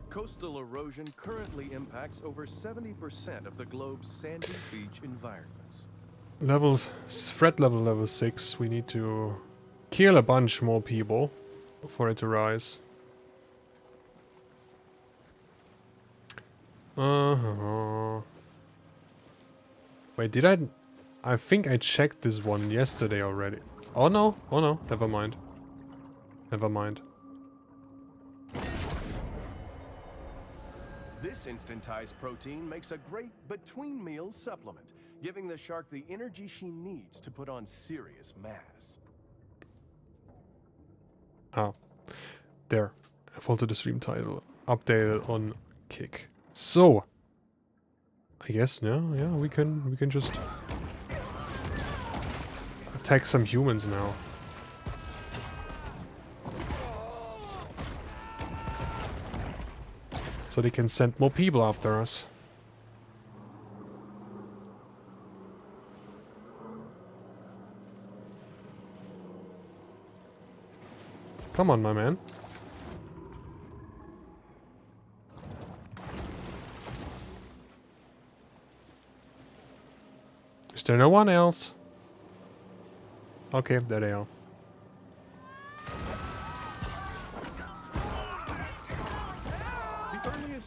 Coastal erosion currently impacts over 70% of the globe's sandy beach environments. Threat level 6. We need to kill a bunch more people for it to rise. Wait, did I think I checked this one yesterday already. Oh no, never mind. Never mind. This instantized protein makes a great between meals supplement, giving the shark the energy she needs to put on serious mass. Ah, there. I followed the stream title. Updated on Kick. So, I guess yeah, we can just attack some humans now. So they can send more people after us. Come on, my man. Is there no one else? Okay, there they are.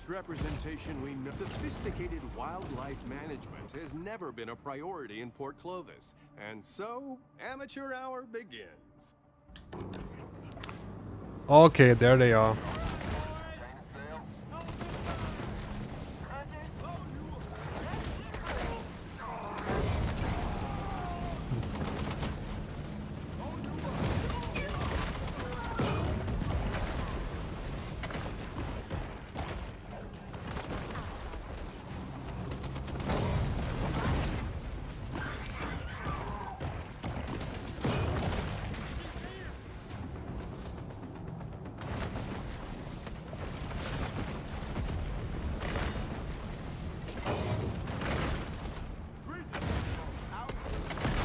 Representation we know. Sophisticated wildlife management has never been a priority in Port Clovis, and so amateur hour begins. Okay, there they are.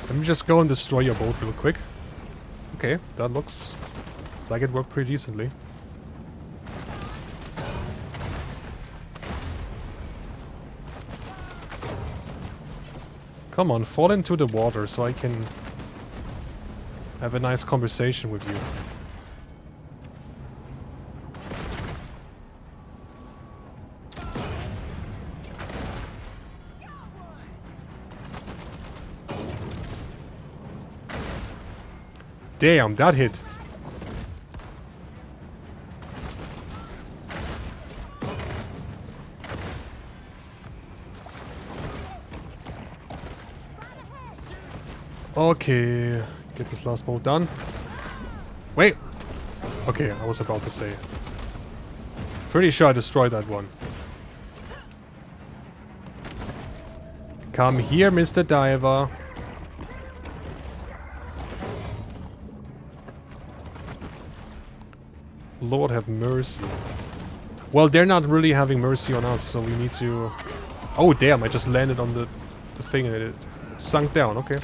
Let me just go and destroy your boat real quick. Okay, that looks like it worked pretty decently. Come on, fall into the water so I can have a nice conversation with you. Damn, that hit. Okay, get this last boat done. Wait! Okay, I was about to say. Pretty sure I destroyed that one. Come here, Mr. Diver. Lord have mercy. Well, they're not really having mercy on us, so we need to... Oh, damn, I just landed on the thing and it sunk down. Okay.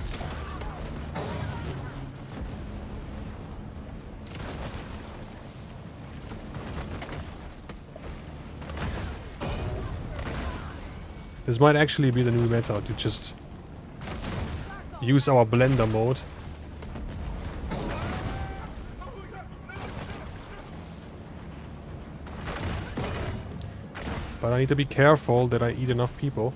This might actually be the new meta, to just use our blender mode. But I need to be careful that I eat enough people.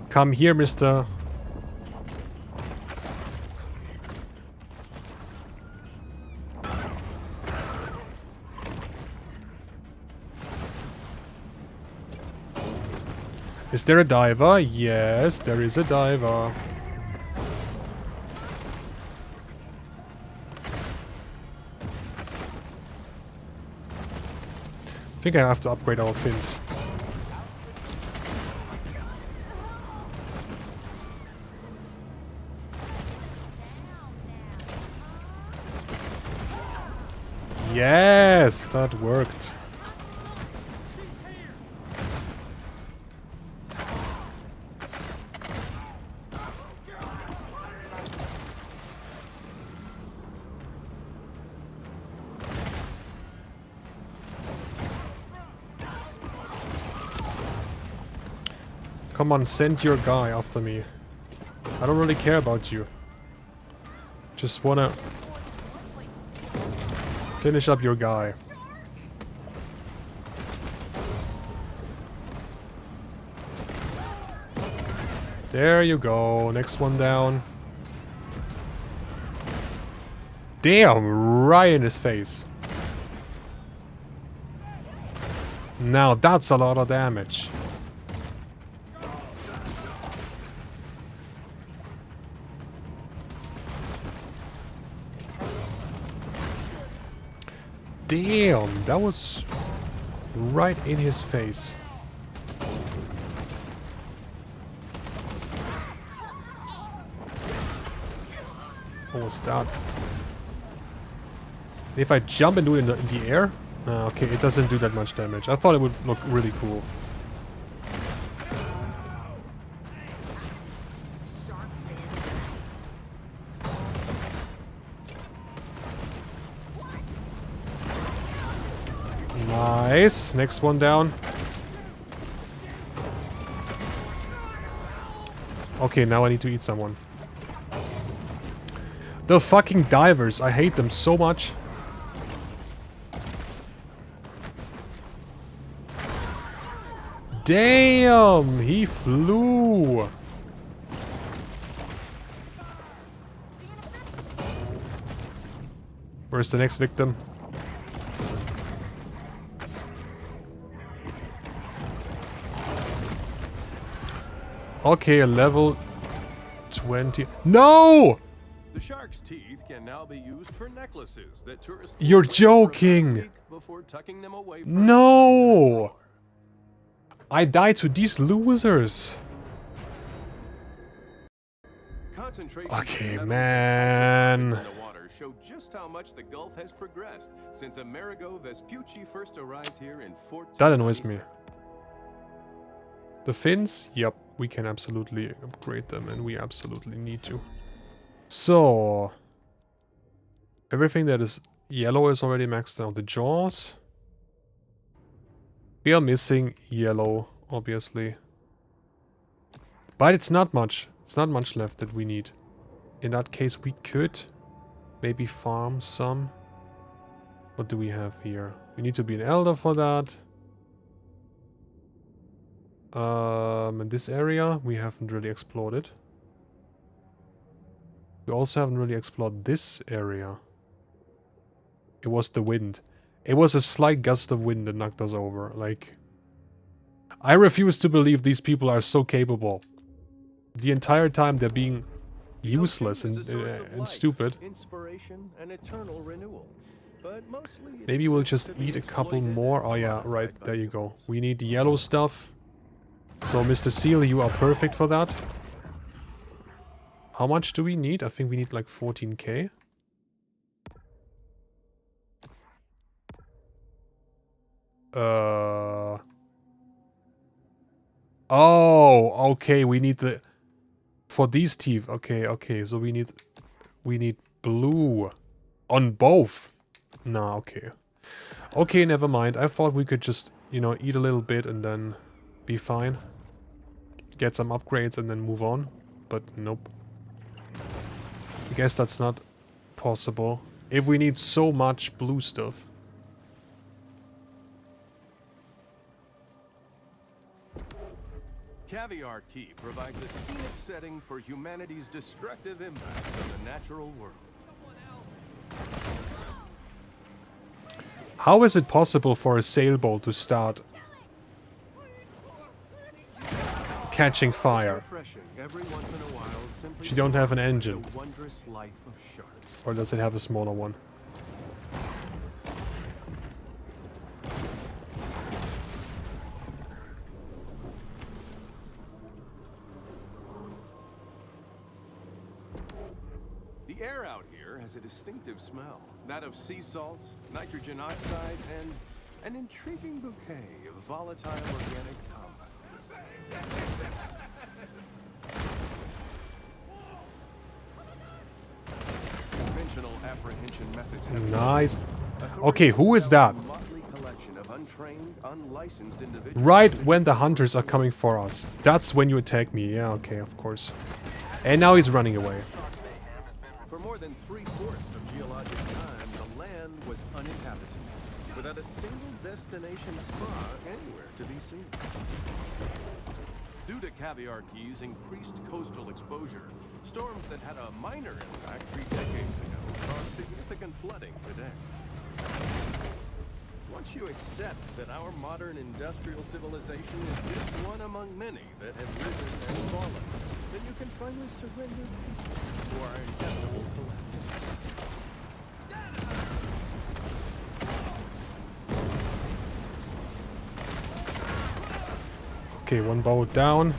Come here, mister. Is there a diver? Yes, there is a diver. I think I have to upgrade our fins. Yes, that worked. Come on, send your guy after me. I don't really care about you. Just wanna finish up your guy. There you go. Next one down. Damn, right in his face. Now that's a lot of damage. Damn, that was right in his face. What was that? If I jump and do it in the air? Okay, it doesn't do that much damage. I thought it would look really cool. Nice. Next one down. Okay, now I need to eat someone. The fucking divers. I hate them so much. Damn! He flew! Where's the next victim? Okay, level 20. No! The shark's teeth can now be used for necklaces that tourists... You're joking! Before tucking them away No! I died to these losers. Okay, man. Show just how much the Gulf has progressed since Amerigo Vespucci first arrived here in 1497. That annoys me. The fins? Yep, we can absolutely upgrade them, and we absolutely need to. So, everything that is yellow is already maxed out. The jaws. We are missing yellow, obviously. But it's not much. It's not much left that we need. In that case, we could maybe farm some. What do we have here? We need to be an elder for that. In this area, we haven't really explored it. We also haven't really explored this area. It was the wind. It was a slight gust of wind that knocked us over. Like, I refuse to believe these people are so capable. The entire time they're being useless and stupid. Inspiration and eternal renewal. But mostly it Maybe we'll exists just to be eat a couple exploited more. and Oh yeah, modified right, by there you go. humans. We need the yellow stuff. So Mr. Seal, you are perfect for that. How much do we need? I think we need like 14k. Oh, okay, we need the... For these teeth, okay, so we need blue. On both. Nah, okay. Okay, never mind. I thought we could just, you know, eat a little bit and then be fine. Get some upgrades and then move on. But nope. I guess that's not possible. If we need so much blue stuff. Caviar Key provides a scenic setting for humanity's destructive impact on the natural world. How is it possible for a sailboat to start catching fire? Refreshing every once in a while, simply She don't have an to engine. the wondrous life of sharks. Or does it have a smaller one? The air out here has a distinctive smell. That of sea salts, nitrogen oxides, and an intriguing bouquet of volatile organic compounds. Conventional apprehension methods have Nice. Authorities Okay, who is that? found a motley collection of untrained, unlicensed individuals. Right when the hunters are coming for us. That's when you attack me. Yeah, okay, of course. And now he's running away. For more than 3/4 of geologic time, the land was uninhabited, without a single destination spa anywhere to be seen. Due to Caviar Key's increased coastal exposure, storms that had a minor impact 3 decades ago caused significant flooding today. Once you accept that our modern industrial civilization is just one among many that have risen and fallen, then you can finally surrender peacefully to our inevitable collapse. Okay, one boat down.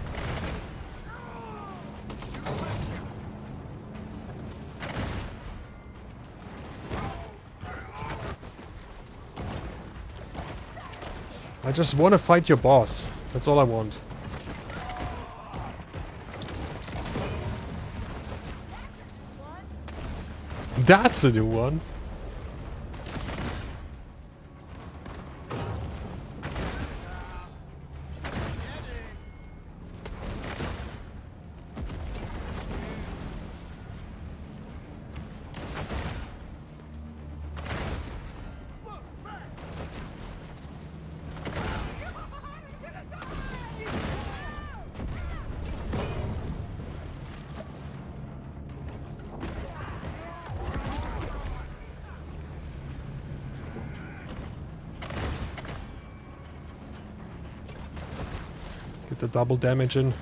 I just want to fight your boss. That's all I want. That's a new one. Get the double damage in.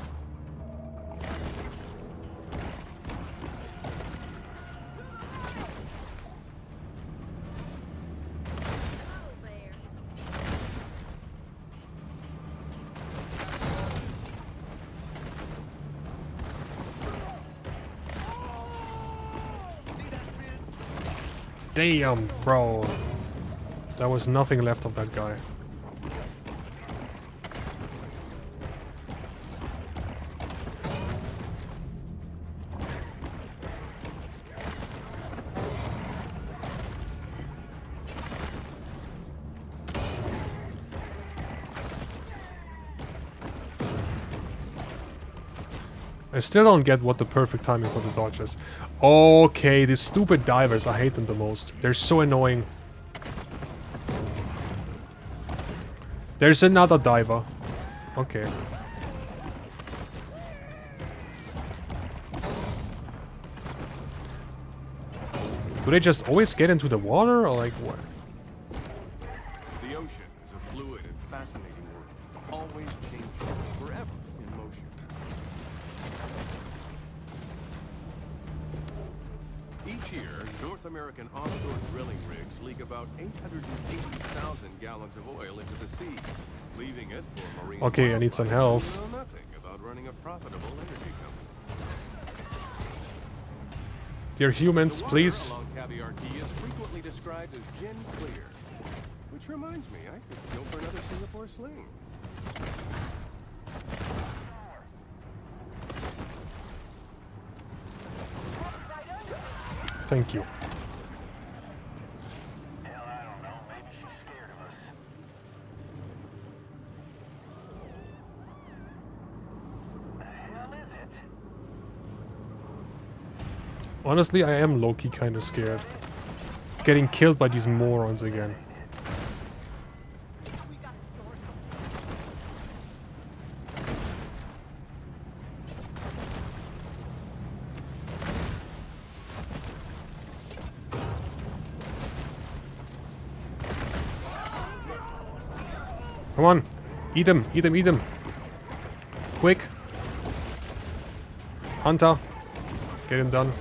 Damn, bro. There was nothing left of that guy. I still don't get what the perfect timing for the dodge is. Okay, these stupid divers, I hate them the most. They're so annoying. There's another diver. Okay. Do they just always get into the water, or like what? The ocean is a fluid and fascinating world, always changing, forever in motion. Each year, North American offshore drilling rigs leak about 880,000 gallons of oil into the sea, leaving it for marine. Okay, I need some help. who know nothing about running a profitable energy company. Dear humans, The water please. along Caviar Key is frequently described as gin clear, which reminds me, I could go for another Singapore sling. Thank you. Honestly, I am low-key kind of scared. Getting killed by these morons again. Come on. Eat him, eat him, eat him. Quick. Hunter. Get him done.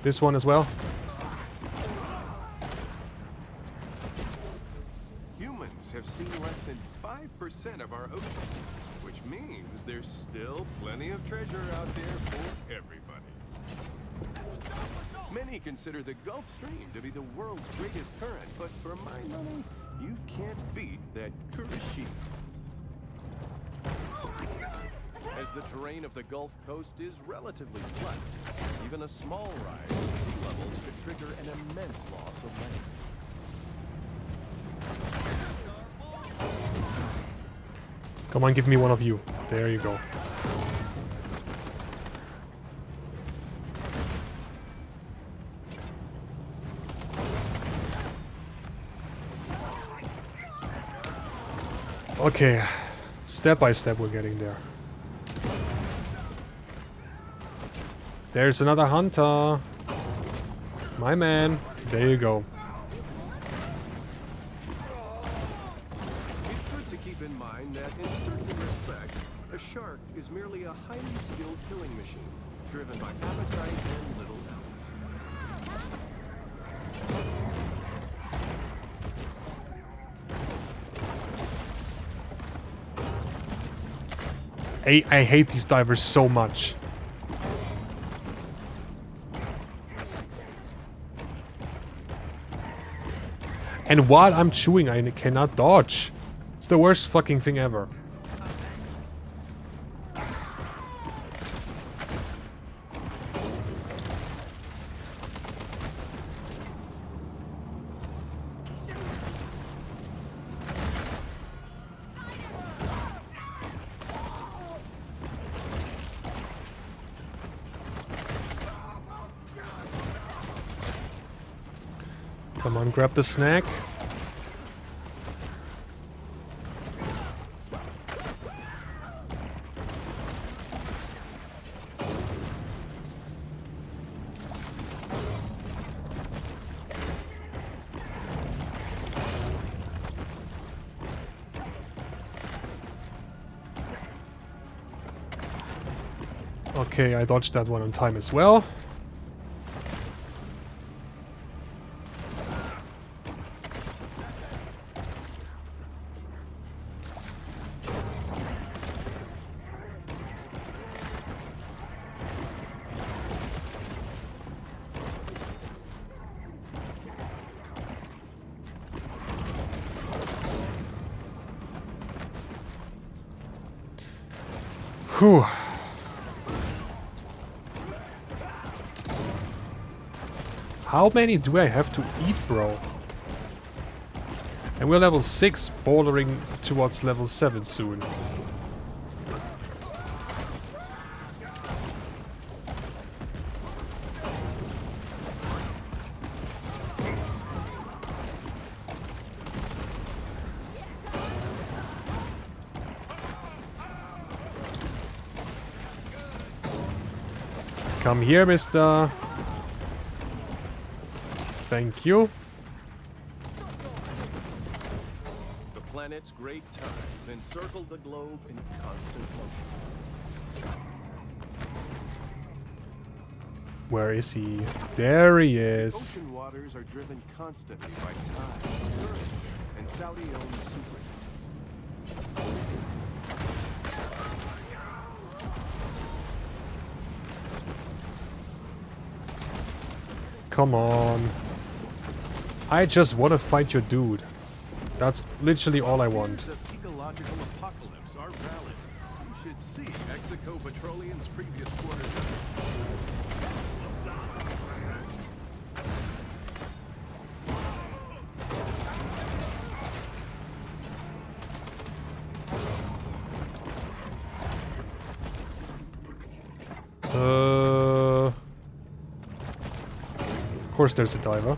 This one as well. Humans have seen less than 5% of our oceans, which means there's still plenty of treasure out there for everybody. Many consider the Gulf Stream to be the world's greatest current, but for my money, you can't beat that Kurashiki. As the terrain of the Gulf Coast is relatively flat, even a small rise in sea levels could trigger an immense loss of land. Come on, give me one of you. There you go. Okay, step by step we're getting there. There's another hunter. My man. There you go. It's good to keep in mind that in certain respects, a shark is merely a highly skilled killing machine, driven by appetite and little else. I hate these divers so much. And while I'm chewing, I cannot dodge. It's the worst fucking thing ever. Come on, grab the snack. Okay, I dodged that one on time as well. Whew. How many do I have to eat, bro? And we're level 6, bordering towards level 7 soon. Come here, mister. Thank you. The planet's great tides encircle the globe in constant motion. Where is he? There he is. Ocean waters are driven constantly by tides, currents, and Saudi-owned superyachts. Come on. I just want to fight your dude. That's literally all I want. Fears of ecological apocalypse are valid. You should see Mexico Petroleum's previous quarter. Of course there's a diver.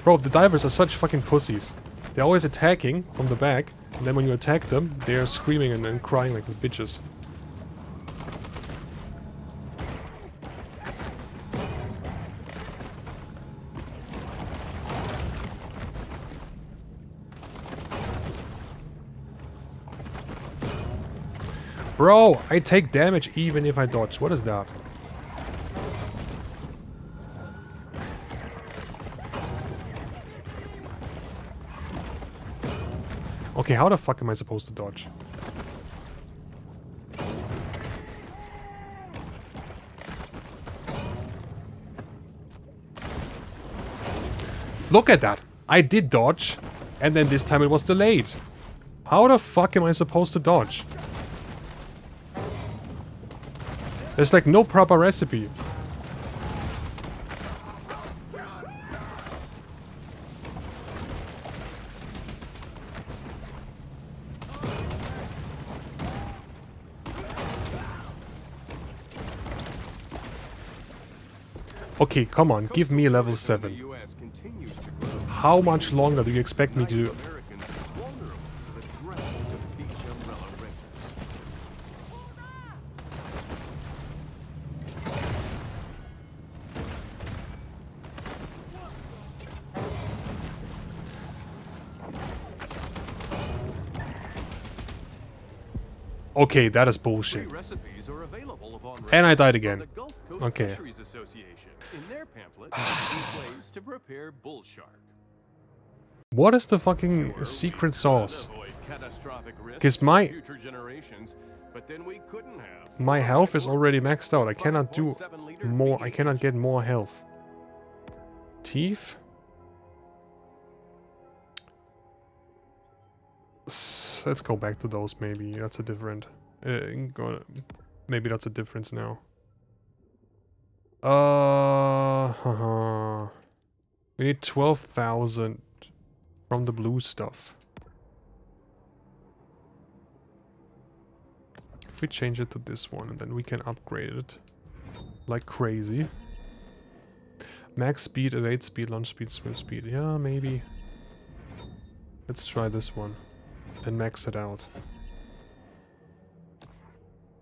Bro, the divers are such fucking pussies. They're always attacking from the back, and then when you attack them, they're screaming and crying like the bitches. Bro, I take damage even if I dodge. What is that? Okay, how the fuck am I supposed to dodge? Look at that! I did dodge, and then this time it was delayed. How the fuck am I supposed to dodge? There's like no proper recipe. Okay, come on, give me a level 7. How much longer do you expect me to do? Okay, that is bullshit. And I died again. Okay. What is the fucking secret sauce? Because my health is already maxed out. I cannot do more. I cannot get more health. Teeth? Let's go back to those maybe. That's a different... maybe that's a difference now. We need 12,000 from the blue stuff. If we change it to this one, and then we can upgrade it like crazy. Max speed, evade speed, launch speed, swim speed. Yeah, maybe. Let's try this one and max it out.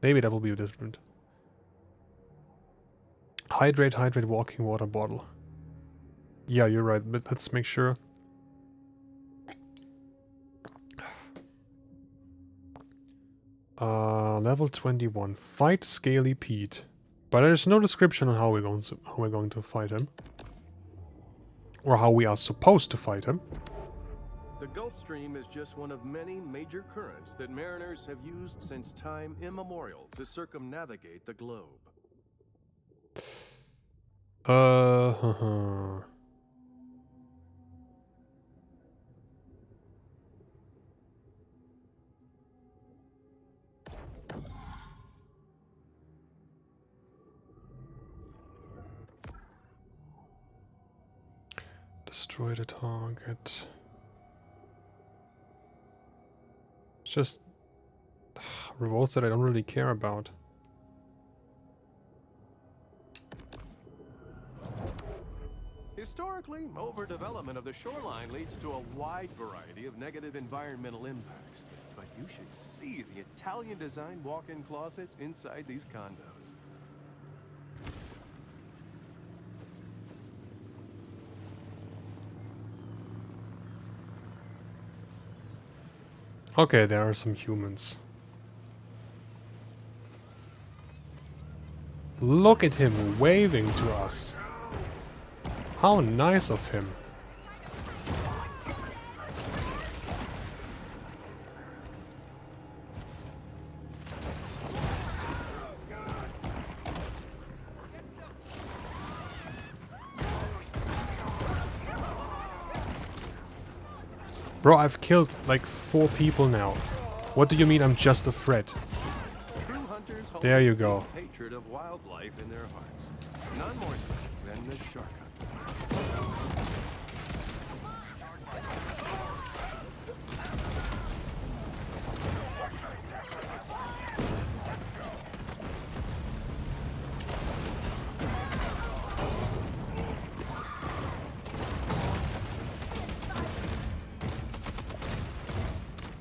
Maybe that will be different. Hydrate, hydrate, walking water bottle. Yeah, you're right, but let's make sure. Level 21. Fight Scaly Pete. But there's no description on how we're going to fight him. Or how we are supposed to fight him. The Gulf Stream is just one of many major currents that mariners have used since time immemorial to circumnavigate the globe. Destroy the target. Just revolts that I don't really care about. Historically, overdevelopment of the shoreline leads to a wide variety of negative environmental impacts. But you should see the Italian-designed walk-in closets inside these condos. Okay, there are some humans. Look at him waving to us. How nice of him. Bro, I've killed like 4 people now. What do you mean I'm just a threat? True hunters hold There you go. a hatred of wildlife in their hearts. None more so than the shark hunter.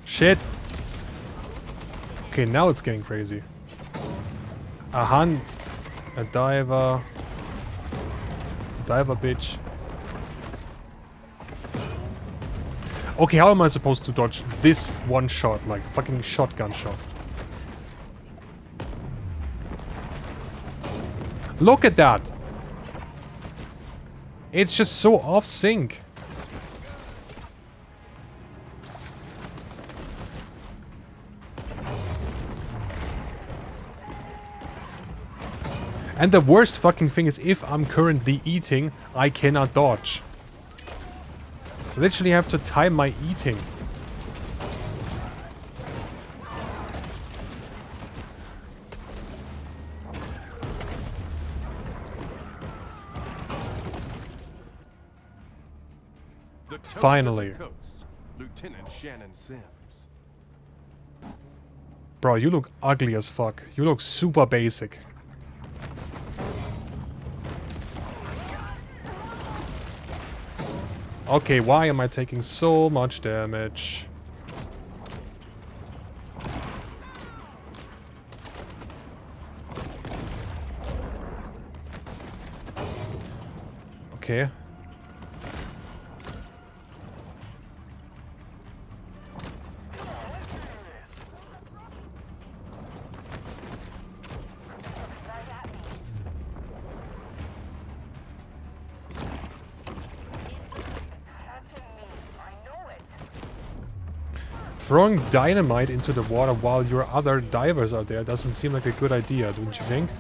Shit! Okay, now it's getting crazy. A hunt, a diver, bitch. Okay, how am I supposed to dodge this one shot, like fucking shotgun shot? Look at that! It's just so off sync. And the worst fucking thing is, if I'm currently eating, I cannot dodge. I literally have to time my eating. The toast of the Finally. coast, Lieutenant Shannon Sims. Bro, you look ugly as fuck. You look super basic. Okay, why am I taking so much damage? Okay. Throwing dynamite into the water while your other divers are there doesn't seem like a good idea, don't you think?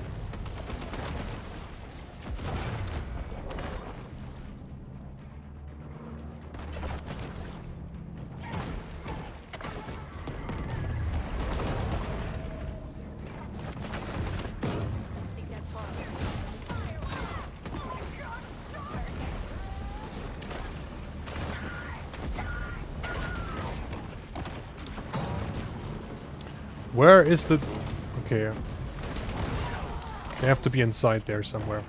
Where is the... Okay. They have to be inside there somewhere.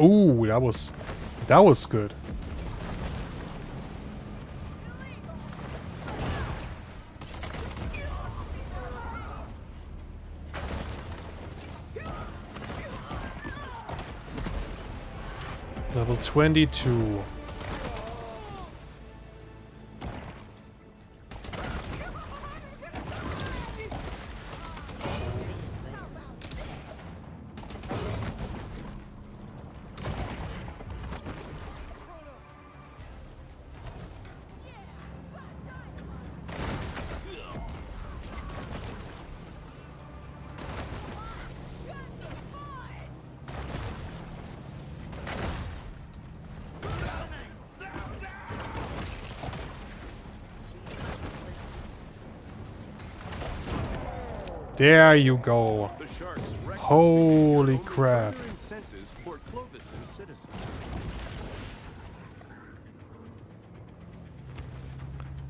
Ooh, that was good. Level 22. There you go. The sharks wreck Holy crap. Murdering census Port Clovis's citizens.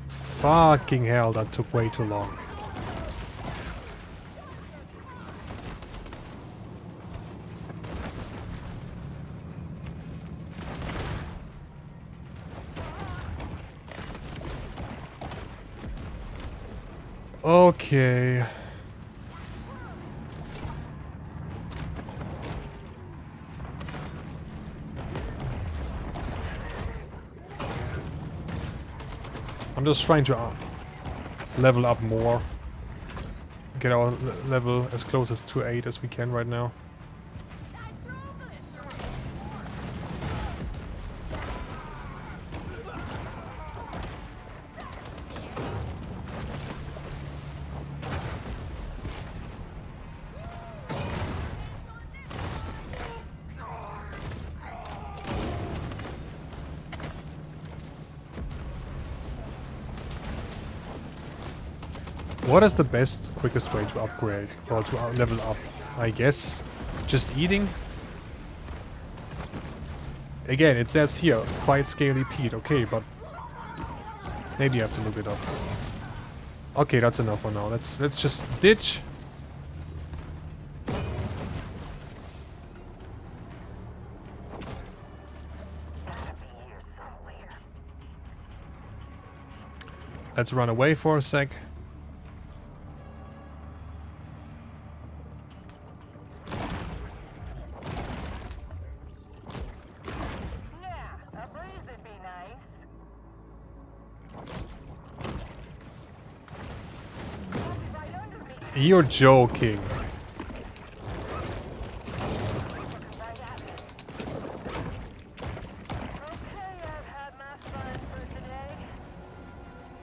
Fucking hell, that took way too long. Okay. I'm just trying to level up more. Get our level as close as to 8 as we can right now. What is the best, quickest way to upgrade or to level up? I guess just eating. Again, it says here, fight scaly Pete. Okay, but maybe I have to look it up. Okay, that's enough for now. Let's just ditch. Let's run away for a sec. You're joking.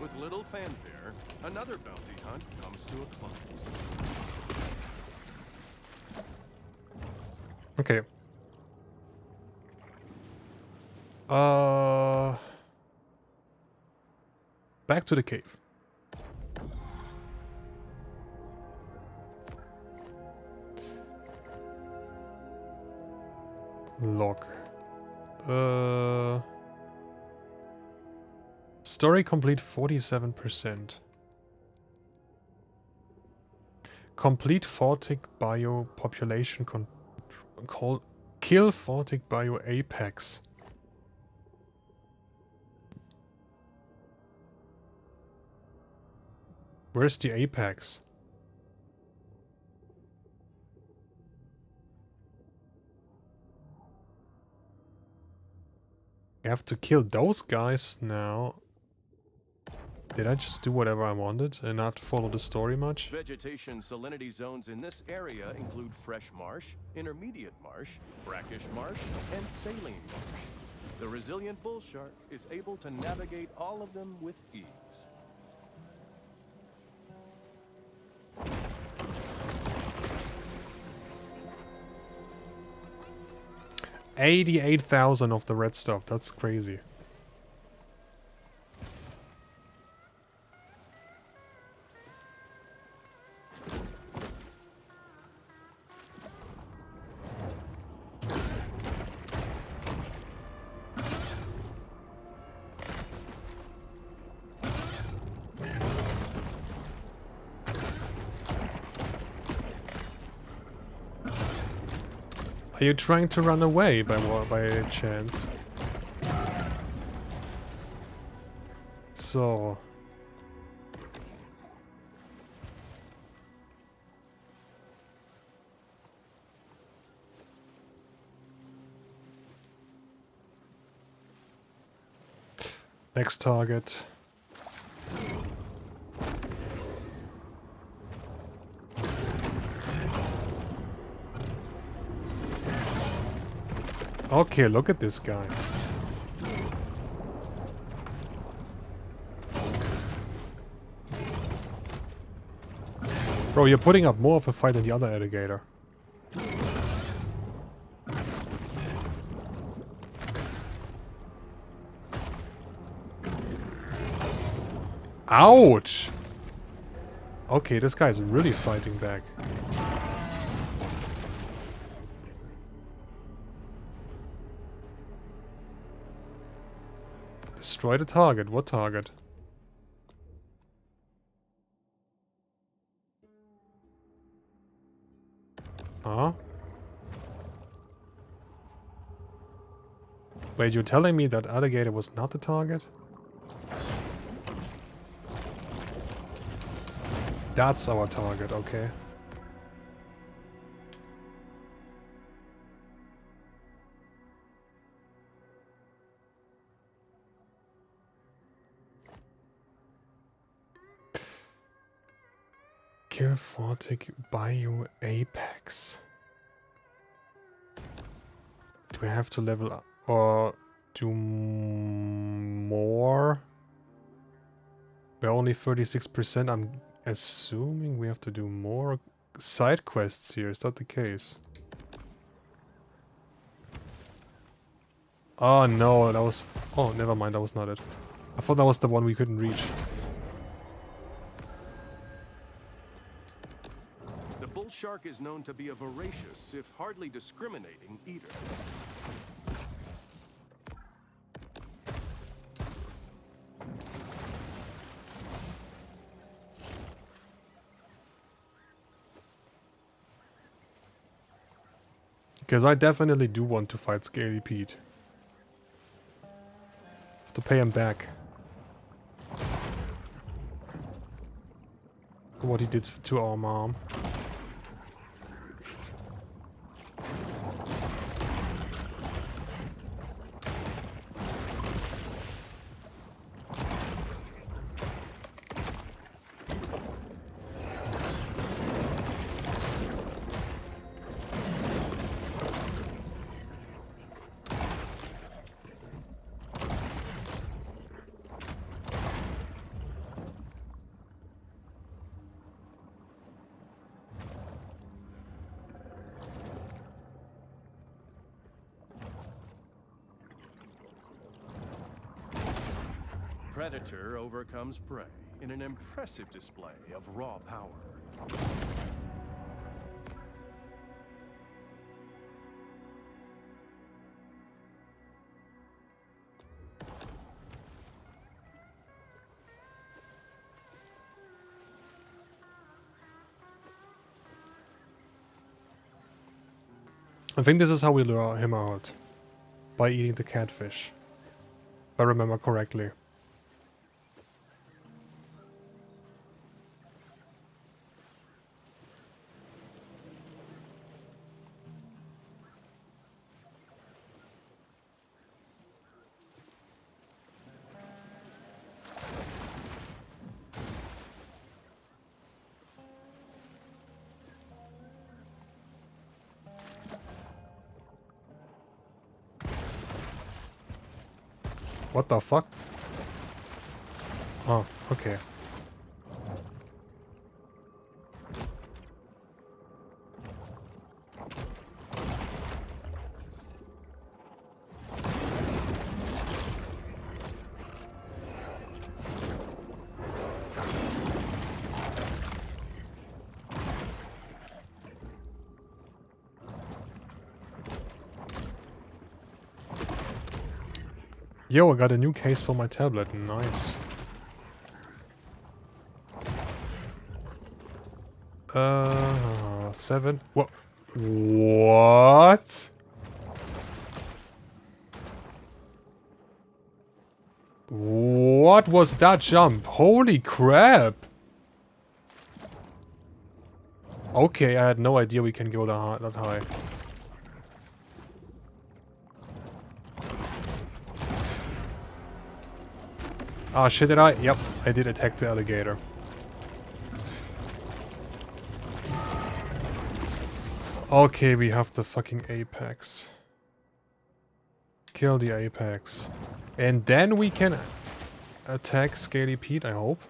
With little fanfare, another bounty hunt comes to a close. Okay. Back to the cave. Log. Story complete 47%. Complete Photic Bio population kill Photic Bio Apex. Where's the Apex? I have to kill those guys now. Did I just do whatever I wanted and not follow the story much? Vegetation salinity zones in this area include fresh marsh, intermediate marsh, brackish marsh, and saline marsh. The resilient bull shark is able to navigate all of them with ease. $88,000 of the red stuff. That's crazy. Are you trying to run away by chance? So... Next target. Okay, look at this guy. Bro, you're putting up more of a fight than the other alligator. Ouch! Okay, this guy's really fighting back. Destroy the target. What target? Huh? Wait, you're telling me that alligator was not the target? That's our target, okay. Kill Fortic, buy you Apex. Do we have to level up or do more? We're only 36%. I'm assuming we have to do more side quests here. Is that the case? Oh no, that was... Oh, never mind, that was not it. I thought that was the one we couldn't reach. The bull shark is known to be a voracious, if hardly discriminating, eater. Because I definitely do want to fight Scaly Pete. Have to pay him back. For what he did to our mom. Predator overcomes prey in an impressive display of raw power. I think this is how we lure him out. By eating the catfish. If I remember correctly. What the fuck? Oh, okay. Yo, I got a new case for my tablet. Nice. Seven. What? What? What was that jump? Holy crap! Okay, I had no idea we can go that high. Ah, shit, did I? Yep, I did attack the alligator. Okay, we have the fucking apex. Kill the apex. And then we can attack Scaly Pete, I hope.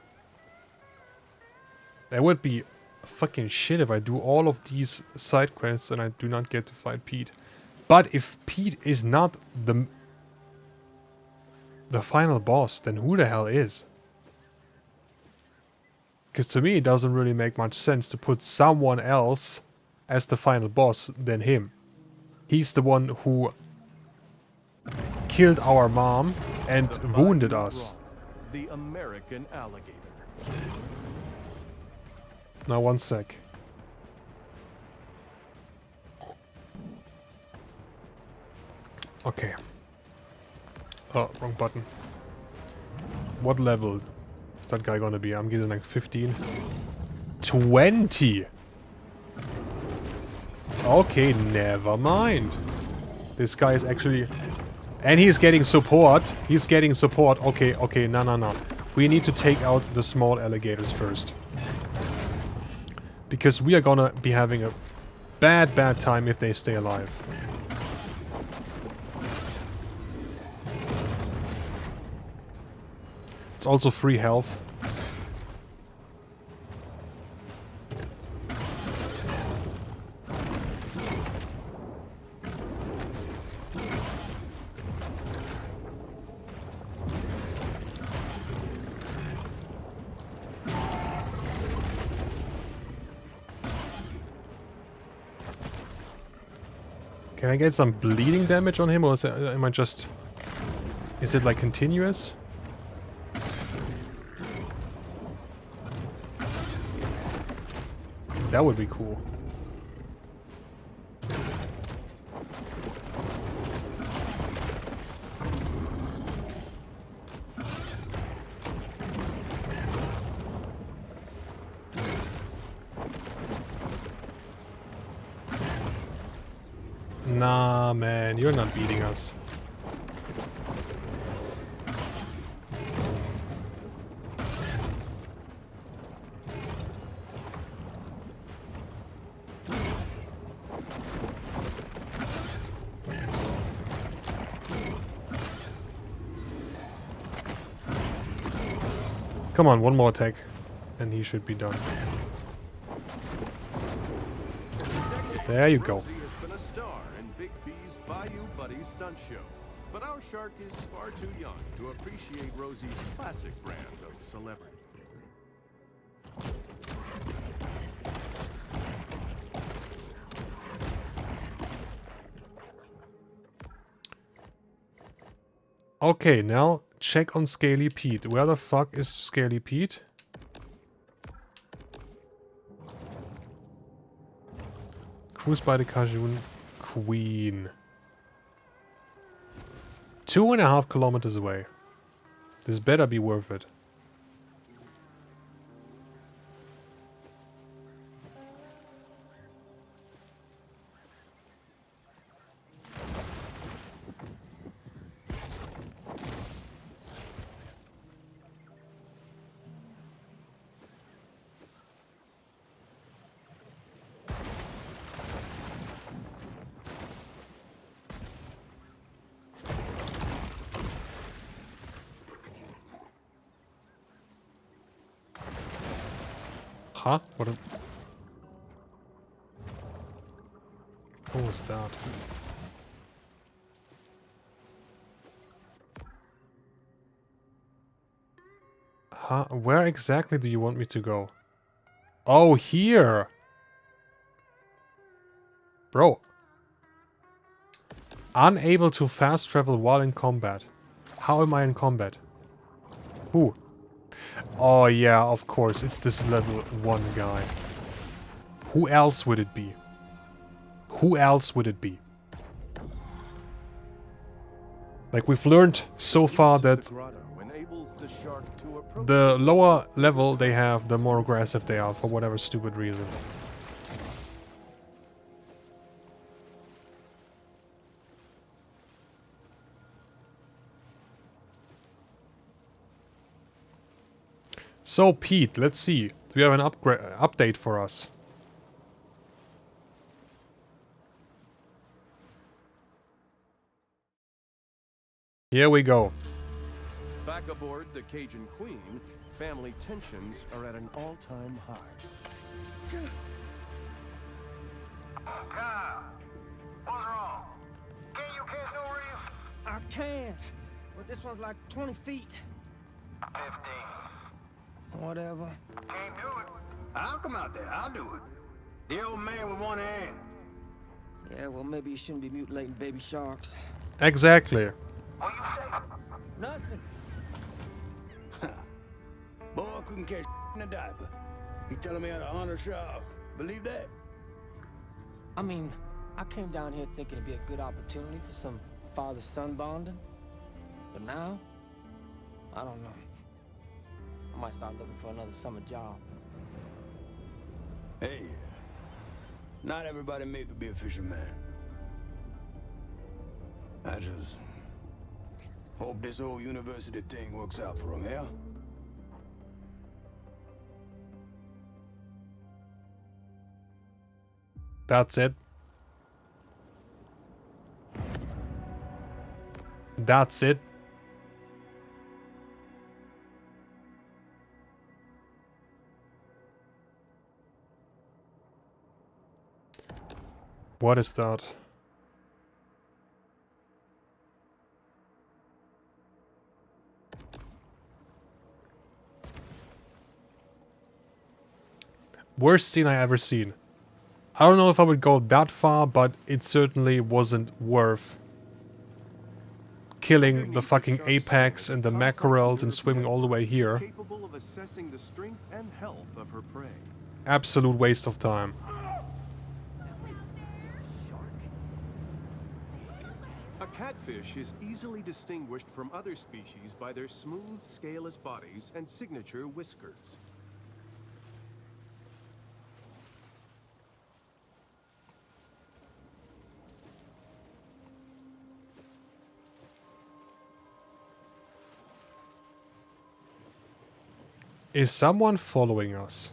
That would be fucking shit if I do all of these side quests and I do not get to fight Pete. But if Pete is not the final boss, then who the hell is? Because to me it doesn't really make much sense to put someone else as the final boss than him. He's the one who killed our mom and The wounded bayou us. bronc, the American alligator. Now, one sec. Okay. Oh, wrong button. What level is that guy gonna be? I'm getting like 15. 20! Okay, never mind. This guy is actually... And he's getting support. He's getting support. Okay, okay, no. We need to take out the small alligators first. Because we are gonna be having a bad time if they stay alive. It's also free health. Can I get some bleeding damage on him, or is it, am I just... Is it like continuous? That would be cool. Nah, man, you're not beating us. Come on, one more attack, and he should be done. There you go. Rosie has been a star in Big B's Bayou Buddy stunt show. But our shark is far too young to appreciate Rosie's classic brand of celebrity. Okay, now check on Scaly Pete. Where the fuck is Scaly Pete? Cruise by the Cajun Queen. 2.5 kilometers away. This better be worth it. Huh? What was that? Huh? Where exactly do you want me to go? Oh, here! Bro. Unable to fast travel while in combat. How am I in combat? Who? Oh yeah, of course, it's this level 1 guy. Who else would it be? Who else would it be? Like, we've learned so far that the lower level they have, the more aggressive they are, for whatever stupid reason. So, Pete, let's see. Do you have an update for us? Here we go. Back aboard the Cajun Queen, family tensions are at an all-time high. Kyle, what's wrong? Can you catch no reef? I can, but this one's like 20 feet. 15. Whatever. Can't do it. I'll come out there. I'll do it. The old man with one hand. Yeah, well, maybe you shouldn't be mutilating baby sharks. Exactly. What you say? Nothing. Boy, I couldn't catch in a diaper. He telling me how to honor Shaw. Believe that? I mean, I came down here thinking it'd be a good opportunity for some father-son bonding. But now, I don't know. I might start looking for another summer job. Hey, not everybody made to be a fisherman. I just hope this whole university thing works out for him, yeah? That's it. That's it. What is that? Worst scene I ever seen. I don't know if I would go that far, but it certainly wasn't worth killing the fucking apex and the mackerels and swimming all the way here. Capable of assessing the strength and health of her prey. Absolute waste of time. A catfish is easily distinguished from other species by their smooth, scaleless bodies and signature whiskers. Is someone following us?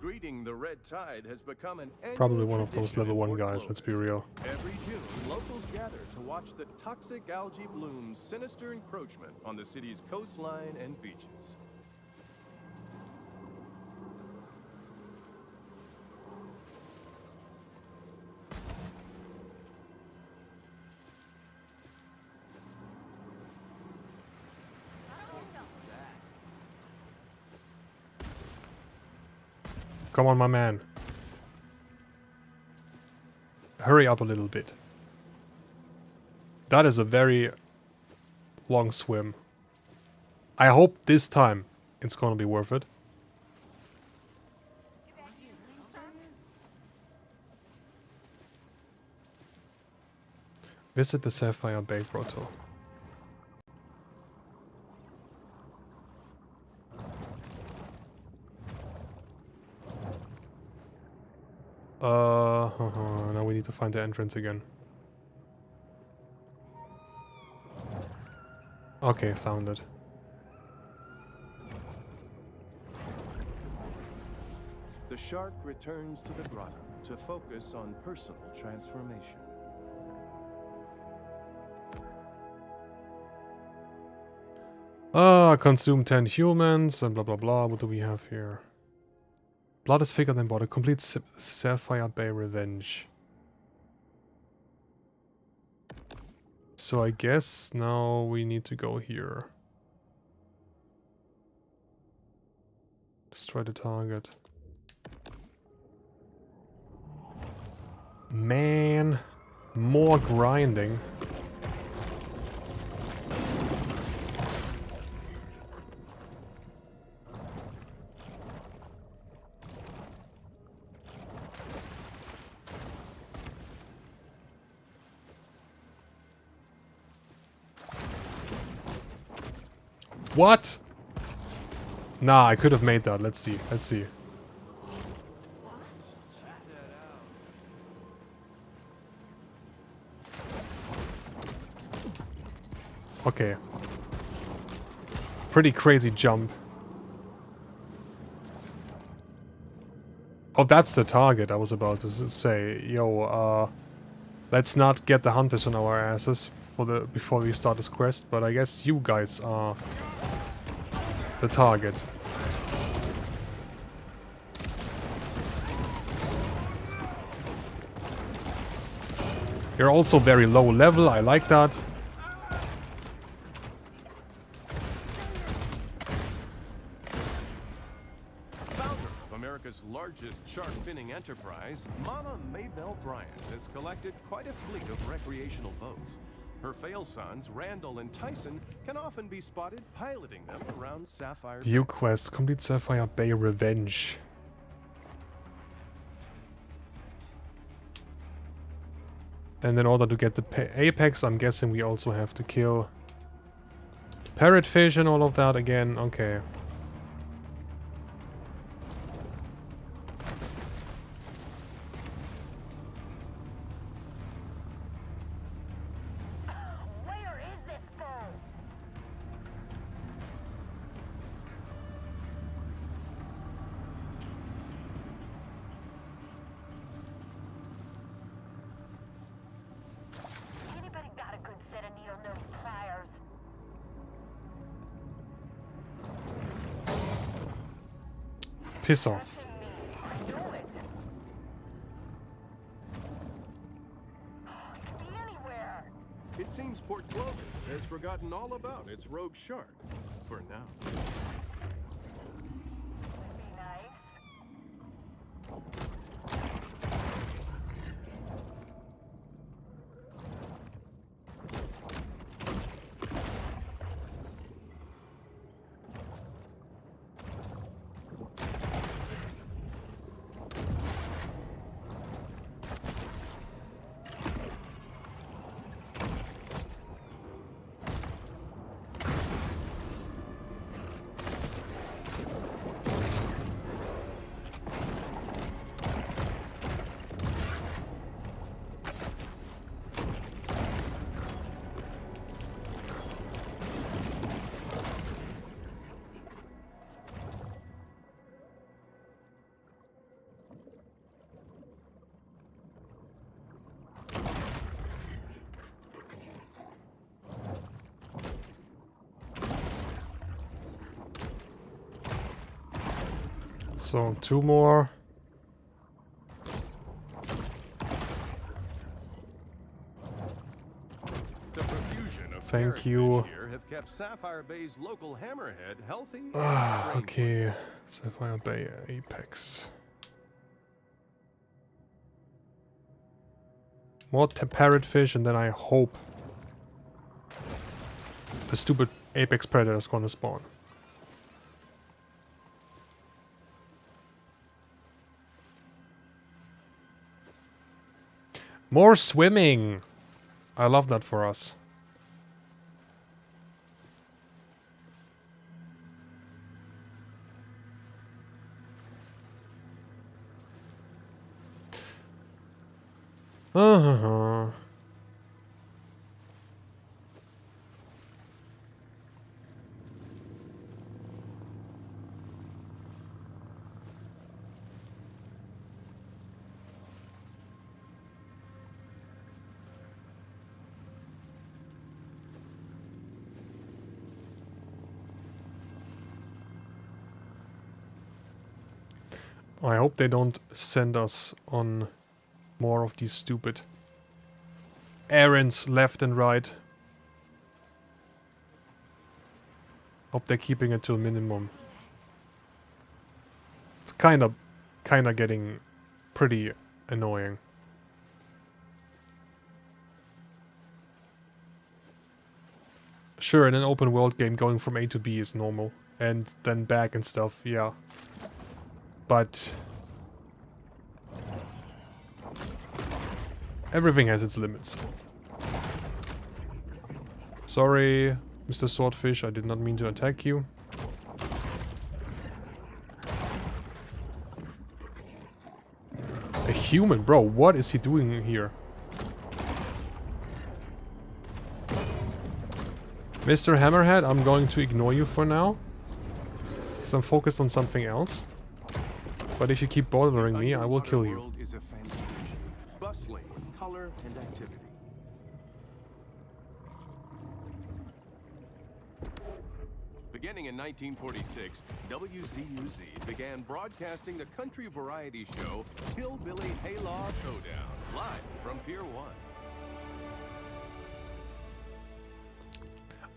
Greeting the red tide has become an Probably one of those level 1 guys, let's be real. Every June, locals gather to watch the toxic algae bloom's sinister encroachment on the city's coastline and beaches. Come on, my man. Hurry up a little bit. That is a very long swim. I hope this time it's gonna be worth it. Visit the Sapphire Bay Grotto. Now we need to find the entrance again. Okay, found it. The shark returns to the grotto to focus on personal transformation. Consume 10 humans and blah blah blah. What do we have here? Blood is thicker than water. Complete Sapphire Bay Revenge. So I guess now we need to go here. Destroy the target. Man, more grinding. What? Nah, I could have made that. Let's see. Let's see. Okay. Pretty crazy jump. Oh, that's the target I was about to say. Yo, let's not get the hunters on our asses before we start this quest, but I guess you guys are the target. You're also very low level, I like that. Founder of America's largest shark finning enterprise, Mama Maybelle Bryant has collected quite a fleet of recreational boats. Her fail sons, Randall and Tyson, can often be spotted piloting them around Sapphire Bay. View quest, complete Sapphire Bay Revenge. And in order to get the apex, I'm guessing we also have to kill parrotfish and all of that again. Okay. Piss off. It seems Port Clovis has forgotten all about its rogue shark. For now. So, 2 more. The profusion of Thank you. here have kept Sapphire Bay's local hammerhead healthy. Okay. Sapphire Bay Apex. More parrotfish, and then I hope the stupid apex predator is gonna spawn. More swimming! I love that for us. I hope they don't send us on more of these stupid errands left and right. Hope they're keeping it to a minimum. It's kinda getting pretty annoying. Sure, in an open world game, going from A to B is normal. And then back and stuff, yeah. But everything has its limits. Sorry, Mr. Swordfish, I did not mean to attack you. A human, bro, what is he doing here? Mr. Hammerhead, I'm going to ignore you for now, because I'm focused on something else. But if you keep bothering me, I will kill you. World is a fantasy, bustling with color and activity. Beginning in 1946, WZUZ began broadcasting the country variety show Hillbilly Haylaw Throwdown, live from Pier 1.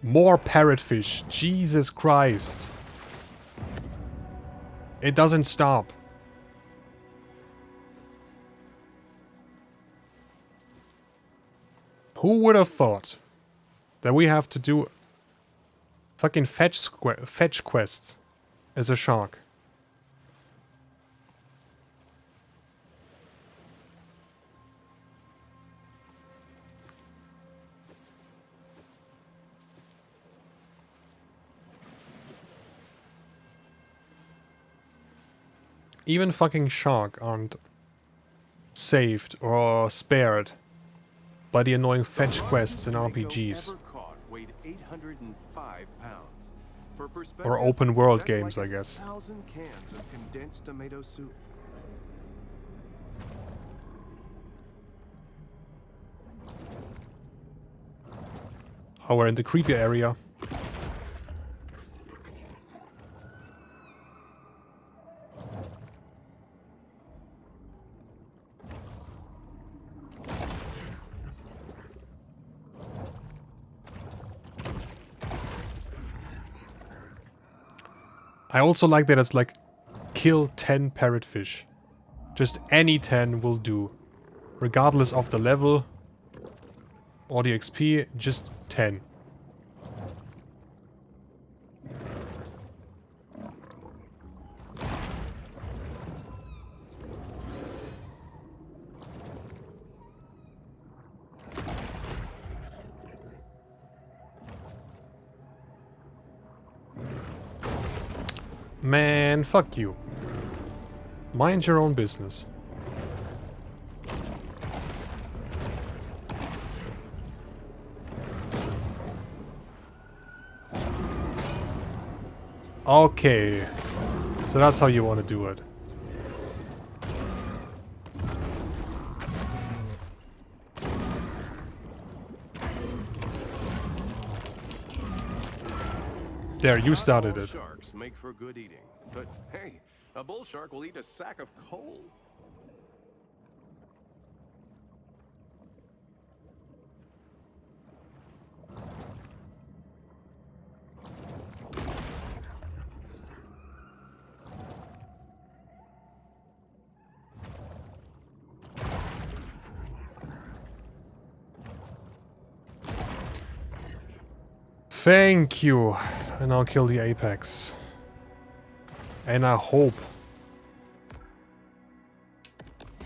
More parrotfish. Jesus Christ. It doesn't stop. Who would have thought that we have to do fucking fetch quests as a shark. Even fucking shark aren't saved or spared by the annoying fetch quests in RPGs. Weighed 805 pounds. For Or open world that's games, like I guess. 1,000 cans of condensed tomato soup. Oh, we're in the creepy area. I also like that it's like, kill 10 parrotfish. Just any 10 will do. Regardless of the level or the XP, just 10. Man, fuck you. Mind your own business. Okay. So that's how you want to do it. There, you started it. Sharks make for good eating, but hey, a bull shark will eat a sack of coal. Thank you. And I'll kill the apex. And I hope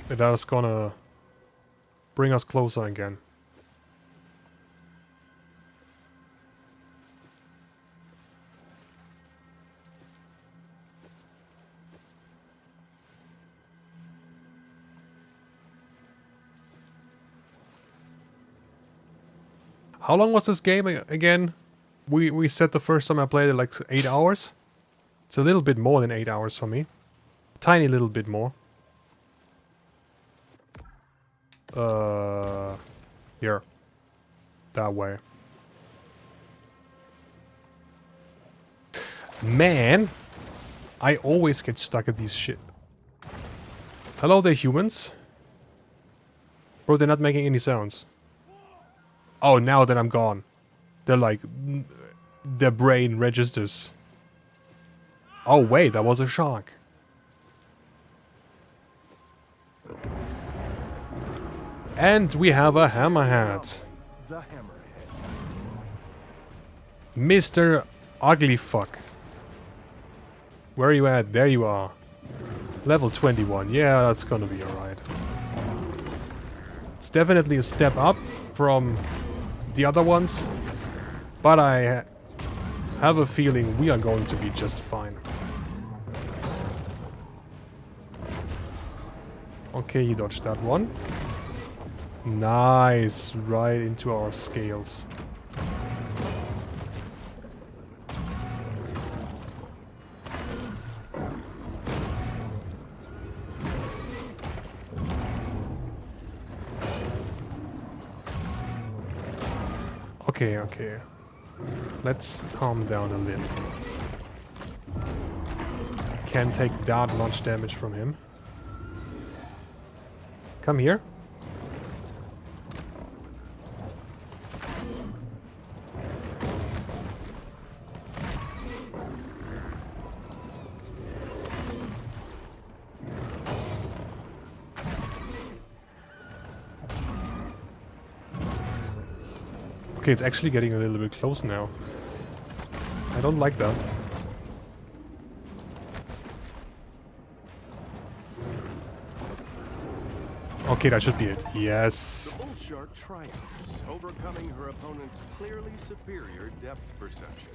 that is gonna bring us closer again. How long was this game again? We said the first time I played it like 8 hours. It's a little bit more than 8 hours for me. Tiny little bit more. Here. That way. Man! I always get stuck at these shit. Hello there, humans. Bro, they're not making any sounds. Oh, now that I'm gone. They're like... their brain registers. Oh wait, that was a shark. And we have a hammerhead. The hammerhead. Mr. Ugly Fuck. Where are you at? There you are. Level 21. Yeah, that's gonna be alright. It's definitely a step up from the other ones. But I have a feeling we are going to be just fine. Okay, you dodged that one. Nice. Right into our scales. Okay, okay. Let's calm down a little. Can't take that much damage from him. Come here. Okay, it's actually getting a little bit close now. I don't like that. Okay, that should be it. Yes. The bull shark triumphs, overcoming her opponent's clearly superior depth perception.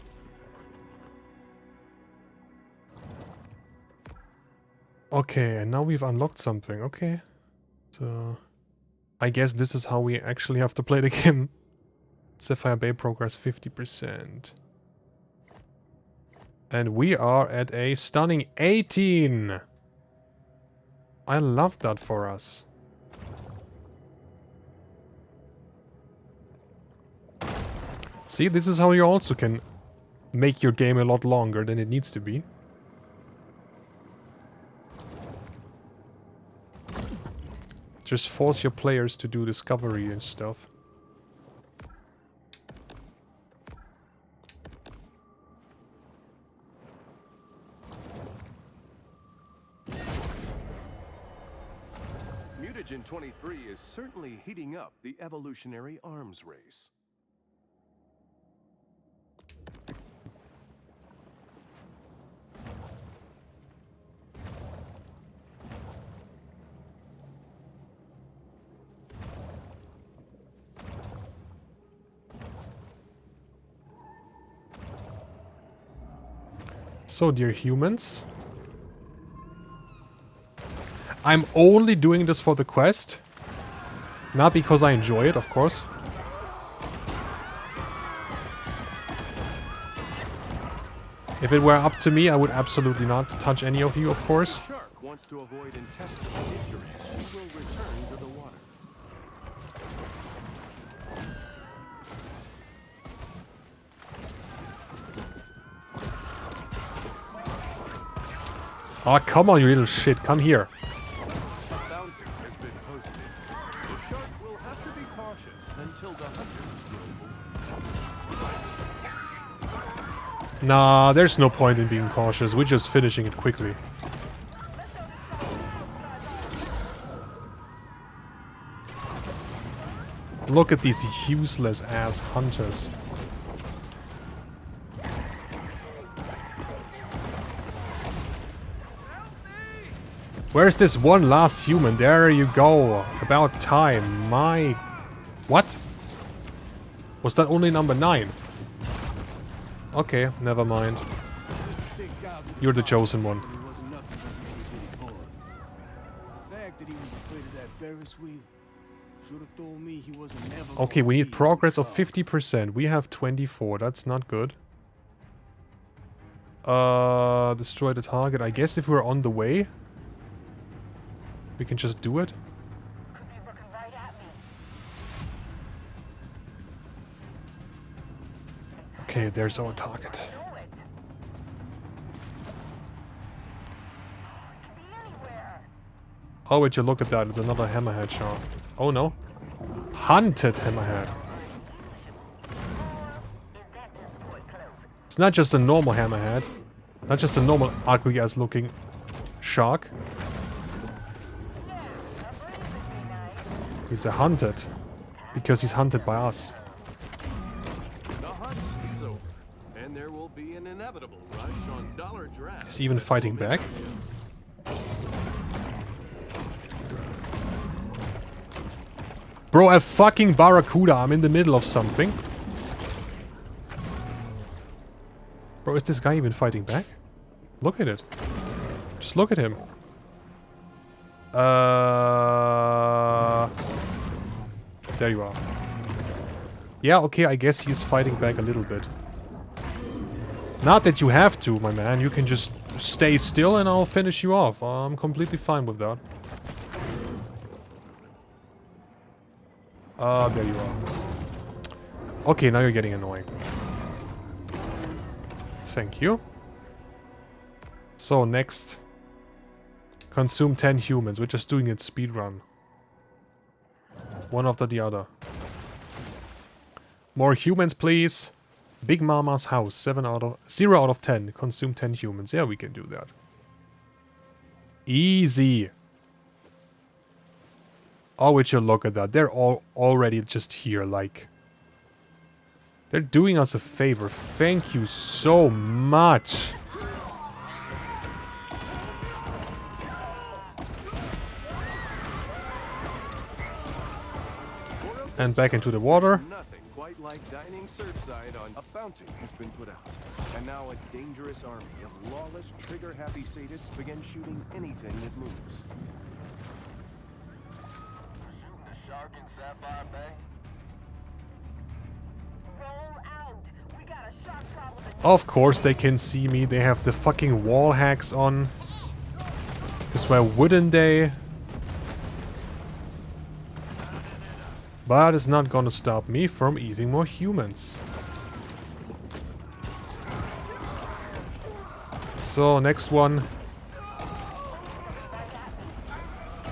Okay, and now we've unlocked something. Okay. So, I guess this is how we actually have to play the game. Sapphire Bay progress 50%. And we are at a stunning 18! I love that for us. See, this is how you also can make your game a lot longer than it needs to be. Just force your players to do discovery and stuff. Mutagen 23 is certainly heating up the evolutionary arms race. So, dear humans, I'm only doing this for the quest. Not because I enjoy it, of course. If it were up to me, I would absolutely not touch any of you, of course. The shark wants to avoid intestinal injuries. She will return to the water. Oh, come on, you little shit. Come here. A bouncing has been posted. The shark will have to be cautious until the hunters will move. Nah, there's no point in being cautious. We're just finishing it quickly. Look at these useless ass hunters. Where's this one last human? There you go. About time. My... What? Was that only number 9? Okay, never mind. You're the chosen one. Okay, we need progress of 50%. We have 24. That's not good. Destroy the target. I guess if we're on the way, we can just do it. Okay, there's our target. Oh, would you look at that? It's another hammerhead shark. Oh no. Hunted hammerhead. It's not just a normal hammerhead. Not just a normal ugly ass looking shark. He's a hunted. Because he's hunted by us. The hunt is over, and there will be an inevitable rush on dollar drafts. Is he even fighting back? Bro, a fucking barracuda. I'm in the middle of something. Bro, is this guy even fighting back? Look at it. Just look at him. There you are. Yeah, okay, I guess he's fighting back a little bit. Not that you have to, my man. You can just stay still and I'll finish you off. I'm completely fine with that. There you are. Okay, now you're getting annoying. Thank you. So, next. Consume 10 humans. We're just doing it speedrun. One after the other. More humans, please. Big Mama's house. 0 out of 10. Consume 10 humans. Yeah, we can do that. Easy. Oh, would you look at that. They're all already just here, like... They're doing us a favor. Thank you so much. And back into the water. Nothing quite like dining surfside on a bounty has been put out. And now a dangerous army of lawless, trigger-happy sadists begin shooting anything that moves. Shooting a shark in Sapphire Bay? Roll out. We got a shark problem. Of course they can see me. They have the fucking wall hacks on. Because why wouldn't they? But it's not gonna stop me from eating more humans. So, next one.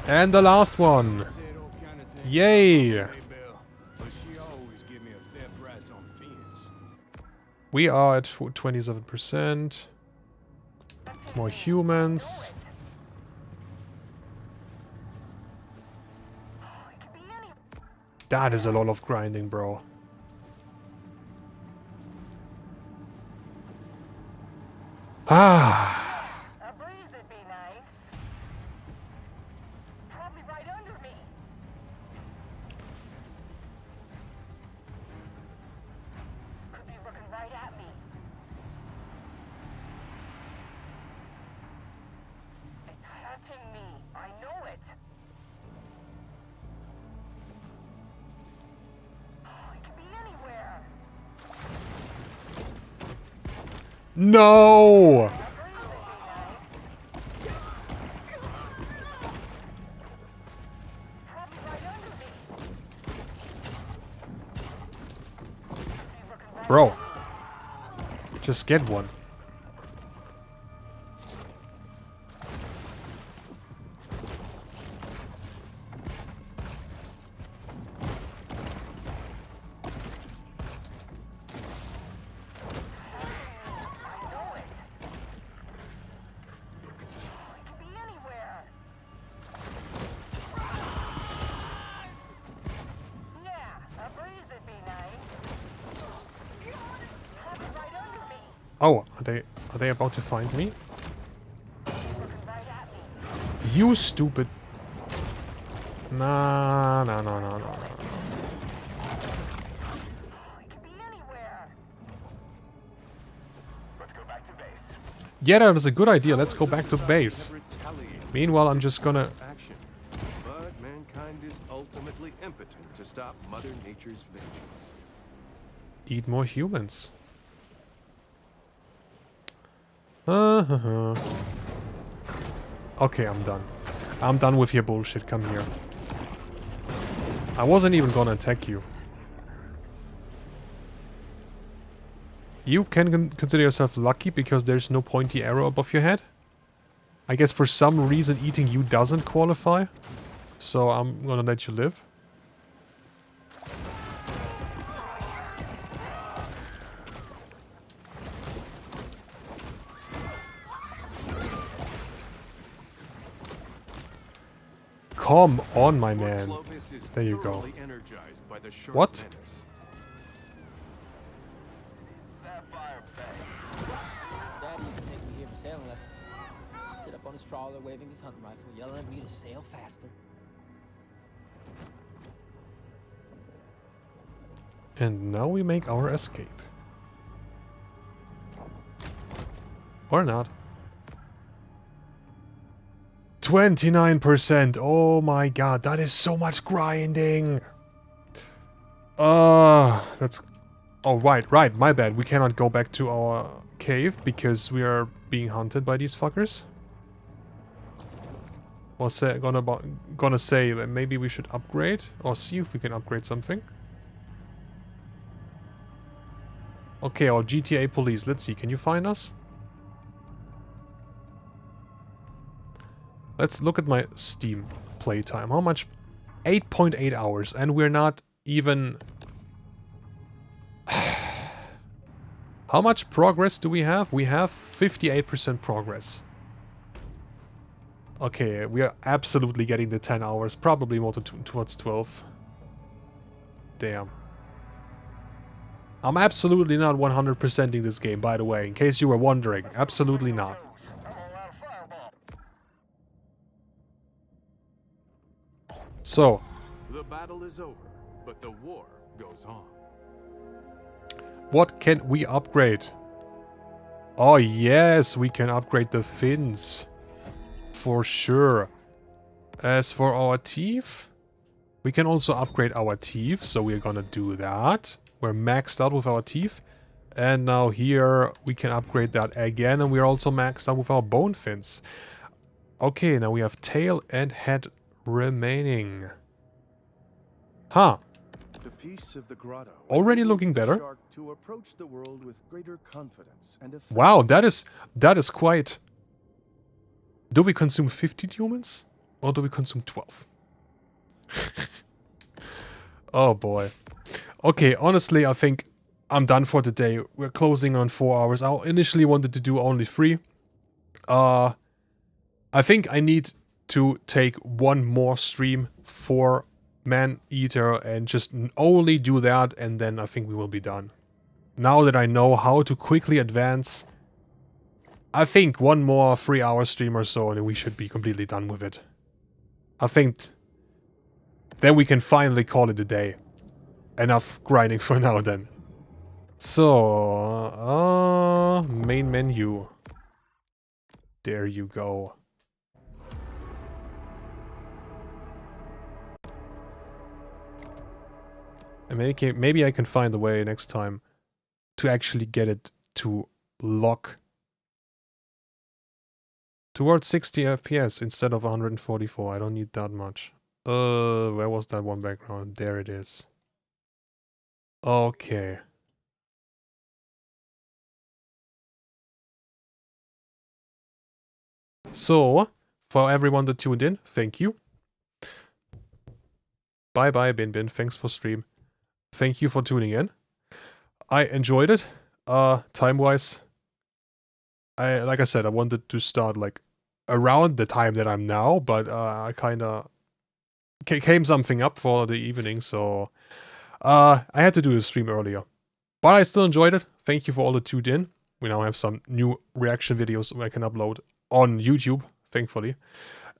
And the last one. Yay! We are at 27%. More humans. That is a lot of grinding, bro. Ah. A breeze would be nice. Probably right under me. Could be looking right at me. It's hurting me. I know it. It could be anywhere. No! Bro. Just get one. Oh, are they about to find me? You stupid. Nah, no, no, no, no, no. Yeah, that is a good idea. Let's go back to base. Meanwhile, I'm just gonna... But mankind is ultimately impotent to stop Mother Nature's vengeance. Eat more humans. Okay, I'm done. I'm done with your bullshit. Come here. I wasn't even gonna attack you. You can consider yourself lucky because there's no pointy arrow above your head. I guess for some reason eating you doesn't qualify. So I'm gonna let you live. Come on, my man. There you go. What? Dad used to take me here for sailing lessons. He'd sit up on his trawler waving his hunting rifle, yelling at me to sail faster. And now we make our escape. Or not. 29%. Oh my god, that is so much grinding. That's... Oh, right, my bad. We cannot go back to our cave because we are being hunted by these fuckers. Was gonna say that maybe we should upgrade or see if we can upgrade something. Okay, our GTA police. Let's see. Can you find us? Let's look at my Steam playtime. How much? 8.8 hours, and we're not even... How much progress do we have? We have 58% progress. Okay, we are absolutely getting the 10 hours, probably more towards 12. Damn. I'm absolutely not 100%ing this game, by the way, in case you were wondering. Absolutely not. So. The battle is over, but the war goes on. What can we upgrade? Oh yes, we can upgrade the fins. For sure. As for our teeth, we can also upgrade our teeth, so we're gonna do that. We're maxed out with our teeth. And now here we can upgrade that again, and we're also maxed out with our bone fins. Okay, now we have tail and head remaining. Huh. The piece of the grotto Already looking better. shark to approach the world with greater confidence and Wow, that is quite. Do we consume 15 humans? Or do we consume 12? Oh boy. Okay, honestly, I think I'm done for today. We're closing on 4 hours. I initially wanted to do only 3. I think I need to take one more stream for Man-Eater and just only do that, and then I think we will be done. Now that I know how to quickly advance, I think one more 3-hour stream or so and we should be completely done with it. I think then we can finally call it a day. Enough grinding for now then. So, main menu. There you go. And maybe I can find a way next time to actually get it to lock towards 60 FPS instead of 144. I don't need that much. Where was that one background? There it is. Okay. So, for everyone that tuned in, thank you. Bye bye, Bin Bin. Thanks for stream. Thank you for tuning in. I enjoyed it. Time-wise, like I said, I wanted to start like around the time that I'm now, but I kind of came something up for the evening, so I had to do the stream earlier. But I still enjoyed it. Thank you for all that tuned in. We now have some new reaction videos I can upload on YouTube, thankfully.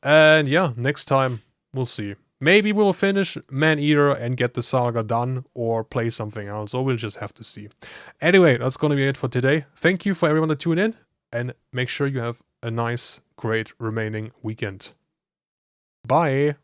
And yeah, next time we'll see. Maybe we'll finish Man-Eater and get the saga done, or play something else, or we'll just have to see. Anyway, that's gonna be it for today. Thank you for everyone that tuned in, and make sure you have a nice, great remaining weekend. Bye!